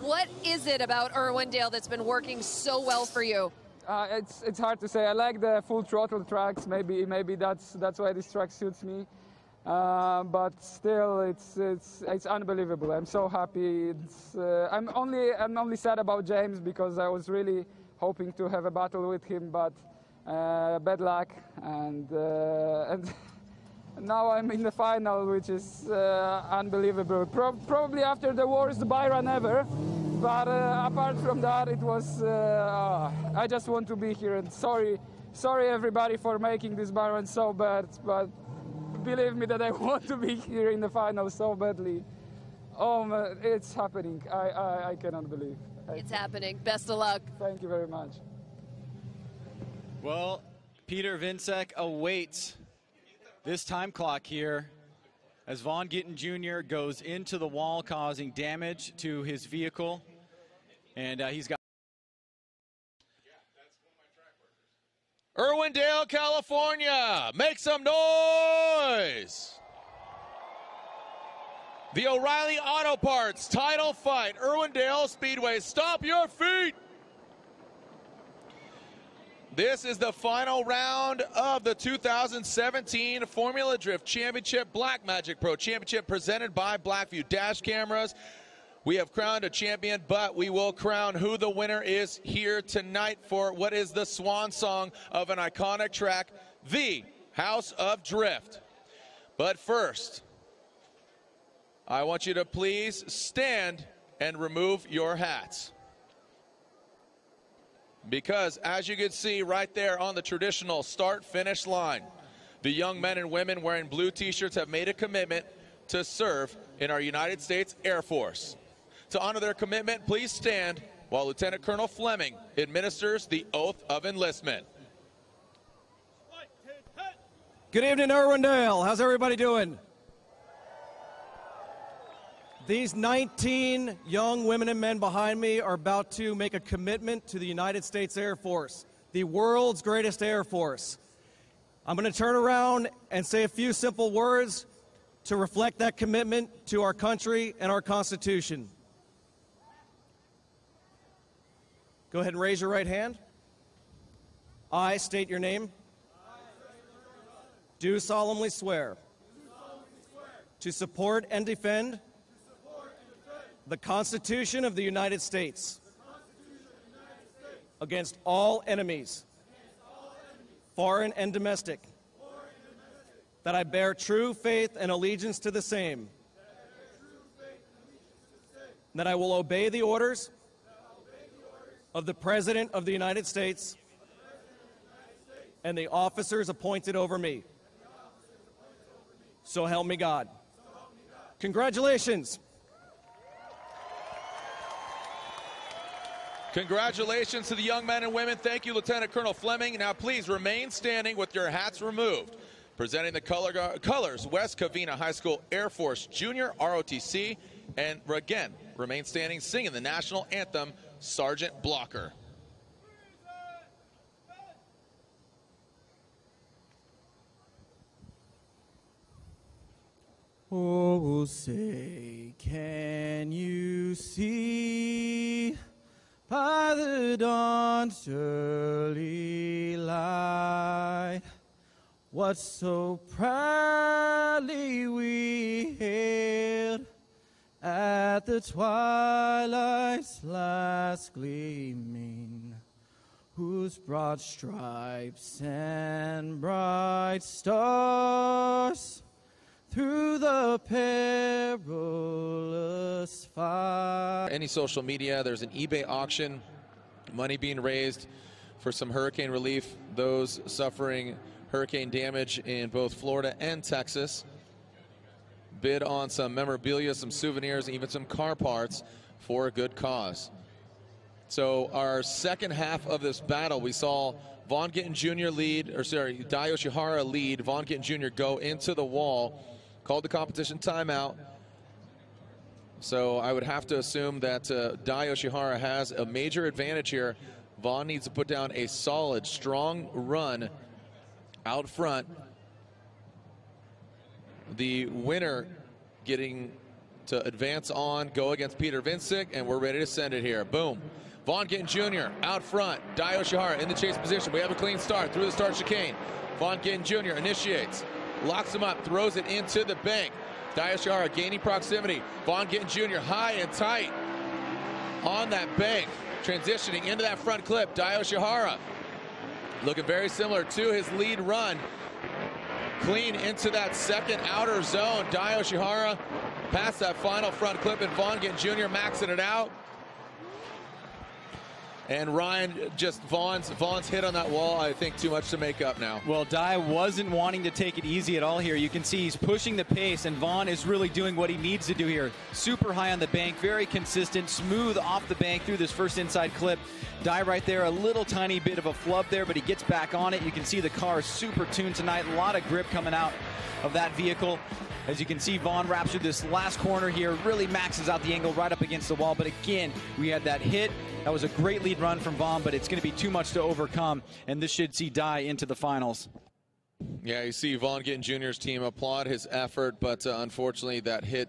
What is it about Irwindale that's been working so well for you? It's hard to say. I like the full throttle tracks. Maybe that's why this track suits me. But still, it's unbelievable. I'm so happy. I'm only sad about James because I was really hoping to have a battle with him, but bad luck, and now I'm in the final, which is unbelievable. Probably after the worst Byron ever. But apart from that, it was. I just want to be here, and sorry everybody for making this Byron so bad, but believe me that I want to be here in the final so badly. Oh man, it's happening. I cannot believe. It's happening. Best of luck. Thank you very much. Well, Peter Vincek awaits this time clock here as Vaughn Gittin Jr. goes into the wall, causing damage to his vehicle. And he's got Irwindale, California, make some noise! The O'Reilly Auto Parts title fight, Irwindale Speedway, stop your feet! This is the final round of the 2017 Formula Drift Championship Black Magic Pro Championship presented by Blackview Dash Cameras. We have crowned a champion, but we will crown who the winner is here tonight for what is the swan song of an iconic track, the House of Drift. But first, I want you to please stand and remove your hats. Because as you can see right there on the traditional start-finish line, the young men and women wearing blue t-shirts have made a commitment to serve in our United States Air Force. To honor their commitment, please stand while Lieutenant Colonel Fleming administers the Oath of Enlistment. Good evening, Irwindale. How's everybody doing? These 19 young women and men behind me are about to make a commitment to the United States Air Force, the world's greatest Air Force. I'm going to turn around and say a few simple words to reflect that commitment to our country and our Constitution. Go ahead and raise your right hand. I state your name. Do solemnly swear to support and defend the Constitution of the United States against all enemies, foreign and domestic, that I bear true faith and allegiance to the same, that I will obey the orders of the President of the United States and the officers appointed over me. So help me God. Congratulations. Congratulations to the young men and women. Thank you, Lieutenant Colonel Fleming. Now please remain standing with your hats removed. Presenting the colors, West Covina High School Air Force Junior ROTC. And again, remain standing singing the national anthem, Sergeant Blocker. Oh, say, can you see by the dawn's early light what so proudly we hailed at the twilight's last gleaming, whose broad stripes and bright stars through the perilous fight. Any social media, there's an eBay auction, money being raised for some hurricane relief, those suffering hurricane damage in both Florida and Texas. Bid on some memorabilia, some souvenirs, even some car parts for a good cause. So our second half of this battle, we saw Vaughn Gittin Jr. lead, or sorry, Dai Yoshihara lead, Vaughn Gittin Jr. go into the wall, called the competition timeout. So I would have to assume that Dai Yoshihara has a major advantage here. Vaughn needs to put down a solid, strong run out front. The winner getting to advance on, go against Peter Vincic, and we're ready to send it here. Boom. Vaughn Gittin Jr. out front. Dai Yoshihara in the chase position. We have a clean start through the start chicane. Vaughn Gittin Jr. initiates, locks him up, throws it into the bank. Dai Yoshihara gaining proximity. Vaughn Gittin Jr. high and tight on that bank, transitioning into that front clip. Dai Yoshihara looking very similar to his lead run. Clean into that second outer zone. Dai Yoshihara past that final front clip, and Vaughn Gittin Jr. maxing it out. And Ryan, just Vaughn's hit on that wall, I think too much to make up now. Well, Dai wasn't wanting to take it easy at all here. You can see he's pushing the pace, and Vaughn is really doing what he needs to do here. Super high on the bank, very consistent, smooth off the bank through this first inside clip. Dai right there, a little tiny bit of a flub there, but he gets back on it. You can see the car is super tuned tonight. A lot of grip coming out of that vehicle. As you can see, Vaughn wraps through this last corner here, really maxes out the angle right up against the wall. But again, we had that hit. That was a great lead run from Vaughn, but it's going to be too much to overcome, and this should see Dai into the finals. Yeah, you see Vaughn Gittin Jr.'s team applaud his effort, but unfortunately that hit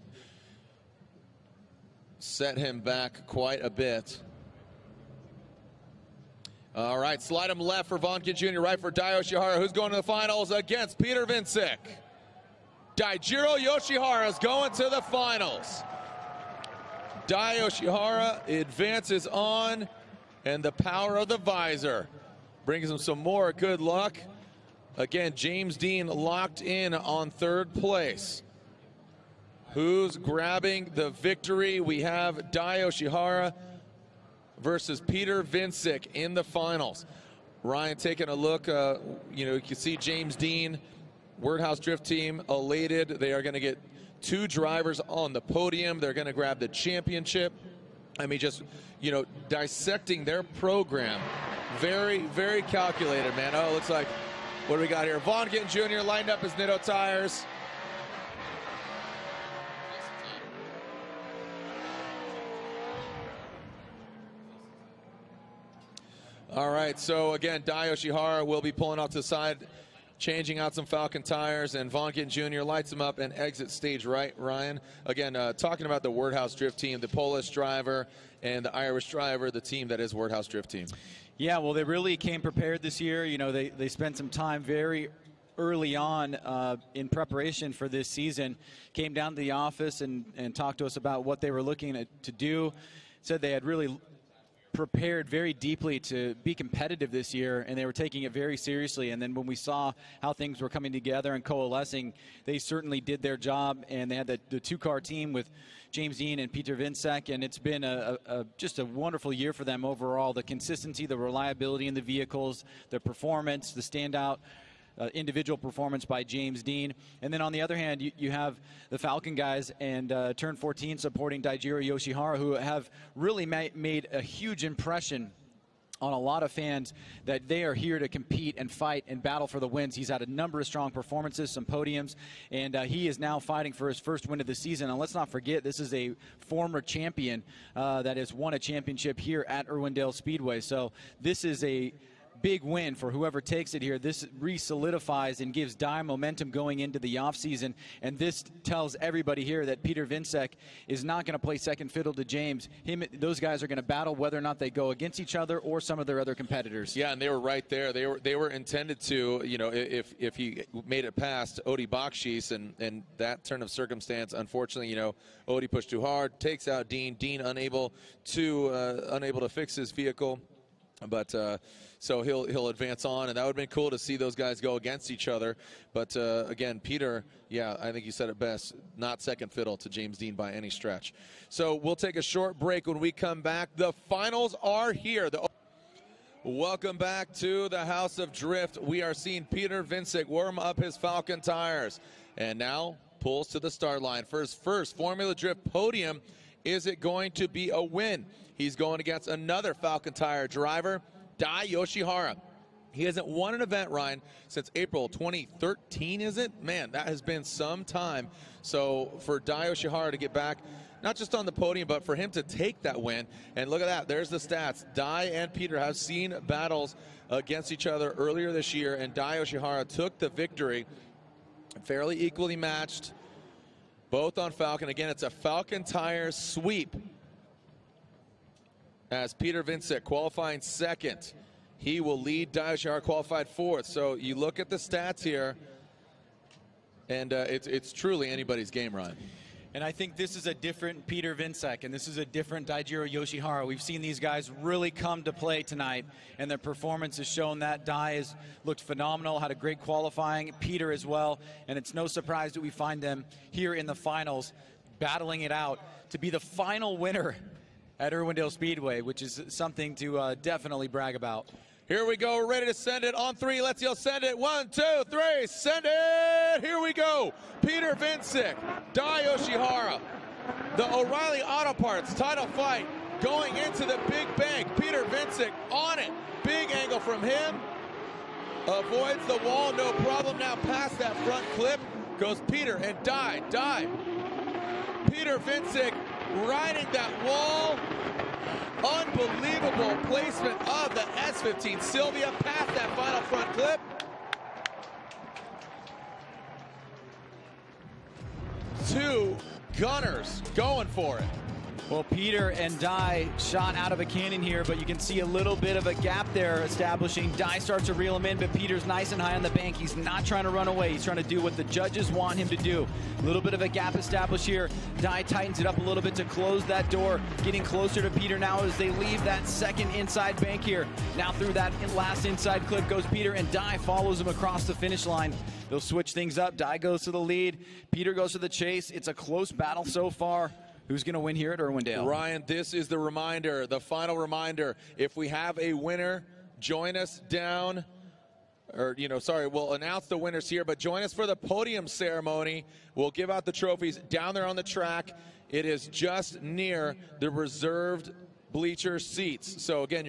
set him back quite a bit. All right, slide him left for Vaughn Gittin Jr., right for Dai Yoshihara, who's going to the finals against Peter Vincic. Daijiro Yoshihara is going to the finals. Dai Yoshihara advances on, and the power of the visor brings him some more good luck. Again, James Dean locked in on third place. Who's grabbing the victory? We have Dai Yoshihara versus Peter Vincic in the finals. Ryan taking a look, you can see James Dean, Wordhouse Drift Team, elated. They are going to get 2 drivers on the podium. They're going to grab the championship. I mean, just, dissecting their program. Very, very calculated, man. Oh, looks like, what do we got here? Vaughn Gittin Jr. lined up his Nitto tires. All right, so again, Dai Yoshihara will be pulling off to the side, changing out some Falcon tires, and Vaughn Gittin Jr. lights them up and exits stage right. Ryan, again, talking about the Wordhouse Drift Team, the Polish driver and the Irish driver, the team that is Wordhouse Drift Team. Yeah, well, they really came prepared this year. They spent some time very early on in preparation for this season, came down to the office and talked to us about what they were looking to do. Said they had really prepared very deeply to be competitive this year, and they were taking it very seriously. And then when we saw how things were coming together and coalescing, they certainly did their job, and they had the 2-car team with James Dean and Peter Vincek, and it's been just a wonderful year for them overall. The consistency, the reliability in the vehicles, the performance, the standout individual performance by James Dean. And then on the other hand, you have the Falcon guys and Turn 14 supporting Daijiro Yoshihara, who have really made a huge impression on a lot of fans, that they are here to compete and fight and battle for the wins. He's had a number of strong performances, some podiums, and he is now fighting for his first win of the season. And let's not forget, this is a former champion that has won a championship here at Irwindale Speedway. So this is a big win for whoever takes it here. This re-solidifies and gives Dai momentum going into the offseason, and this tells everybody here that Peter Vincek is not going to play second fiddle to James. Those guys are going to battle whether or not they go against each other or some of their other competitors. Yeah, and they were right there. They were intended to, if he made it past Odi Bakshis and that turn of circumstance, unfortunately, Odi pushed too hard, takes out Dean. Dean unable to fix his vehicle. But so he'll advance on, and that would have been cool to see those guys go against each other. But again, Peter, yeah, I think you said it best, not second fiddle to James Dean by any stretch. So we'll take a short break. When we come back, the finals are here. Welcome back to the House of Drift. We are seeing Peter Vincek warm up his Falcon tires, and now pulls to the start line for his first Formula Drift podium. Is it going to be a win? He's going against another Falcon tire driver, Dai Yoshihara. He hasn't won an event, Ryan, since April 2013, is it? Man, that has been some time. So for Dai Yoshihara to get back, not just on the podium, but for him to take that win. And look at that, there's the stats. Dai and Peter have seen battles against each other earlier this year, and Dai Yoshihara took the victory, fairly equally matched, both on Falcon. Again, it's a Falcon tire sweep, as Peter Vincek qualifying second. He will lead. Dai Yoshihara qualified fourth. So you look at the stats here, and it's truly anybody's game, Ryan. And I think this is a different Peter Vincek, and this is a different Daijiro Yoshihara. We've seen these guys really come to play tonight, and their performance has shown that. Dai has looked phenomenal, had a great qualifying, Peter as well, and it's no surprise that we find them here in the finals, battling it out to be the final winner at Irwindale Speedway, which is something to definitely brag about. Here we go, we're ready to send it on three. Let's yell, send it. 1, 2, 3, send it. Here we go. Peter Vincek, Dai Yoshihara. The O'Reilly Auto Parts title fight going into the big bank. Peter Vincek on it. Big angle from him. Avoids the wall, no problem. Now past that front clip goes Peter and Dai. Peter Vincek riding that wall. Unbelievable placement of the S15 Silvia past that final front clip. Two gunners going for it. Well, Peter and Dai shot out of a cannon here, but you can see a little bit of a gap there establishing. Dai starts to reel him in, but Peter's nice and high on the bank. He's not trying to run away. He's trying to do what the judges want him to do. A little bit of a gap established here. Dai tightens it up a little bit to close that door, getting closer to Peter now as they leave that second inside bank here. Now through that last inside clip goes Peter, and Dai follows him across the finish line. They'll switch things up. Dai goes to the lead. Peter goes to the chase. It's a close battle so far. Who's going to win here at Irwindale? Ryan, this is the reminder, the final reminder. If we have a winner, join us down, or, we'll announce the winners here, but join us for the podium ceremony. We'll give out the trophies down there on the track. It is just near the reserved bleacher seats. So again,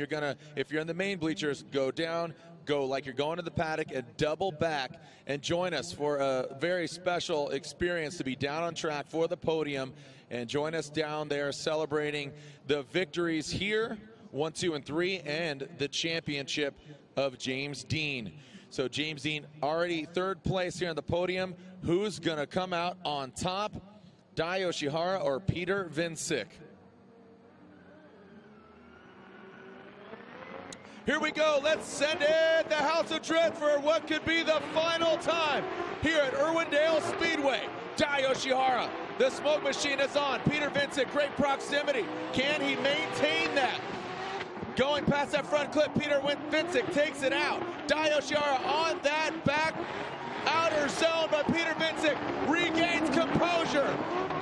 if you're in the main bleachers, go down, go like you're going to the paddock and double back and join us for a very special experience to be down on track for the podium. And join us down there celebrating the victories here, 1, 2, and 3, and the championship of James Dean. So James Dean already third place here on the podium. Who's going to come out on top? Dai Yoshihara or Peter Vincic? Here we go. Let's send in the House of Dread for what could be the final time here at Irwindale Speedway. Dai Yoshihara, the smoke machine is on. Peter Vincic, great proximity. Can he maintain that? Going past that front clip, Peter Vincic takes it out. Dai Yoshihara on that back outer zone, but Peter Vincic regains composure.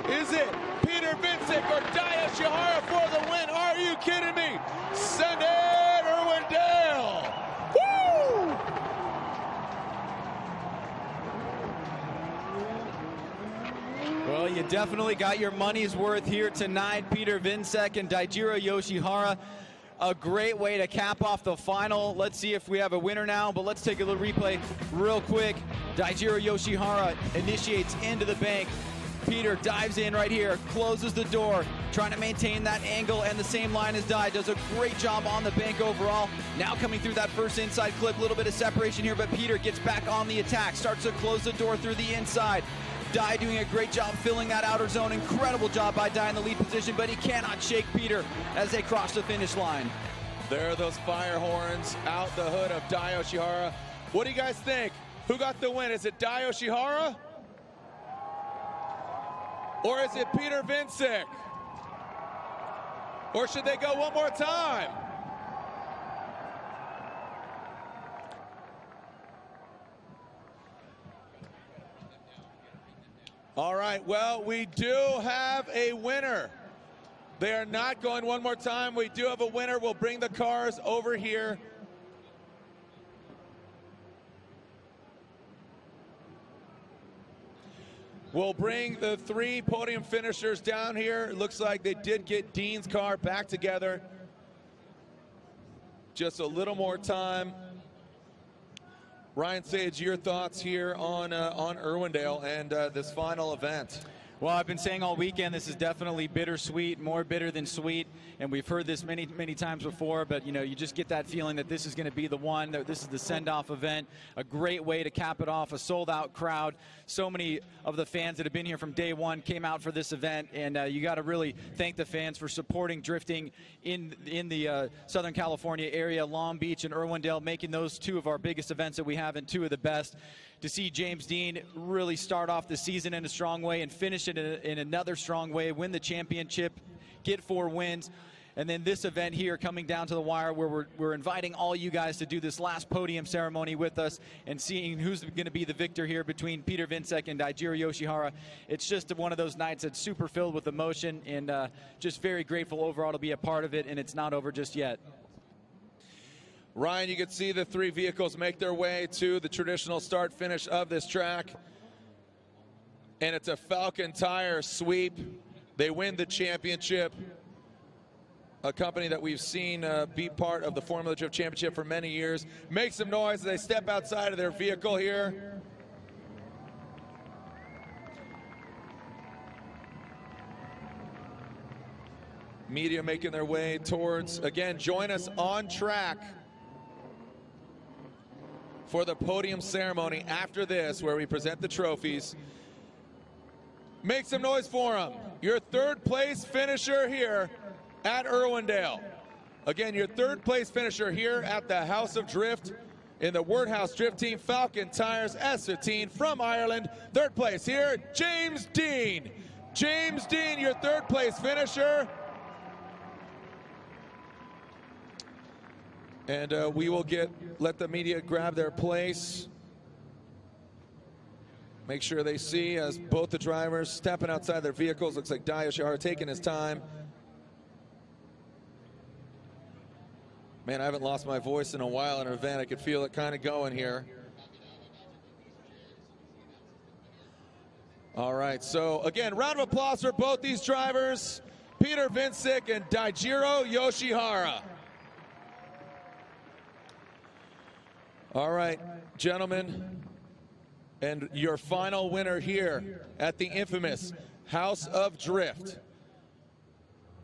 Is it Peter Vincic or Dai Yoshihara for the win? Are you kidding me? Send it, Irwindale! Woo! Well, you definitely got your money's worth here tonight. Peter Vincic and Daijiro Yoshihara. A great way to cap off the final. Let's see if we have a winner now, but let's take a little replay real quick. Daijiro Yoshihara initiates into the bank. Peter dives in right here, closes the door, trying to maintain that angle and the same line as Dai. Does a great job on the bank overall. Now coming through that first inside clip, a little bit of separation here, but Peter gets back on the attack, starts to close the door through the inside. Dai doing a great job filling that outer zone. Incredible job by Dai in the lead position, but he cannot shake Peter as they cross the finish line. There are those fire horns out the hood of Dai Yoshihara. What do you guys think? Who got the win? Is it Dai Yoshihara? Or is it Peter Vincic? Or should they go one more time? All right, well, we do have a winner. They are not going one more time. We do have a winner. We'll bring the cars over here. We'll bring the 3 podium finishers down here. It looks like they did get Dean's car back together. Just a little more time. Ryan Sage, your thoughts here on Irwindale and this final event? Well, I've been saying all weekend this is definitely bittersweet, more bitter than sweet, and we've heard this many times before, but you just get that feeling that this is going to be the one, that this is the send-off event, a great way to cap it off, a sold-out crowd. So many of the fans that have been here from day one came out for this event, and you got to really thank the fans for supporting drifting in the Southern California area, Long Beach and Irwindale, making those 2 of our biggest events that we have and 2 of the best. To see James Dean really start off the season in a strong way and finish it in another strong way, win the championship, get 4 wins, and then this event here coming down to the wire where we're inviting all you guys to do this last podium ceremony with us and seeing who's going to be the victor here between Peter Vincic and Daijiro Yoshihara. It's just one of those nights that's super filled with emotion, and just very grateful overall to be a part of it, and it's not over just yet. Ryan, you can see the 3 vehicles make their way to the traditional start-finish of this track. And it's a Falcon Tire sweep. They win the championship. A company that we've seen be part of the Formula Drift Championship for many years. Make some noise as they step outside of their vehicle here. Media making their way towards, again, join us on track for the podium ceremony after this, where we present the trophies. Make some noise for him. Your third place finisher here at Irwindale. Again, your third place finisher here at the House of Drift in the Wordhouse Drift Team Falcon Tires S15 from Ireland. Third place here, James Dean. James Dean, your third place finisher. And we will let the media grab their place. Make sure they see as both the drivers stepping outside their vehicles. Looks like Dai Yoshihara taking his time. Man, I haven't lost my voice in a while in an event. I could feel it kind of going here. All right, so again, round of applause for both these drivers, Peter Vincic and Daijiro Yoshihara. All right, gentlemen, and your final winner here at the infamous House of Drift.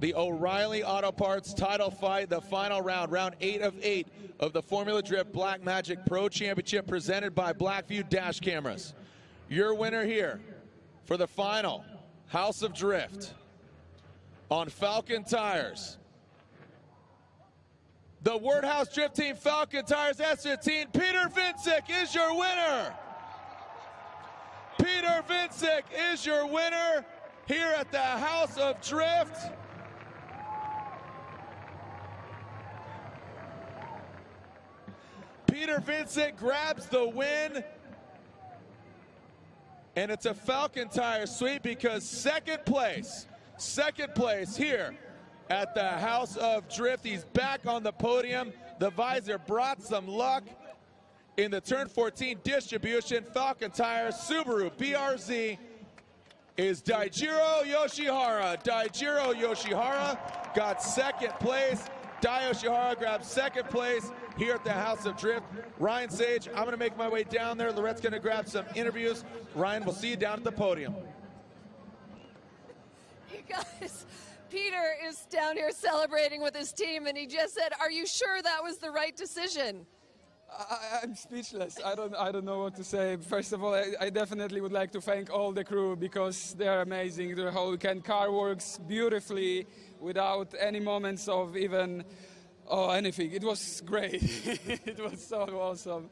The O'Reilly Auto Parts title fight, the final round, round 8 of 8 of the Formula Drift Black Magic Pro Championship presented by Blackview Dash Cameras. Your winner here for the final House of Drift on Falcon Tires. The Wordhouse Drift Team Falcon Tires S15, Peter Vincic is your winner. Peter Vincic is your winner here at the House of Drift. Peter Vincic grabs the win. And it's a Falcon Tire sweep because second place here at the House of Drift. He's back on the podium. The visor brought some luck in the turn 14 distribution. Falcon Tire Subaru BRZ is Daijiro Yoshihara. Daijiro Yoshihara got second place. Dai Yoshihara grabs second place here at the House of Drift. Ryan Sage, I'm going to make my way down there. Lorette's going to grab some interviews. Ryan, we'll see you down at the podium. You guys, Peter is down here celebrating with his team, and he just said, "Are you sure that was the right decision?" I'm speechless. I don't know what to say. First of all, I definitely would like to thank all the crew because they're amazing. The whole car works beautifully without any moments of even anything. It was great. It was so awesome.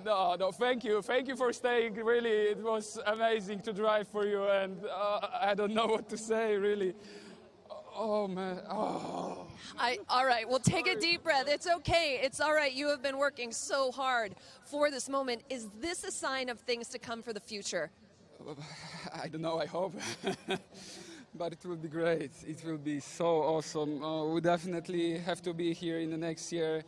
No, thank you. Thank you for staying. Really, it was amazing to drive for you, and I don't know what to say, really. Oh, man. Oh. All right, well, take a deep breath. It's okay. It's all right. You have been working so hard for this moment. Is this a sign of things to come for the future? I don't know. I hope. But it will be great. It will be so awesome. We definitely have to be here in the next year.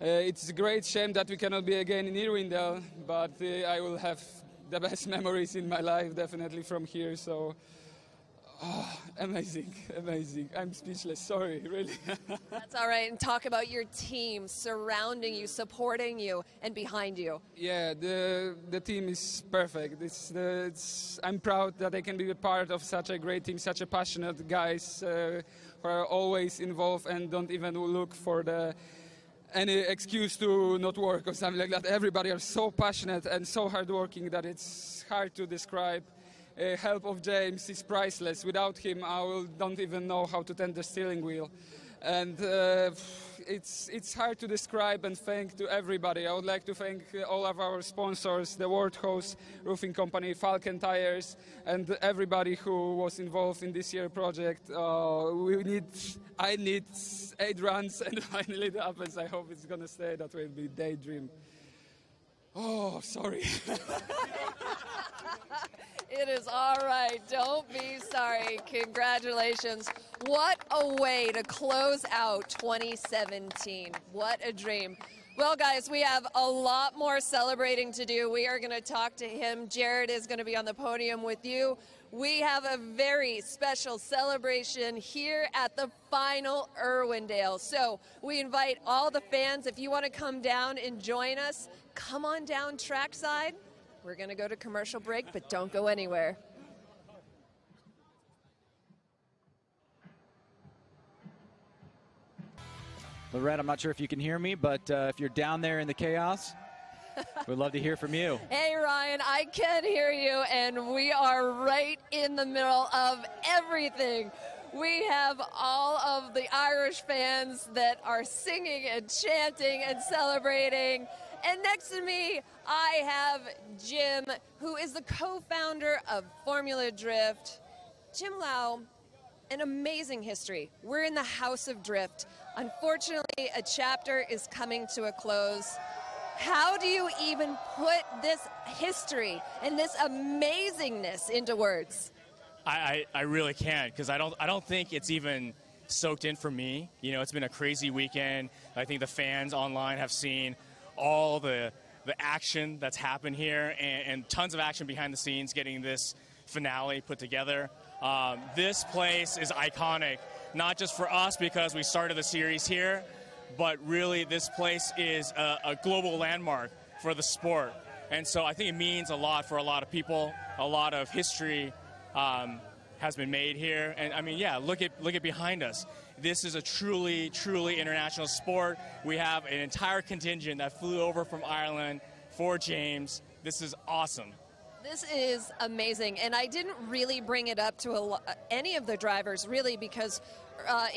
It's a great shame that we cannot be again in Irwindale, but I will have the best memories in my life, definitely, from here. So. Oh, amazing, amazing. I'm speechless, sorry, really. That's all right, and talk about your team surrounding you, supporting you, and behind you. Yeah, the team is perfect. I'm proud that I can be a part of such a great team, such a passionate guys who are always involved and don't even look for any excuse to not work or something like that. Everybody are so passionate and so hardworking that it's hard to describe. Help of James is priceless. Without him, I don't even know how to turn the steering wheel. And it's hard to describe and thank to everybody. I would like to thank all of our sponsors, the Wordhouse Roofing Company, Falcon Tires, and everybody who was involved in this year's project. I need 8 runs, and finally it happens. I hope it's going to stay that way. It'll be daydream. Oh, sorry. It is all right. Don't be sorry. Congratulations. What a way to close out 2017. What a dream. Well, guys, we have a lot more celebrating to do. We are going to talk to him. Jared is going to be on the podium with you. We have a very special celebration here at the final Irwindale. So we invite all the fans, if you want to come down and join us, come on down trackside. We're going to go to commercial break, but don't go anywhere. Lorette, I'm not sure if you can hear me, but if you're down there in the chaos, We'd love to hear from you. Hey, Ryan, I can hear you, and we are right in the middle of everything. We have all of the Irish fans that are singing and chanting and celebrating. And next to me, I have Jim, who is the co-founder of Formula Drift. Jim Lau, an amazing history. We're in the House of Drift. Unfortunately, a chapter is coming to a close. How do you even put this history and this amazingness into words? I really can't, because I don't think it's even soaked in for me. You know, it's been a crazy weekend. I think the fans online have seen all the action that's happened here, and tons of action behind the scenes getting this finale put together. This place is iconic, not just for us because we started the series here, but really this place is a global landmark for the sport. And so I think it means a lot for a lot of people. A lot of history has been made here. And I mean, yeah, look at behind us. This is a truly, truly international sport. We have an entire contingent that flew over from Ireland for James. This is awesome. This is amazing, and I didn't really bring it up to any of the drivers, really, because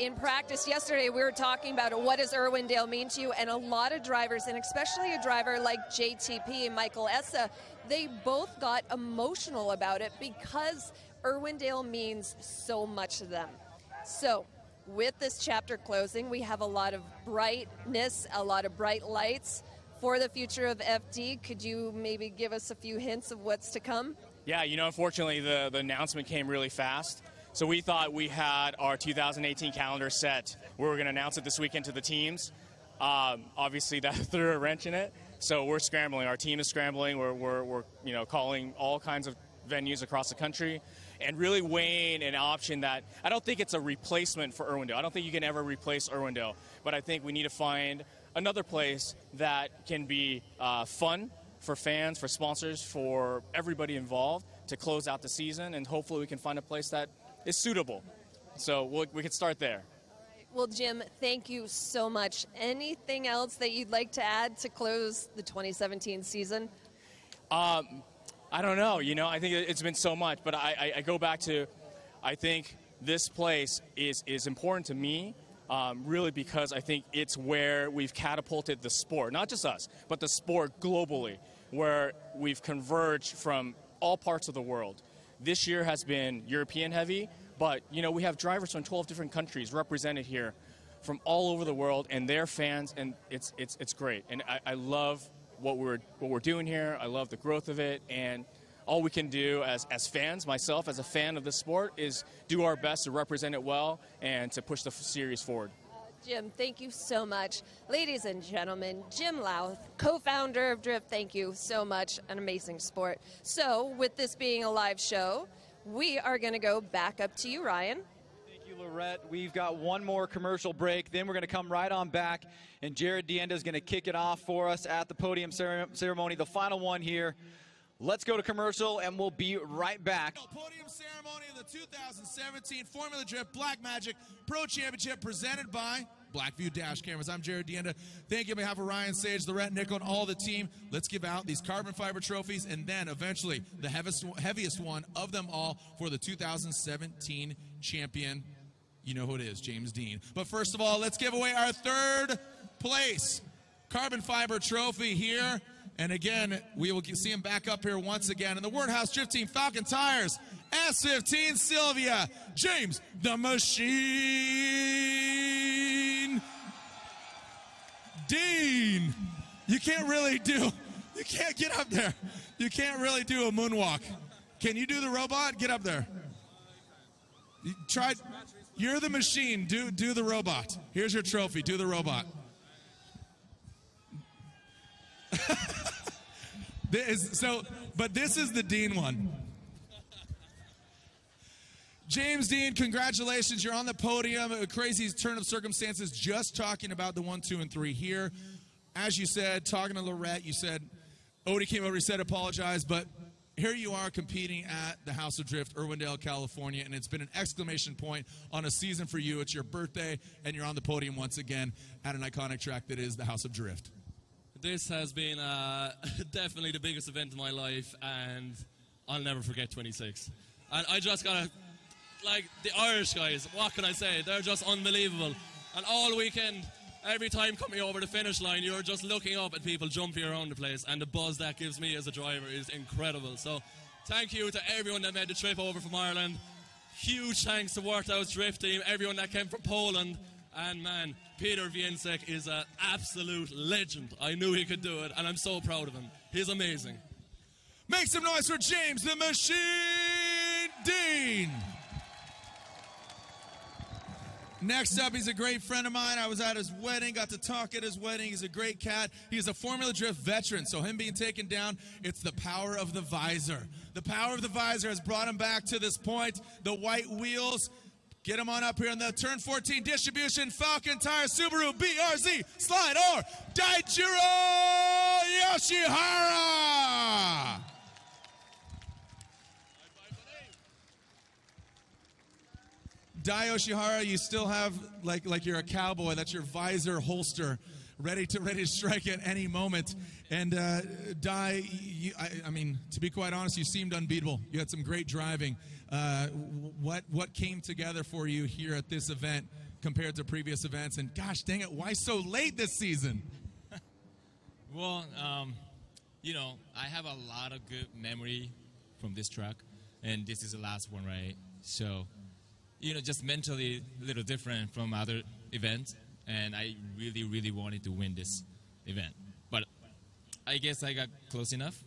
in practice yesterday we were talking about what does Irwindale mean to you, and a lot of drivers, and especially a driver like JTP and Michael Essa, they both got emotional about it because Irwindale means so much to them. So with this chapter closing, we have a lot of brightness, a lot of bright lights for the future of FD. Could you maybe give us a few hints of what's to come? Yeah, you know, unfortunately, the announcement came really fast. So we thought we had our 2018 calendar set. We were going to announce it this weekend to the teams. Obviously, that threw a wrench in it. So we're scrambling. Our team is scrambling. We're you know, calling all kinds of venues across the country and really weighing an option that I don't think it's a replacement for Irwindale. I don't think you can ever replace Irwindale. But I think we need to find another place that can be fun for fans, for sponsors, for everybody involved to close out the season, and hopefully we can find a place that is suitable. So we could start there. Well, Jim, thank you so much. Anything else that you'd like to add to close the 2017 season? I don't know. You know, I think it's been so much, but I go back to, I think this place is important to me. Really because I think it's where we've catapulted the sport, not just us, but the sport globally, where we've converged from all parts of the world. This year has been European heavy, but you know, we have drivers from 12 different countries represented here from all over the world, and they're fans, and it's great. And I love what we're doing here. I love the growth of it, and all we can do as fans, myself as a fan of the sport, is do our best to represent it well and to push the series forward. Jim, thank you so much. Ladies and gentlemen, Jim Lau, co-founder of Drift, thank you so much. An amazing sport. So with this being a live show, we are going to go back up to you, Ryan. Thank you, Lorette. We've got one more commercial break. Then we're going to come right on back, and Jared Dienda is going to kick it off for us at the podium ceremony, the final one here. Let's go to commercial, and we'll be right back. Podium ceremony of the 2017 Formula Drift Black Magic Pro Championship presented by Blackview Dash Cameras. I'm Jared Dienda. Thank you on behalf of Ryan Sage, Lorette Nickel, and all the team. Let's give out these carbon fiber trophies, and then eventually the heaviest one of them all for the 2017 champion. You know who it is, James Dean. But first of all, let's give away our third place carbon fiber trophy here. And again, we will see him back up here once again. And the Wordhouse Drift Team Falcon Tires, S15 Sylvia, James the Machine Dean. You can't get up there. You can't really do a moonwalk. Can you do the robot? Get up there. You're the machine. Do the robot. Here's your trophy. Do the robot. But this is the Dean one. James Dean, congratulations. You're on the podium. A crazy turn of circumstances just talking about the 1, 2, and 3 here. As you said, talking to Lorette, you said, Odie came over, he said apologize, but here you are competing at the House of Drift, Irwindale, California, and it's been an exclamation point on a season for you. It's your birthday, and you're on the podium once again at an iconic track that is the House of Drift. this has been definitely the biggest event of my life, and I'll never forget 26. And I just gotta, like, the Irish guys, what can I say? They're just unbelievable. And all weekend, every time coming over the finish line, you're just looking up at people jumping around the place, and the buzz that gives me as a driver is incredible. So thank you to everyone that made the trip over from Ireland. Huge thanks to Warthouse Drift Team, everyone that came from Poland. And man, Peter Więcek is an absolute legend. I knew he could do it, and I'm so proud of him. He's amazing. Make some noise for James the Machine Dean. Next up, he's a great friend of mine. I was at his wedding, got to talk at his wedding. He's a great cat. He's a Formula Drift veteran, so him being taken down, it's the power of the visor. The power of the visor has brought him back to this point. The white wheels, get him on up here in the turn 14 distribution. Falcon Tire, Subaru, BRZ, Slide, or Daichiro Yoshihara. Dai Yoshihara, you still have, like you're a cowboy, that's your visor holster, ready to strike at any moment. And Dai, I mean, to be quite honest, you seemed unbeatable. You had some great driving. What came together for you here at this event compared to previous events? And gosh dang it, why so late this season? Well, you know, I have a lot of good memory from this track, and this is the last one, right? So, you know, just mentally a little different from other events, and I really, really wanted to win this event. But I guess I got close enough.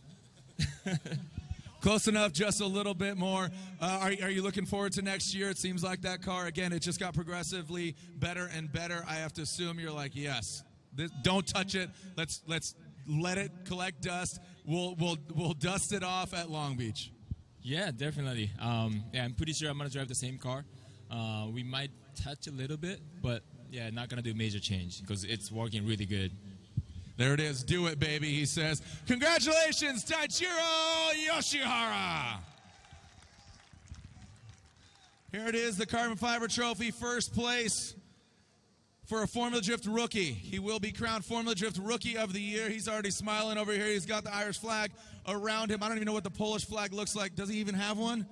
Close enough, just a little bit more. Are you looking forward to next year? It seems like that car, again, it just got progressively better and better. I have to assume you're like, yes, don't touch it. Let's let it collect dust. We'll dust it off at Long Beach. Yeah, definitely. Yeah, I'm pretty sure I'm going to drive the same car. We might touch a little bit, but yeah, not going to do major change because it's working really good. There it is. Do it, baby, he says. Congratulations, Daichiro Yoshihara. Here it is, the Carbon Fiber Trophy, first place for a Formula Drift rookie. He will be crowned Formula Drift Rookie of the Year. He's already smiling over here. He's got the Irish flag around him. I don't even know what the Polish flag looks like. Does he even have one?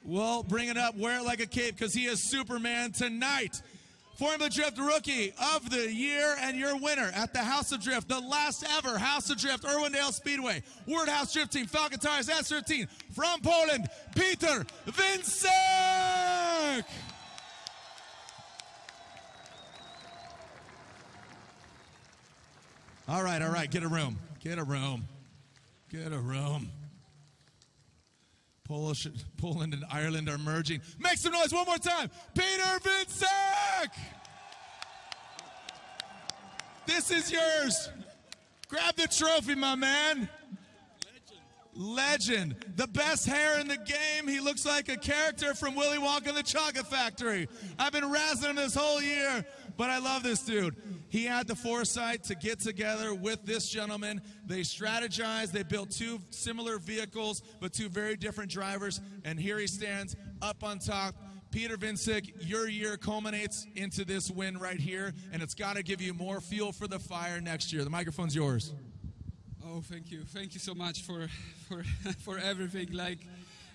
Well, bring it up. Wear it like a cape because he is Superman tonight. Formula Drift Rookie of the Year, and your winner at the House of Drift, the last ever House of Drift, Irwindale Speedway, Word House Drift Team, Falcon Tires S13, from Poland, Peter Więcek! All right, get a room. Poland and Ireland are merging. Make some noise one more time. Peter Więcek! This is yours. Grab the trophy, my man. Legend. The best hair in the game. He looks like a character from Willy Wonka and the Chocolate Factory. I've been razzing him this whole year, but I love this dude. He had the foresight to get together with this gentleman. They strategized. They built two similar vehicles, but two very different drivers. And here he stands up on top. Peter Więcek, your year culminates into this win right here, and it's got to give you more fuel for the fire next year. The microphone's yours. Oh, thank you so much for everything. Like,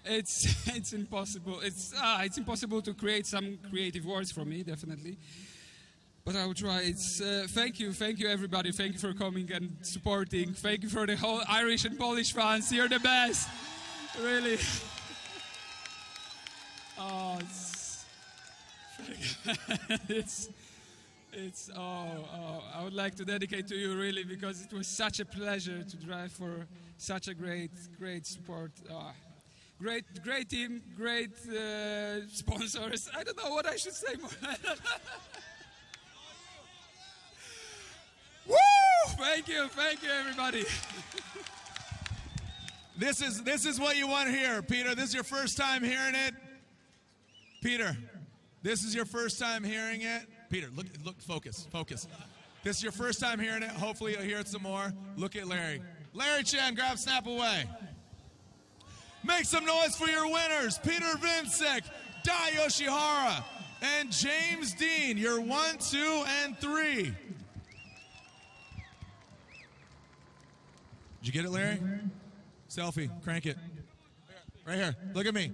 it's impossible. It's impossible to create some creative words for me, definitely. But I will try. It's thank you everybody. Thank you for coming and supporting. Thank you for the whole Irish and Polish fans. You're the best, really. Oh, I would like to dedicate to you really because it was such a pleasure to drive for such a great support. Great team, great sponsors. I don't know what I should say more. Woo! Thank you everybody. This is what you want to hear, Peter. This is your first time hearing it. Peter, this is your first time hearing it. Peter, look, focus. This is your first time hearing it. Hopefully you'll hear it some more. Look at Larry. Larry Chen, grab snap away. Make some noise for your winners. Peter Więcek, Dai Yoshihara, and James Dean, your 1, 2, and 3. Did you get it, Larry? Selfie. Crank it. Right here. Look at me.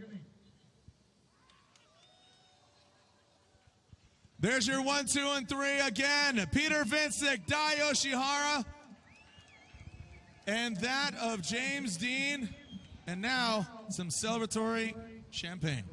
There's your 1, 2, and 3 again. Peter Vincic, Dai Yoshihara, and that of James Dean. And now some celebratory champagne.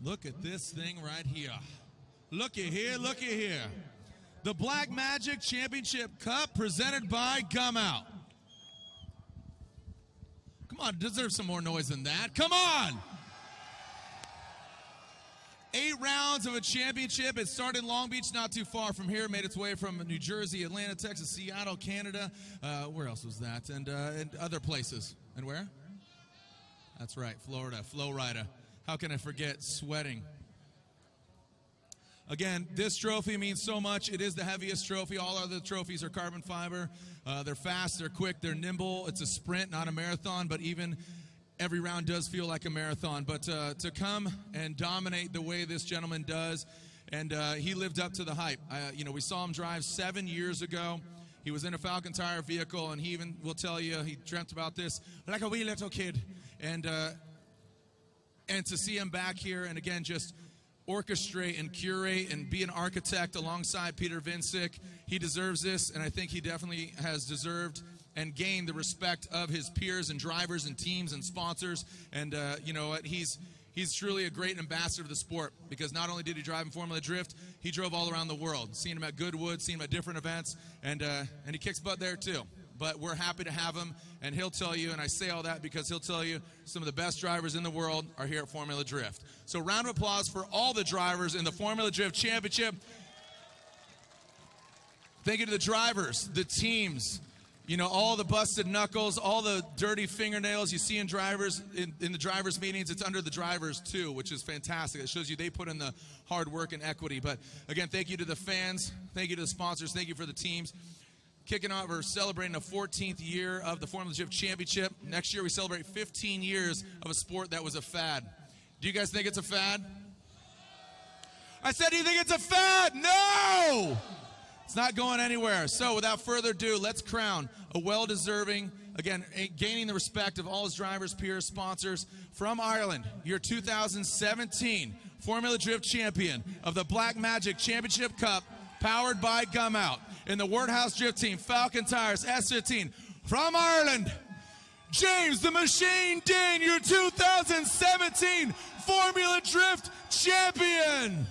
Look at this thing right here. Looky here, looky here. The Black Magic Championship Cup presented by Gum Out. Come on, deserve some more noise than that. Come on! 8 rounds. rounds of a championship. It started in Long Beach, not too far from here. Made its way from New Jersey, Atlanta, Texas, Seattle, Canada. Where else was that? And other places. And where? That's right, Florida, Florida. How can I forget sweating? Again, this trophy means so much. It is the heaviest trophy. All other trophies are carbon fiber. They're fast, they're quick, they're nimble. It's a sprint, not a marathon, but even every round does feel like a marathon. But to come and dominate the way this gentleman does, and he lived up to the hype. We saw him drive 7 years ago. He was in a Falcon Tire vehicle, and he even will tell you he dreamt about this like a wee little kid. And to see him back here, and again, just orchestrate and curate and be an architect alongside Peter Vincic. He deserves this, and I think he definitely has deserved and gained the respect of his peers and drivers and teams and sponsors. And you know what? He's truly a great ambassador of the sport, because not only did he drive in Formula Drift, he drove all around the world. Seen him at Goodwood, seen him at different events, and he kicks butt there too. But we're happy to have him, and he'll tell you, and I say all that because he'll tell you some of the best drivers in the world are here at Formula Drift. So round of applause for all the drivers in the Formula Drift Championship. Thank you to the drivers, the teams, you know, all the busted knuckles, all the dirty fingernails you see in drivers in the drivers' meetings. It's under the drivers too, which is fantastic. It shows you they put in the hard work and equity. But again, thank you to the fans, thank you to the sponsors, thank you for the teams. Kicking off, we're celebrating the 14th year of the Formula Drift Championship. Next year, we celebrate 15 years of a sport that was a fad. Do you guys think it's a fad? I said, do you think it's a fad? No! It's not going anywhere. So without further ado, let's crown a well-deserving, again, gaining the respect of all his drivers, peers, sponsors, from Ireland, your 2017 Formula Drift champion of the Black Magic Championship Cup, powered by Gum Out. In the Wordhouse Drift Team, Falcon Tires, S15, from Ireland, James the Machine Dean, your 2017 Formula Drift champion.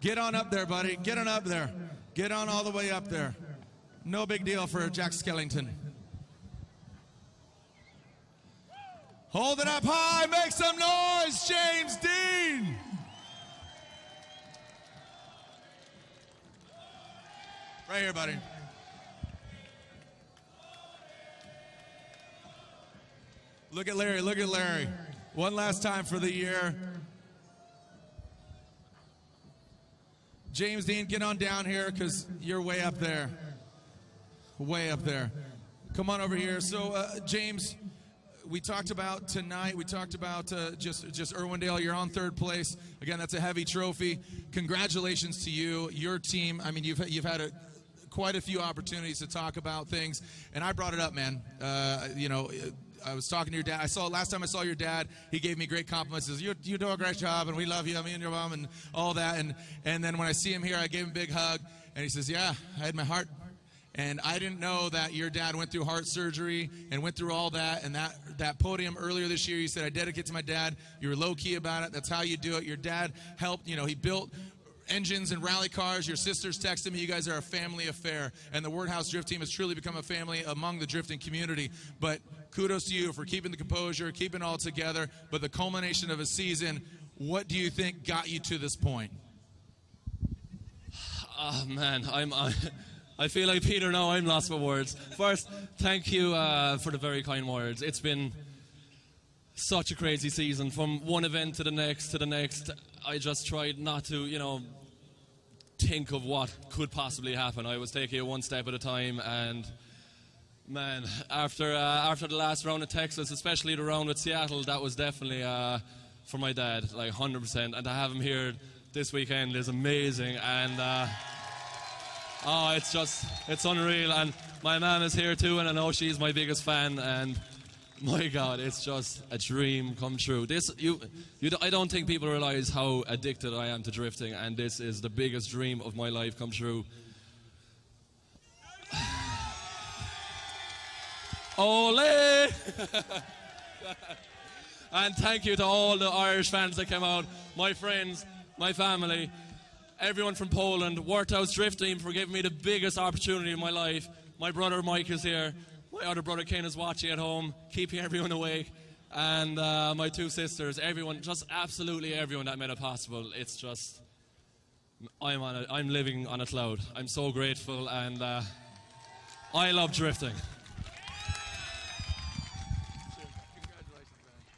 Get on up there, buddy. Get on up there. Get on all the way up there. No big deal for Jack Skellington. Hold it up high, make some noise, James Dean! Right here, buddy. Look at Larry, look at Larry. One last time for the year. James Dean, get on down here, because you're way up there. Way up there. Come on over here. So, James, we talked about tonight, we talked about just Irwindale. You're on third place. Again, that's a heavy trophy. Congratulations to you, your team. I mean, you've had quite a few opportunities to talk about things, and I brought it up, man. You know, I was talking to your dad. Last time I saw your dad, he gave me great compliments. He says, you do a great job, and we love you, me and your mom, and all that. And then when I see him here, I gave him a big hug, and he says, yeah, I had my heart. And I didn't know that your dad went through heart surgery and went through all that. And that podium earlier this year, you said, I dedicate to my dad. You were low-key about it. That's how you do it. Your dad helped, you know, he built engines and rally cars. Your sisters texted me. You guys are a family affair. And the Wordhouse Drift Team has truly become a family among the drifting community. But kudos to you for keeping the composure, keeping it all together. But the culmination of a season, what do you think got you to this point? Oh, man, I feel like Peter now, I'm lost for words. First, thank you for the very kind words. It's been such a crazy season, from one event to the next. I just tried not to, you know, think of what could possibly happen. I was taking it one step at a time, and man, after the last round of Texas, especially the round with Seattle, that was definitely for my dad, like 100%. And to have him here this weekend is amazing, and oh, it's unreal. And my mom is here too, and I know she's my biggest fan, and my God, it's just a dream come true. I don't think people realize how addicted I am to drifting, and this is the biggest dream of my life come true. Ole! And thank you to all the Irish fans that came out, my friends, my family, everyone from Poland, Wordhouse Drift Team for giving me the biggest opportunity in my life. My brother Mike is here. My other brother Kane is watching at home, keeping everyone awake. And my two sisters, everyone, just absolutely everyone that made it possible. It's just, I'm living on a cloud. I'm so grateful, and I love drifting.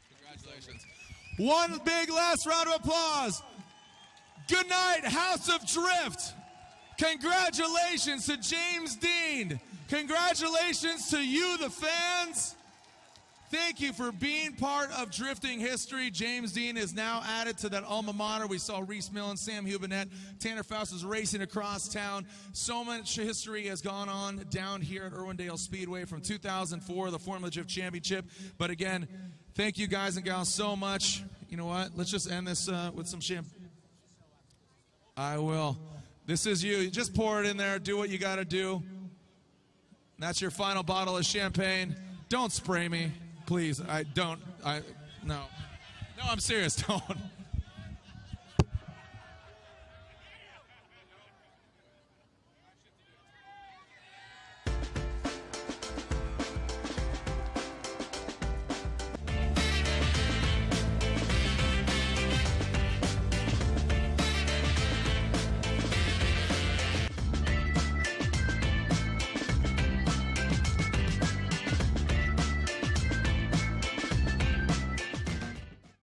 Congratulations. One big last round of applause. Good night, House of Drift. Congratulations to James Dean. Congratulations to you, the fans. Thank you for being part of drifting history. James Dean is now added to that alma mater. We saw Reese Millen, Sam Hubinet, Tanner Faust is racing across town. So much history has gone on down here at Irwindale Speedway from 2004, the Formula Drift Championship. But again, thank you guys and gals so much. You know what? Let's just end this with some champagne. I will. This is you. Just pour it in there. Do what you got to do. That's your final bottle of champagne. Don't spray me. Please, no, I'm serious, don't.